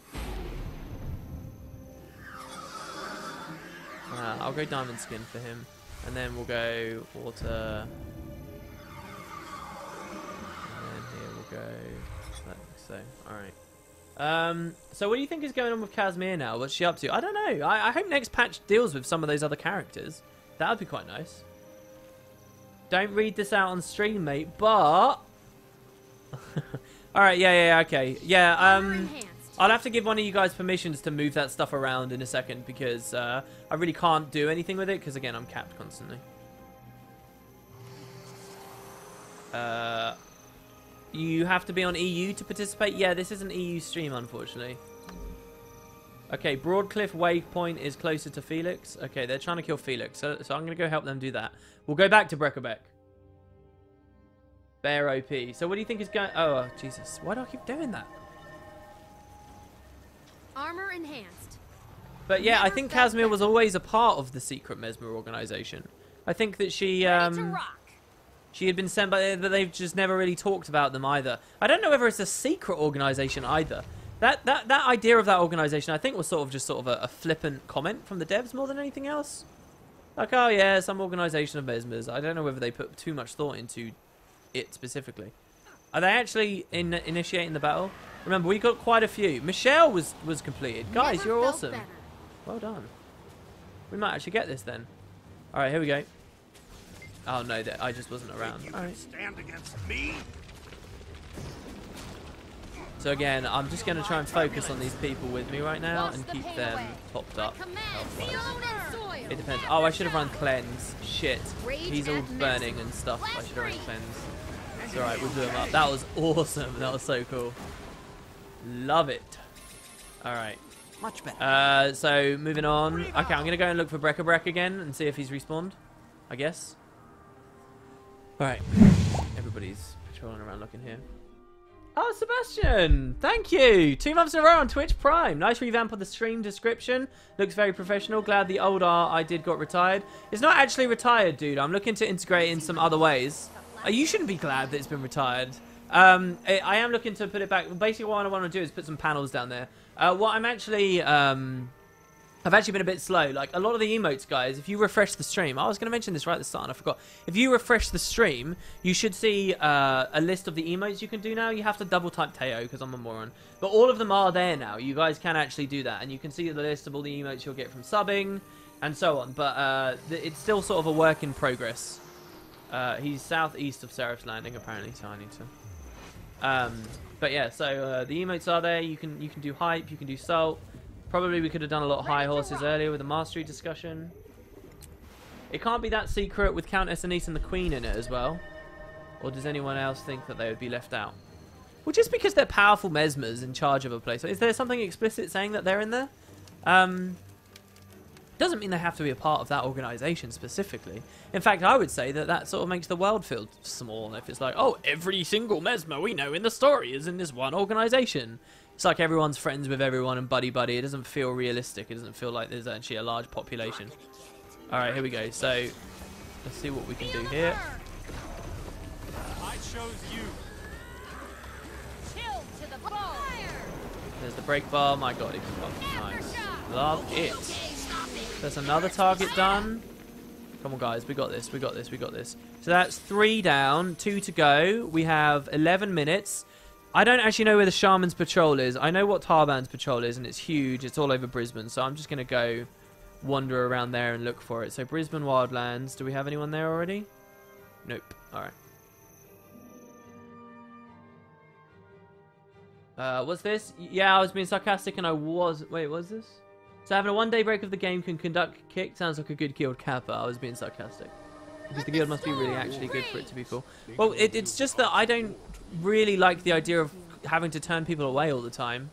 go diamond skin for him. And then we'll go water. And then here we'll go like so. Alright. So what do you think is going on with Casimir now? What's she up to? I don't know. I hope next patch deals with some of those other characters. That would be quite nice. Don't read this out on stream, mate, but... Alright, yeah, okay. Yeah, I'll have to give one of you guys permissions to move that stuff around in a second because I really can't do anything with it because, again, I'm capped constantly. You have to be on EU to participate? Yeah, this is an EU stream, unfortunately. Okay, Broadcliff Waypoint is closer to Felix. Okay, they're trying to kill Felix, so I'm going to go help them do that. We'll go back to Breckerbeck. Bear OP. So what do you think is going... Oh, Jesus. Why do I keep doing that? Armor enhanced. But yeah, I think Casimir was always a part of the secret Mesmer organization. I think that she had been sent by... But they've just never really talked about them either. I don't know whether it's a secret organization either. That idea of that organization, I think, was sort of a flippant comment from the devs more than anything else. Like, oh yeah, some organization of Mesmers. I don't know whether they put too much thought into it specifically. Are they actually initiating the battle? Remember, we got quite a few. Michelle was completed. Guys, you're awesome. Better. Well done. We might actually get this then. All right, here we go. Oh no, I just wasn't around. All right. Stand against me? So again, I'm just going to try and focus on these people with me right now and keep them topped up. It depends. Oh, I should have run cleanse. Shit. He's all burning and stuff. I should have run cleanse. It's alright, we'll do him up. That was awesome. That was so cool. Love it. Alright. Much better. So moving on. Okay, I'm going to go and look for Breckerbeck again and see if he's respawned. I guess. Alright. Everybody's patrolling around looking here. Oh, Sebastian! Thank you! 2 months in a row on Twitch Prime. Nice revamp of the stream description. Looks very professional. Glad the old art I did got retired. It's not actually retired, dude. I'm looking to integrate it in some other ways. You shouldn't be glad that it's been retired. I am looking to put it back. Basically, what I want to do is put some panels down there. What I'm actually... I've actually been a bit slow. Like, a lot of the emotes, guys, if you refresh the stream... I was going to mention this right at the start and I forgot. If you refresh the stream, you should see a list of the emotes you can do now. You have to double type Teo because I'm a moron. But all of them are there now. You guys can actually do that. And you can see the list of all the emotes you'll get from subbing and so on. But it's still sort of a work in progress. He's southeast of Seraph's Landing, apparently, so I need to... but yeah, so the emotes are there. You can do hype, you can do salt. Probably we could have done a lot of high horses earlier with the mastery discussion. It can't be that secret with Countess Anise and the Queen in it as well. Or does anyone else think that they would be left out? Well, just because they're powerful mesmers in charge of a place. Is there something explicit saying that they're in there? Doesn't mean they have to be a part of that organization specifically. In fact, I would say that sort of makes the world feel small. If it's like, oh, every single mesmer we know in the story is in this one organization. It's like everyone's friends with everyone and buddy-buddy. It doesn't feel realistic. It doesn't feel like there's actually a large population. Alright, here we go. So, let's see what we can do here. I chose you. Chill to the bone. There's the break bar. My god, it's fucking nice. Love it. There's another target done. Come on, guys. We got this. We got this. We got this. So that's 3 down. 2 to go. We have 11 minutes. I don't actually know where the Shaman's patrol is. I know what Tarban's patrol is, and it's huge. It's all over Brisbane. So I'm just going to go wander around there and look for it. So Brisbane Wildlands. Do we have anyone there already? Nope. All right. What's this? Yeah, I was being sarcastic and I was... Wait, what was this? So having a 1-day break of the game can conduct kick. Sounds like a good guild kappa. I was being sarcastic. Because the guild must be really actually good for it to be full. Well, it's just that I don't really like the idea of having to turn people away all the time.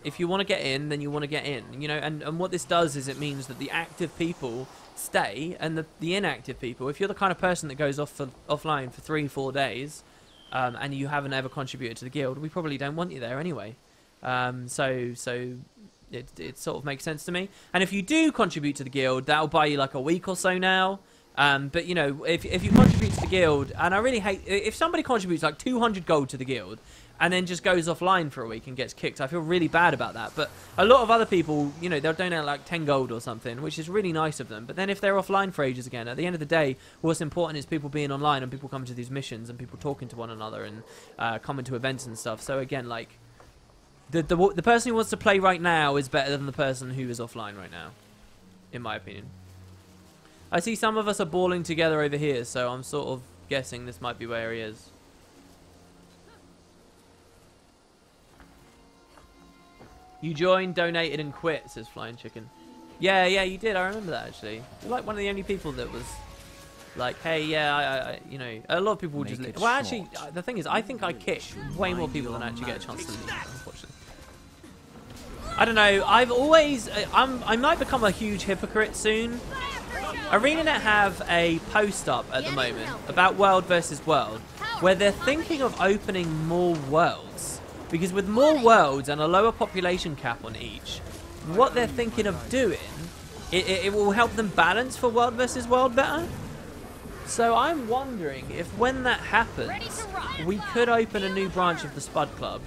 If you want to get in, then you want to get in. You know, and what this does is it means that the active people stay and the inactive people, if you're the kind of person that goes offline for 3-4 days and you haven't ever contributed to the guild, we probably don't want you there anyway. So it sort of makes sense to me. And if you do contribute to the guild, that'll buy you like a week or so now. But you know, if you contribute to the guild, and I really hate if somebody contributes like 200 gold to the guild, and then just goes offline for a week and gets kicked. I feel really bad about that. But a lot of other people, you know, they'll donate like 10 gold or something, which is really nice of them. But then if they're offline for ages again, at the end of the day, what's important is people being online and people coming to these missions and people talking to one another and coming to events and stuff. So again, like, the person who wants to play right now is better than the person who is offline right now, in my opinion. I see some of us are balling together over here, so I'm sort of guessing this might be where he is. You joined, donated, and quit, says Flying Chicken. Yeah, you did. I remember that, actually. You're like one of the only people that was like, hey, yeah, I you know, a lot of people will just... Well, actually, the thing is, I think I kick way more people than I actually get a chance to leave, unfortunately. I don't know. I've always... I might become a huge hypocrite soon. ArenaNet have a post up at the moment about World versus World, where they're thinking of opening more worlds. Because with more worlds and a lower population cap on each, what they're thinking of doing, it will help them balance for World versus World better. So I'm wondering if when that happens, we could open a new branch of the Spud Club.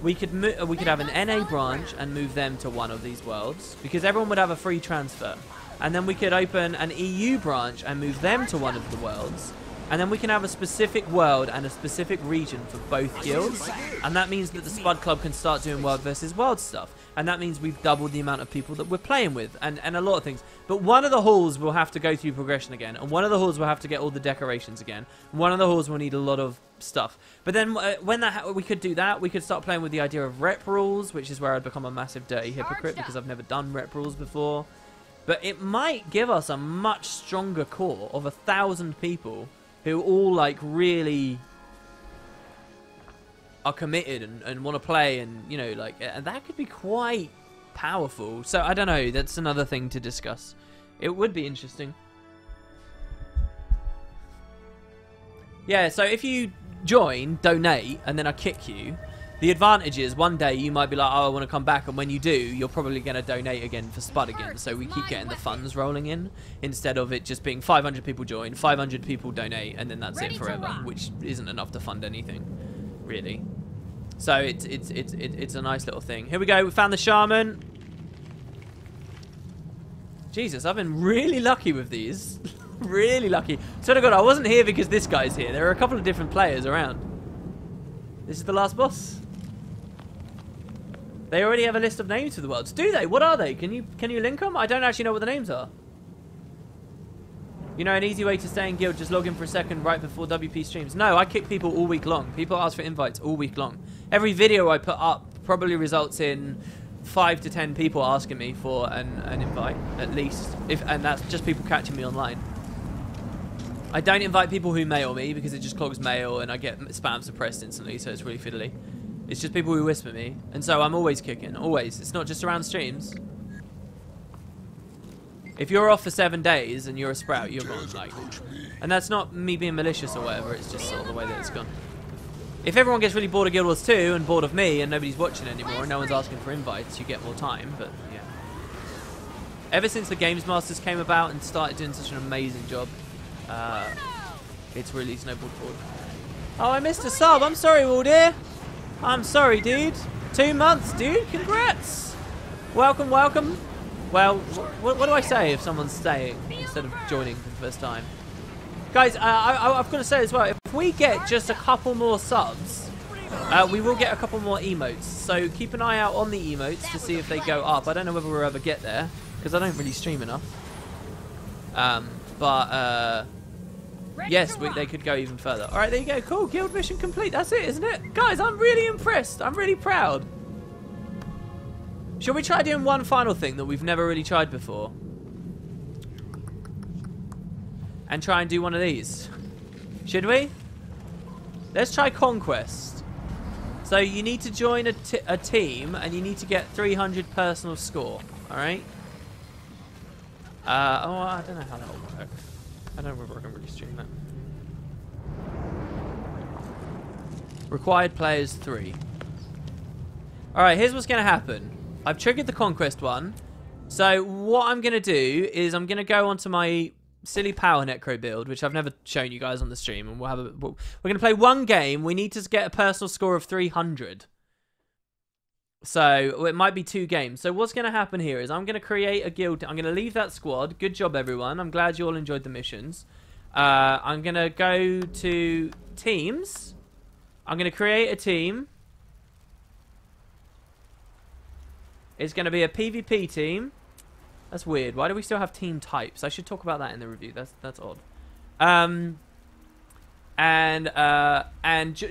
We could have an NA branch and move them to one of these worlds, because everyone would have a free transfer. And then we could open an EU branch and move them to one of the worlds. And then we can have a specific world and a specific region for both guilds. And that means that the Spud Club can start doing World versus World stuff. And that means we've doubled the amount of people that we're playing with. And a lot of things. But one of the halls will have to go through progression again. And one of the halls will have to get all the decorations again. One of the halls will need a lot of stuff. But then when we could do that, we could start playing with the idea of rep rules, which is where I'd become a massive dirty hypocrite because I've never done rep rules before. But it might give us a much stronger core of 1,000 people who all like really are committed and want to play, and you know, like, and that could be quite powerful. So I don't know, that's another thing to discuss. It would be interesting. Yeah, so if you join, donate, and then I kick you, the advantage is one day you might be like, oh, I want to come back, and when you do, you're probably going to donate again for Spud again. So we keep getting the funds rolling in, instead of it just being 500 people join, 500 people donate, and then that's it forever, which isn't enough to fund anything, really. So it's a nice little thing. Here we go, we found the Shaman. Jesus, I've been really lucky with these. Really lucky. Swear to God, I wasn't here because this guy's here. There are a couple of different players around. This is the last boss. They already have a list of names for the worlds. Do they? What are they? Can you link them? I don't actually know what the names are. You know, an easy way to stay in guild, just log in for a second right before WP streams. No, I kick people all week long. People ask for invites all week long. Every video I put up probably results in 5 to 10 people asking me for an invite, at least. And that's just people catching me online. I don't invite people who mail me because it just clogs mail and I get spam suppressed instantly, so it's really fiddly. It's just people who whisper me, and so I'm always kicking, always. It's not just around streams. If you're off for 7 days and you're a sprout, you're gone, like. And that's not me being malicious or whatever, it's just sort of the way that it's gone. If everyone gets really bored of Guild Wars 2 and bored of me and nobody's watching anymore and no one's asking for invites, you get more time, but yeah. Ever since the Games Masters came about and started doing such an amazing job, it's really snowballed forward. Oh, I missed a sub. I'm sorry, Waldir. I'm sorry, dude. 2 months, dude. Congrats. Welcome, welcome. Well, what do I say if someone's staying instead of joining for the first time? Guys, I've got to say as well, if we get just a couple more subs, we will get a couple more emotes. So keep an eye out on the emotes to see if they go up. I don't know whether we'll ever get there, because I don't really stream enough. Yes, they could go even further. All right, there you go. Cool. Guild mission complete. That's it, isn't it? Guys, I'm really impressed. I'm really proud. Shall we try doing one final thing that we've never really tried before? And try and do one of these. Should we? Let's try Conquest. So you need to join a team and you need to get 300 personal score. All right? Oh, I don't know how that will work. I don't know whether I can really stream that. Required players 3. Alright, here's what's going to happen. I've triggered the Conquest one. So what I'm going to do is I'm going to go onto my silly power necro build, which I've never shown you guys on the stream, and we're gonna play one game. We need to get a personal score of 300. So it might be 2 games. So what's gonna happen here is I'm gonna create a guild. I'm gonna leave that squad. Good job, everyone. I'm glad you all enjoyed the missions. I'm gonna go to teams. I'm gonna create a team. It's gonna be a PvP team. That's weird. Why do we still have team types? I should talk about that in the review. That's odd.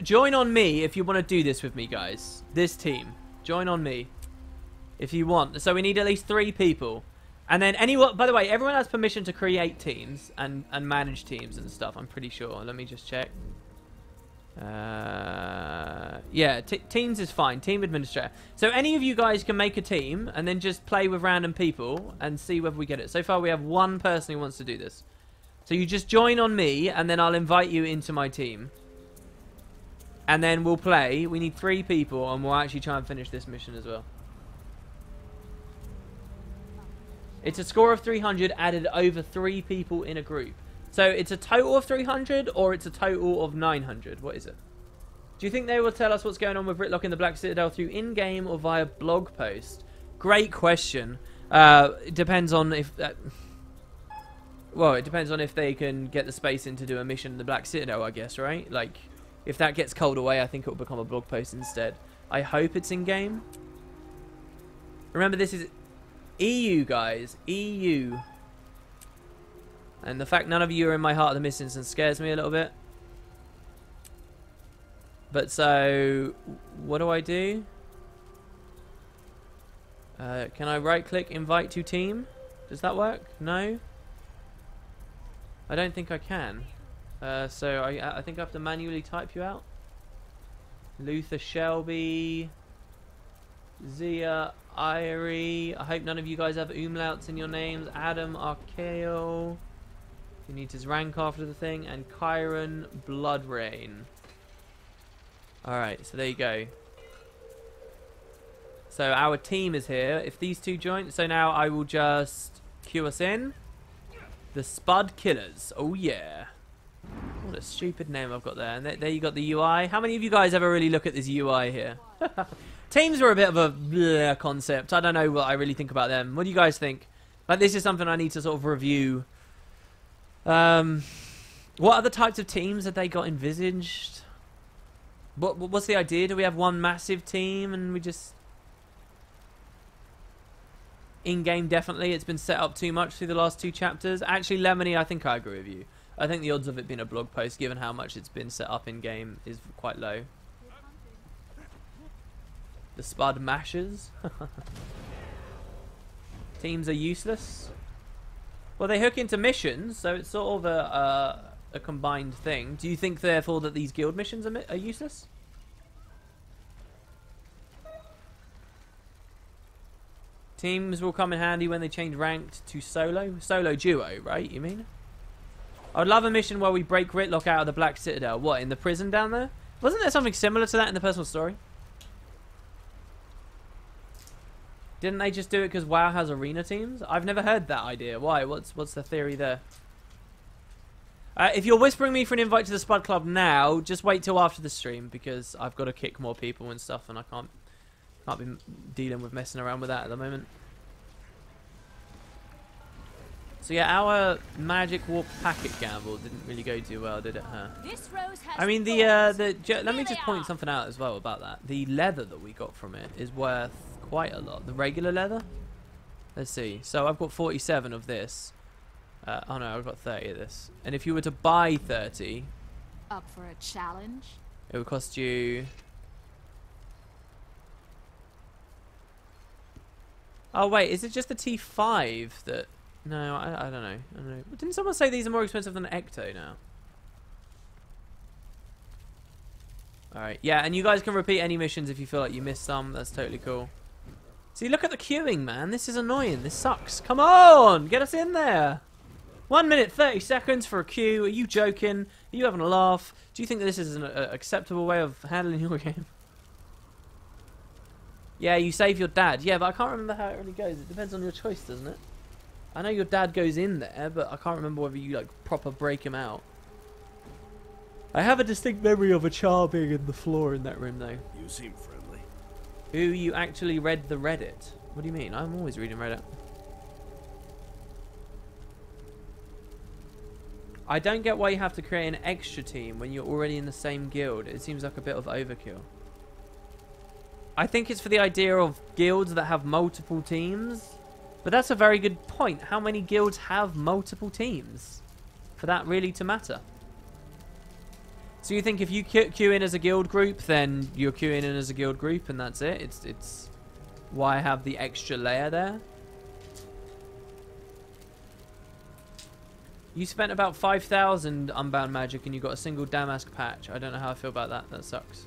Join on me if you want to do this with me, guys. This team. Join on me if you want. So we need at least 3 people. And then anyone, by the way, everyone has permission to create teams and manage teams and stuff, I'm pretty sure. Let me just check. Yeah, teams is fine. Team administrator. So any of you guys can make a team and then just play with random people and see whether we get it. So far we have 1 person who wants to do this. So you just join on me and then I'll invite you into my team. And then we'll play. We need 3 people and we'll actually try and finish this mission as well. It's a score of 300 added over 3 people in a group. So it's a total of 300 or it's a total of 900? What is it? Do you think they will tell us what's going on with Ritlock in the Black Citadel through in-game or via blog post? Great question. It depends on if... well, it depends on if they can get the space in to do a mission in the Black Citadel, I guess, right? Like, if that gets culled away, I think it will become a blog post instead. I hope it's in-game. Remember, this is EU, guys. EU. And the fact none of you are in my heart of the mist instance scares me a little bit. But so, what do I do? Can I right-click invite to team? Does that work? No? I don't think I can. So I think I have to manually type you out. Luther Shelby. Zia Irie. I hope none of you guys have umlauts in your names. Adam Arkeo. Who needs his rank after the thing. And Kyron Bloodrain. Alright, so there you go. So our team is here. If these 2 join, so now I will just queue us in. The Spud Killers. Oh yeah. What a stupid name I've got there. And there you got the UI. How many of you guys ever really look at this UI here? Teams are a bit of a bleh concept. I don't know what I really think about them. What do you guys think? Like, this is something I need to sort of review. What other types of teams have they got envisaged? What's the idea? Do we have one massive team and we just... In-game, definitely. It's been set up too much through the last 2 chapters. Actually, Lemony, I think I agree with you. I think the odds of it being a blog post, given how much it's been set up in-game, is quite low. The Spud Mashers. Teams are useless. Well, they hook into missions, so it's sort of a combined thing. Do you think, therefore, that these guild missions are useless? Teams will come in handy when they change ranked to solo. Solo duo, right? You mean? I'd love a mission where we break Ritlock out of the Black Citadel. What, in the prison down there? Wasn't there something similar to that in the personal story? Didn't they just do it because WoW has arena teams? I've never heard that idea. Why? What's the theory there? If you're whispering me for an invite to the Spud Club now, just wait till after the stream because I've got to kick more people and stuff, and I can't be dealing with messing around with that at the moment. So yeah, our Magic Warp packet gamble didn't really go too well, did it? Huh? This rose has I mean, let me just point something out as well about that. The leather that we got from it is worth quite a lot. The regular leather. Let's see. So I've got 47 of this. Oh no, I've got 30 of this. And if you were to buy 30, up for a challenge. it would cost you. Oh wait, is it just the T5 that? No, I don't know. I don't know. Didn't someone say these are more expensive than Ecto now? Alright, yeah, and you guys can repeat any missions if you feel like you missed some. That's totally cool. See, look at the queuing, man. This is annoying. This sucks. Come on! Get us in there! 1 minute, 30 seconds for a queue. Are you joking? Are you having a laugh? Do you think that this is an acceptable way of handling your game? Yeah, you save your dad. Yeah, but I can't remember how it really goes. It depends on your choice, doesn't it? I know your dad goes in there, but I can't remember whether you like proper break him out. I have a distinct memory of a child being in the floor in that room, though. You seem friendly. Who you actually read the Reddit? What do you mean? I'm always reading Reddit. I don't get why you have to create an extra team when you're already in the same guild. It seems like a bit of overkill. I think it's for the idea of guilds that have multiple teams. But that's a very good point. How many guilds have multiple teams? For that really to matter. So you think if you queue in as a guild group, then you're queuing in as a guild group and that's it? It's why have the extra layer there? You spent about 5,000 Unbound magic and you got a single Damask patch. I don't know how I feel about that. That sucks.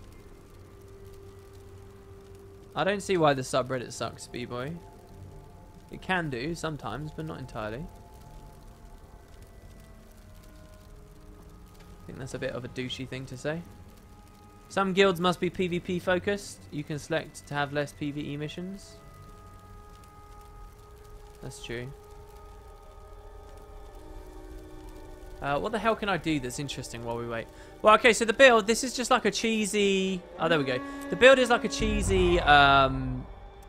I don't see why the subreddit sucks, B-boy. It can do sometimes, but not entirely. I think that's a bit of a douchey thing to say. Some guilds must be PvP focused. You can select to have less PvE missions. That's true. What the hell can I do that's interesting while we wait? Well, okay, so the build, this is just like a cheesy... Oh, there we go. The build is like a cheesy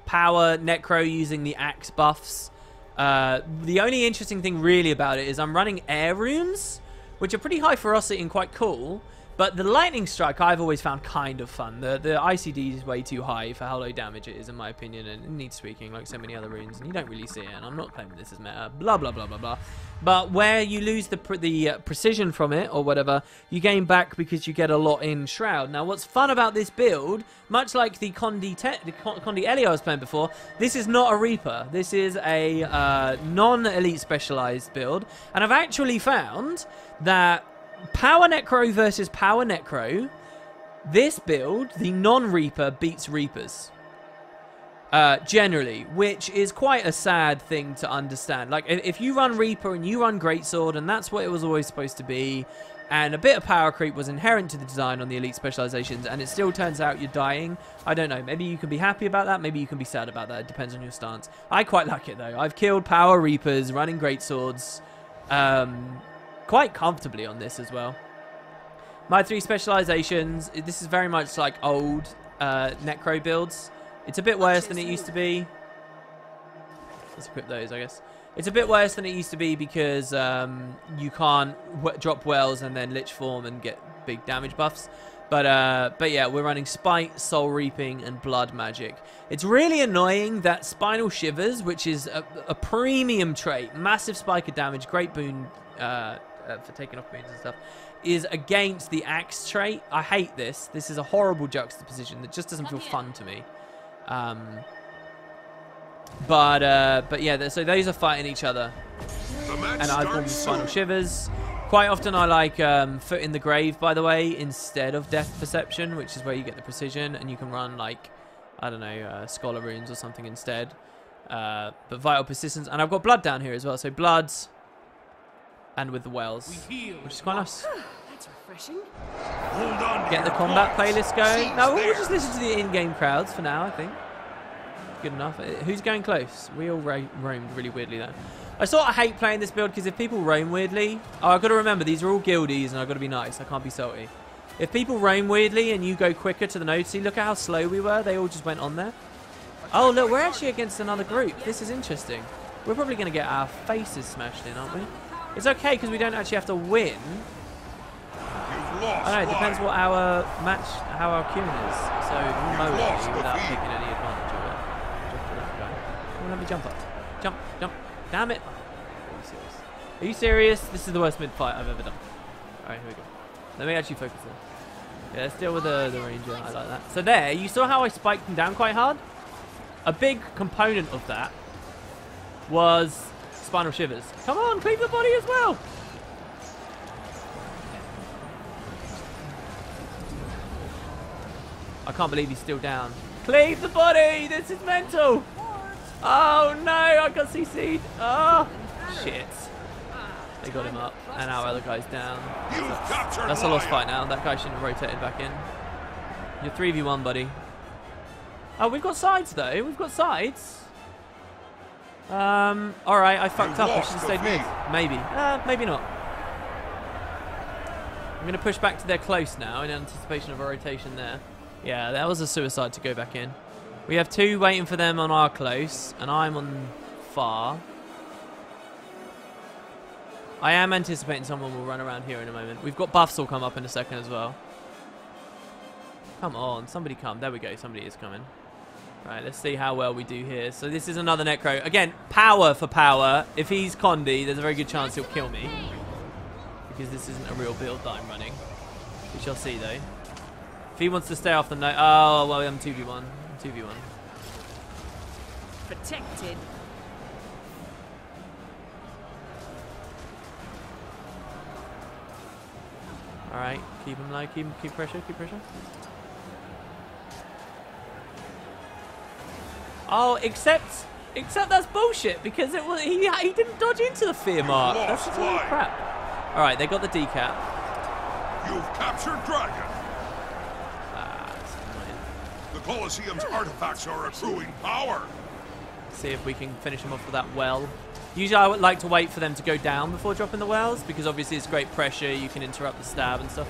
power necro using the axe buffs. The only interesting thing really about it is I'm running air runes, which are pretty high ferocity and quite cool. But the lightning strike I've always found kind of fun. The ICD is way too high for how low damage it is in my opinion, and it needs tweaking like so many other runes, and you don't really see it, and I'm not claiming this is meta, blah blah blah blah blah. But where you lose the precision from it or whatever, you gain back because you get a lot in Shroud. Now what's fun about this build, much like the Condi Ellie I was playing before, this is not a Reaper. This is a non-elite specialized build, and I've actually found that Power Necro versus Power Necro, this build, the non-Reaper beats Reapers. Generally, which is quite a sad thing to understand. Like, if you run Reaper and you run Greatsword, and that's what it was always supposed to be, and a bit of power creep was inherent to the design on the elite specializations, and it still turns out you're dying, I don't know. Maybe you can be happy about that, maybe you can be sad about that. It depends on your stance. I quite like it, though. I've killed Power Reapers running Greatswords quite comfortably on this as well. My 3 specializations, this is very much like old Necro builds. It's a bit worse than it used to be. Let's equip those, I guess. It's a bit worse than it used to be because you can't drop wells and then lich form and get big damage buffs. But yeah, we're running Spite, Soul Reaping, and Blood Magic. It's really annoying that Spinal Shivers, which is a premium trait, massive spike of damage, great boon for taking off moons and stuff, is against the Axe trait. I hate this. This is a horrible juxtaposition that just doesn't feel fun to me. But yeah, so those are fighting each other, and I've gone with Spinal Shivers. Quite often I like Foot in the Grave, by the way, instead of Death Perception, which is where you get the precision, and you can run like, I don't know, Scholar Runes or something instead. But Vital Persistence, and I've got Blood down here as well, so Bloods, and with the Wells, which is quite nice. That's refreshing. Hold on. Get the combat playlist going. No, we'll just listen to the in-game crowds for now, I think. Good enough. Who's going close? We all roamed really weirdly though. I sort of hate playing this build because if people roam weirdly... Oh, I've got to remember, these are all guildies and I've got to be nice. I can't be salty. If people roam weirdly and you go quicker to the node, see, look at how slow we were. They all just went on there. Oh, look, we're actually against another group. This is interesting. We're probably going to get our faces smashed in, aren't we? It's okay because we don't actually have to win. I know, it depends what our match, how our queuing is. So we'll mow it without taking any advantage of it. Jump to that guy. Come on, let me jump up. Jump, jump. Damn it. Are you serious? Are you serious? This is the worst mid-fight I've ever done. Alright, here we go. Let me actually focus there. Yeah, let's deal with the ranger. I like that. So there, you saw how I spiked him down quite hard? A big component of that was Spinal Shivers. Come on, cleave the body as well. I can't believe he's still down. Cleave the body! This is mental! Oh no, I got CC'd. Oh, shit. They got him up, and our other guy's down. That's a lost fight now. That guy shouldn't have rotated back in. You're 3v1, buddy. Oh, we've got sides, though. We've got sides. Alright, I fucked up. I should have stayed mid. Maybe. Maybe not. I'm going to push back to their close now in anticipation of a rotation there. Yeah, that was a suicide to go back in. We have 2 waiting for them on our close, and I'm on far. I am anticipating someone will run around here in a moment. We've got buffs will come up in a second as well. Come on, somebody come. There we go, somebody is coming. Right, let's see how well we do here. So this is another Necro. Again, power for power. If he's Condi, there's a very good chance he'll kill me. Because this isn't a real build that I'm running. We shall see, though. If he wants to stay off the note... Oh, well, I'm 2v1. I'm 2v1. Protected. Alright, keep him low. Keep pressure, keep pressure. Oh, except that's bullshit because it was he didn't dodge into the fear mark. That's just really crap. All right, they got the decap. You've captured Dragon. That's annoying. The Colosseum's artifacts are accruing power. See if we can finish them off with that well. Usually I would like to wait for them to go down before dropping the wells because obviously it's great pressure. You can interrupt the stab and stuff.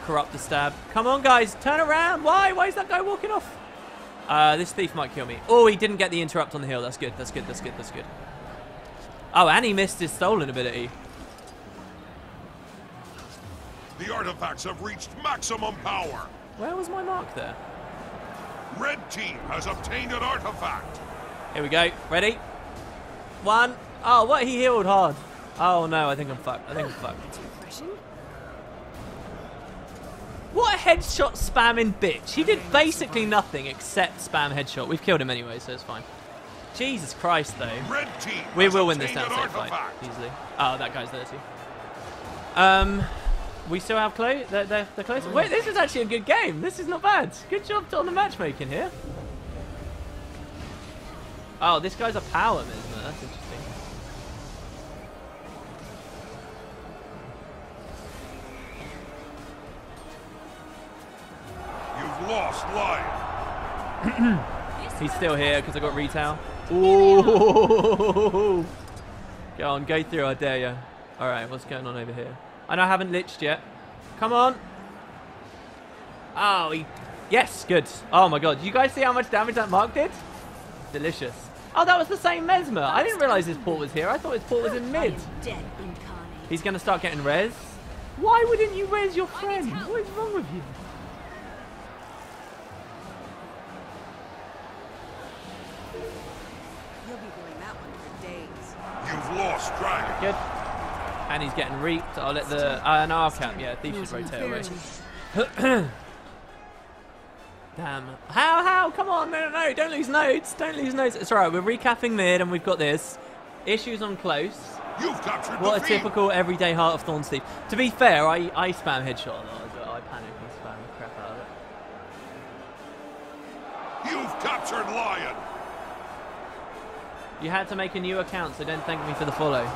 Corrupt the stab. Come on, guys, turn around. Why? Why is that guy walking off? This thief might kill me. Oh, he didn't get the interrupt on the hill. That's good. That's good. That's good. That's good. Oh, and he missed his stolen ability. The artifacts have reached maximum power. Where was my mark there? Red team has obtained an artifact. Here we go. Ready? 1. Oh, what? He healed hard. Oh, no. I think I'm fucked. I think I'm fucked. What a headshot spamming bitch. He did basically nothing except spam headshot. We've killed him anyway, so it's fine. Jesus Christ, though. Red team We will win this down safe fight easily. Oh, that guy's there too. We still have close. They're close. Wait, this is actually a good game. This is not bad. Good job on the matchmaking here. Oh, this guy's a power mesmer. That's interesting. You've lost Lion. He's still here because I got retail. Ooh. Go on, go through, I dare you. Alright, what's going on over here? I know I haven't liched yet. Come on. Oh, yes, good. Oh my god, you guys see how much damage that mark did? Delicious. Oh, that was the same mesmer. I didn't realize his port was here. I thought his port was in mid. He's going to start getting res. Why wouldn't you res your friend? What is wrong with you? You've lost Dragon. Good. And he's getting reaped. I'll let the... no, I'll cap. Yeah, Thief should rotate away. Damn. How? Come on. No. Don't lose nodes. Don't lose nodes. It's alright. We're recapping mid and we've got this. Issues on close. You've captured What a the typical everyday Heart of Thorns Thief. To be fair, I spam headshot a lot as well. I panic and spam the crap out of it. You've captured Lion. You had to make a new account, so don't thank me for the follow.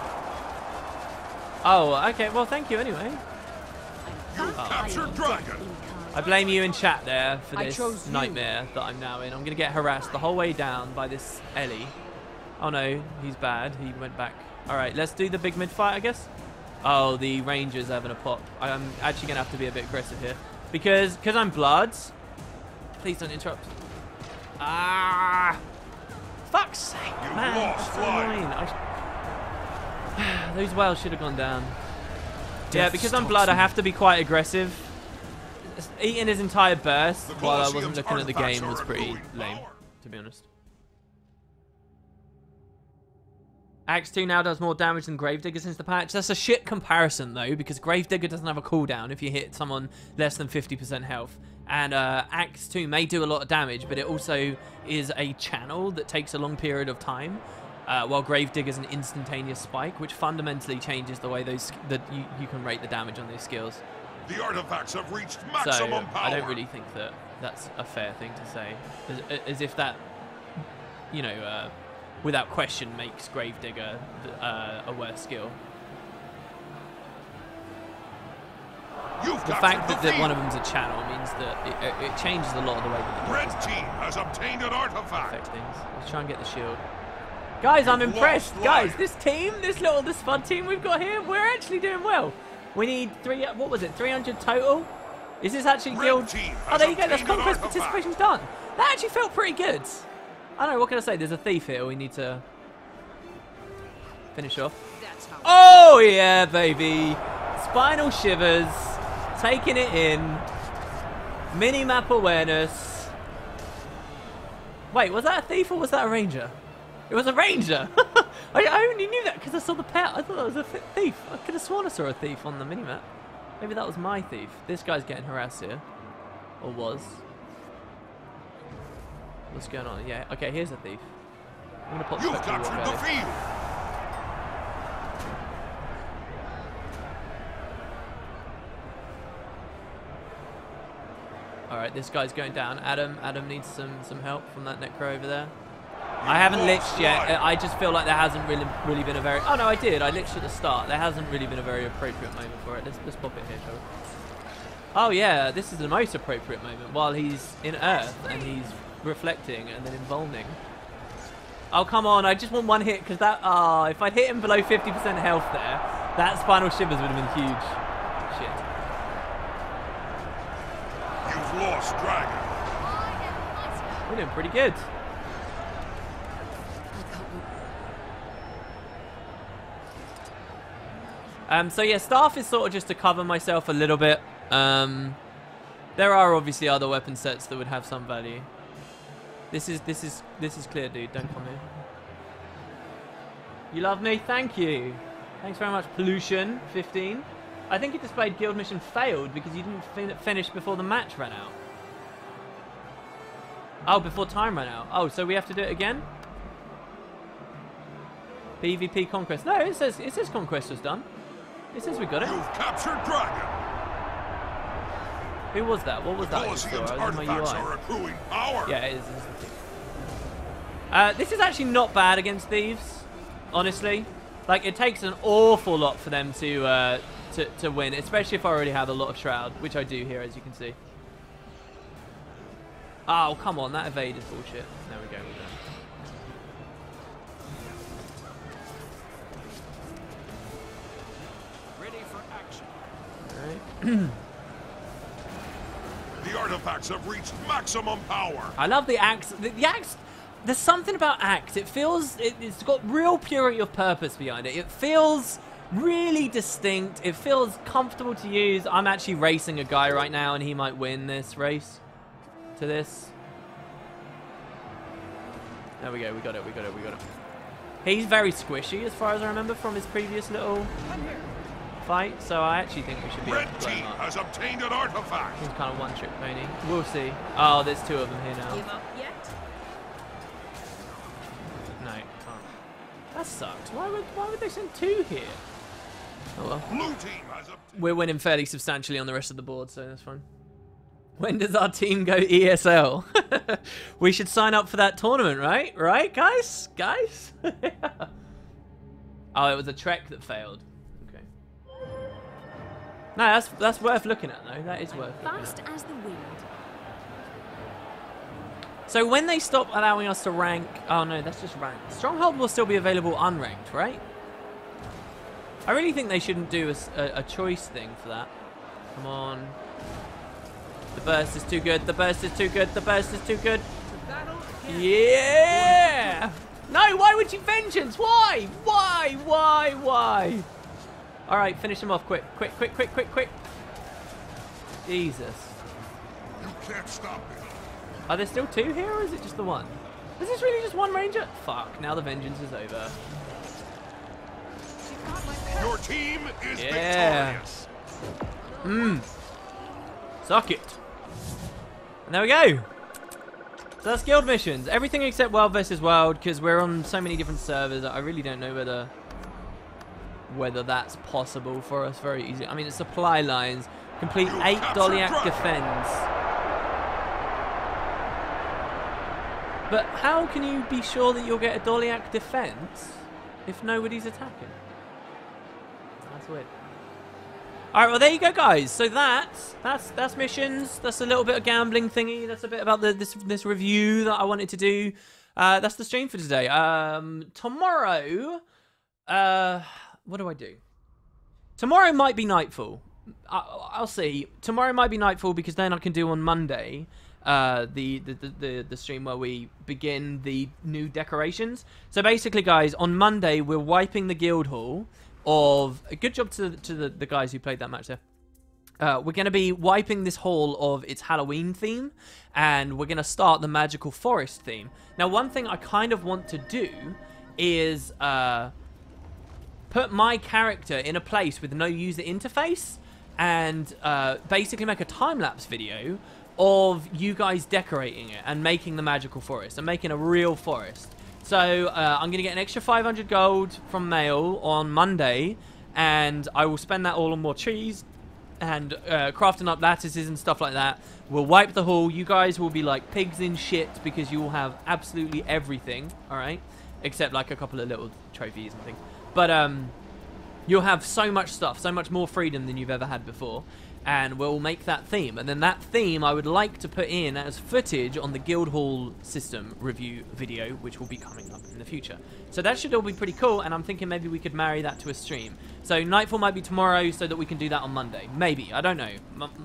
Oh, okay. Well, thank you anyway. You've captured Dragon. I blame you in chat there for this nightmare that I'm now in. I'm going to get harassed the whole way down by this Ellie. Oh no, he's bad. He went back. All right, let's do the big mid fight, I guess. Oh, the Ranger's having a pop. I'm actually going to have to be a bit aggressive here. Because I'm Bloods. Please don't interrupt. Ah! Fuck's sake, man. That's so annoying. Those whales should have gone down. Yeah, because I'm Blood, I have to be quite aggressive. Eating his entire burst while I wasn't looking at the game was pretty lame, to be honest. Axe 2 now does more damage than Gravedigger since the patch. That's a shit comparison, though, because Gravedigger doesn't have a cooldown if you hit someone less than 50% health. And Axe 2 may do a lot of damage, but it also is a channel that takes a long period of time, while Gravedigger is an instantaneous spike, which fundamentally changes the way that you can rate the damage on those skills. The artifacts have reached maximum power. I don't really think that that's a fair thing to say, as if that, you know, without question makes Gravedigger a worse skill. You've The fact that one of them's a channel means that it changes a lot of the way that the Red team has obtained an artifact. affect things. Let's try and get the shield. Guys, I'm impressed. Guys, this team, this fun team we've got here, we're actually doing well. We need 300 total? Is this actually guild? Oh, there you go. That's conquest participation done. That actually felt pretty good. I don't know. What can I say? There's a thief here. We need to finish off. Oh yeah, baby. Spinal shivers. Taking it in. Mini-map awareness. Wait, was that a thief or was that a ranger? It was a ranger. I only knew that because I saw the pet. I thought that was a thief. I could have sworn I saw a thief on the minimap. Maybe that was my thief. This guy's getting harassed here. Or was. What's going on? Yeah, okay, here's a thief. I'm gonna pop You've captured the field. Alright, this guy's going down. Adam needs some help from that necro over there. I haven't liched yet. I just feel like there hasn't really been a very... Oh no, I did. I liched at the start. There hasn't really been a very appropriate moment for it. Let's pop it here, shall we? Oh yeah, this is the most appropriate moment while he's in Earth and he's reflecting and then embalming. Oh come on, I just want one hit because that... Oh, if I'd hit him below 50% health there, that spinal shivers would have been huge. Shit. You've lost Dragon. We're doing pretty good. So yeah, staff is sort of just to cover myself a little bit. There are obviously other weapon sets that would have some value. This is clear, dude. Don't come here. You love me? Thank you. Thanks very much, Pollution 15. I think it displayed guild mission failed because you didn't finish before the match ran out. Oh, before time ran out. Oh, so we have to do it again? PvP conquest. No, it says conquest was done. It says we got it. You've captured Dragon. Who was that? What was that? Coliseum's artifacts are accruing power. Yeah, it is. This is actually not bad against thieves, honestly. Like, it takes an awful lot for them to win, especially if I already have a lot of shroud, which I do here, as you can see. Oh, come on, that evade is bullshit. There we go. The artifacts have reached maximum power. I love the axe. The axe. There's something about axe. It feels it's got real purity of purpose behind it. It feels really distinct. It feels comfortable to use. I'm actually racing a guy right now, and he might win this race. To this. There we go. We got it. He's very squishy, as far as I remember from his previous little fight, so I actually think we should be able to blow him up. Red team has obtained an artifact. He's kind of one-trick pony. We'll see. Oh, there's two of them here now. Give up yet? No, can't. That sucks. Why would they send two here? Oh well. Blue team has obtained... We're winning fairly substantially on the rest of the board, so that's fine. When does our team go ESL? We should sign up for that tournament, right? Right, guys? Guys? Oh, it was a trek that failed. No, that's worth looking at though. That is worth looking Fast at. as the wind. So when they stop allowing us to rank... Oh no, that's just ranked. Stronghold will still be available unranked, right? I really think they shouldn't do a choice thing for that. Come on. The burst is too good. The burst is too good. The burst is too good. Yeah! No, why would you vengeance? Why? Why? Alright, finish him off quick. Quick. Jesus. You can't stop me. Are there still two here, or is it just the one? Is this really just one ranger? Fuck, now the vengeance is over. Your team is victorious. Suck it. And there we go. So that's guild missions. Everything except World versus World, because we're on so many different servers. I really don't know whether that's possible for us very easily. I mean, it's supply lines. Complete 8 Doliac defense. But how can you be sure that you'll get a Doliac defense if nobody's attacking? That's weird. All right, well there you go, guys. So that's missions. That's a little bit of gambling thingy. That's a bit about this review that I wanted to do. That's the stream for today. Tomorrow, what do I do? Tomorrow might be Nightfall. I'll see. Tomorrow might be Nightfall because then I can do on Monday the stream where we begin the new decorations. So basically, guys, on Monday we're wiping the guild hall of a good job to the guys who played that match there. We're going to be wiping this hall of its Halloween theme, and we're going to start the magical forest theme. Now, one thing I kind of want to do is put my character in a place with no user interface and basically make a time-lapse video of you guys decorating it and making the magical forest and making a real forest. So I'm going to get an extra 500 gold from Mail on Monday, and I will spend that all on more trees and crafting up lattices and stuff like that. We'll wipe the hall. You guys will be like pigs in shit because you will have absolutely everything, all right? Except like a couple of little trophies and things. But you'll have so much stuff, so much more freedom than you've ever had before. And we'll make that theme. And then that theme I would like to put in as footage on the Guildhall system review video, which will be coming up in the future. So that should all be pretty cool, and I'm thinking maybe we could marry that to a stream. So Nightfall might be tomorrow so that we can do that on Monday. Maybe. I don't know.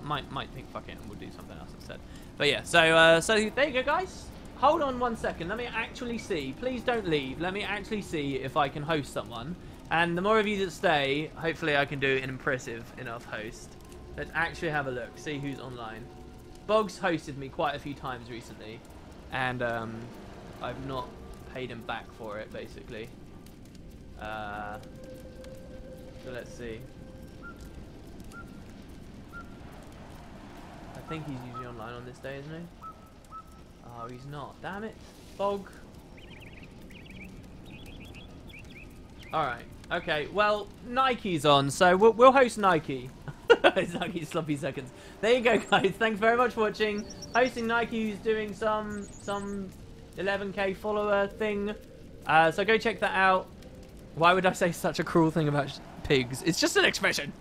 Might think fuck it and we'll do something else instead. But yeah, so there you go, guys. Hold on 1 second. Let me actually see. Please don't leave. Let me actually see if I can host someone. And the more of you that stay, hopefully I can do an impressive enough host. Let's actually have a look, see who's online. Boggs hosted me quite a few times recently, and I've not paid him back for it, basically. So let's see. I think he's usually online on this day, isn't he? Oh, he's not. Damn it. Bog. Alright. Okay, well, Nike's on, so we'll host Nike. It's Nike Sloppy Seconds. There you go, guys. Thanks very much for watching. Hosting Nike, who's doing some 11k follower thing. So go check that out. Why would I say such a cruel thing about pigs? It's just an expression.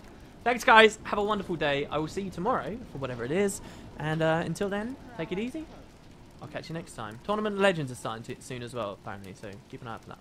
Thanks, guys. Have a wonderful day. I will see you tomorrow for whatever it is. And until then, take it easy. I'll catch you next time. Tournament Legends are starting soon as well, apparently, so keep an eye out for that.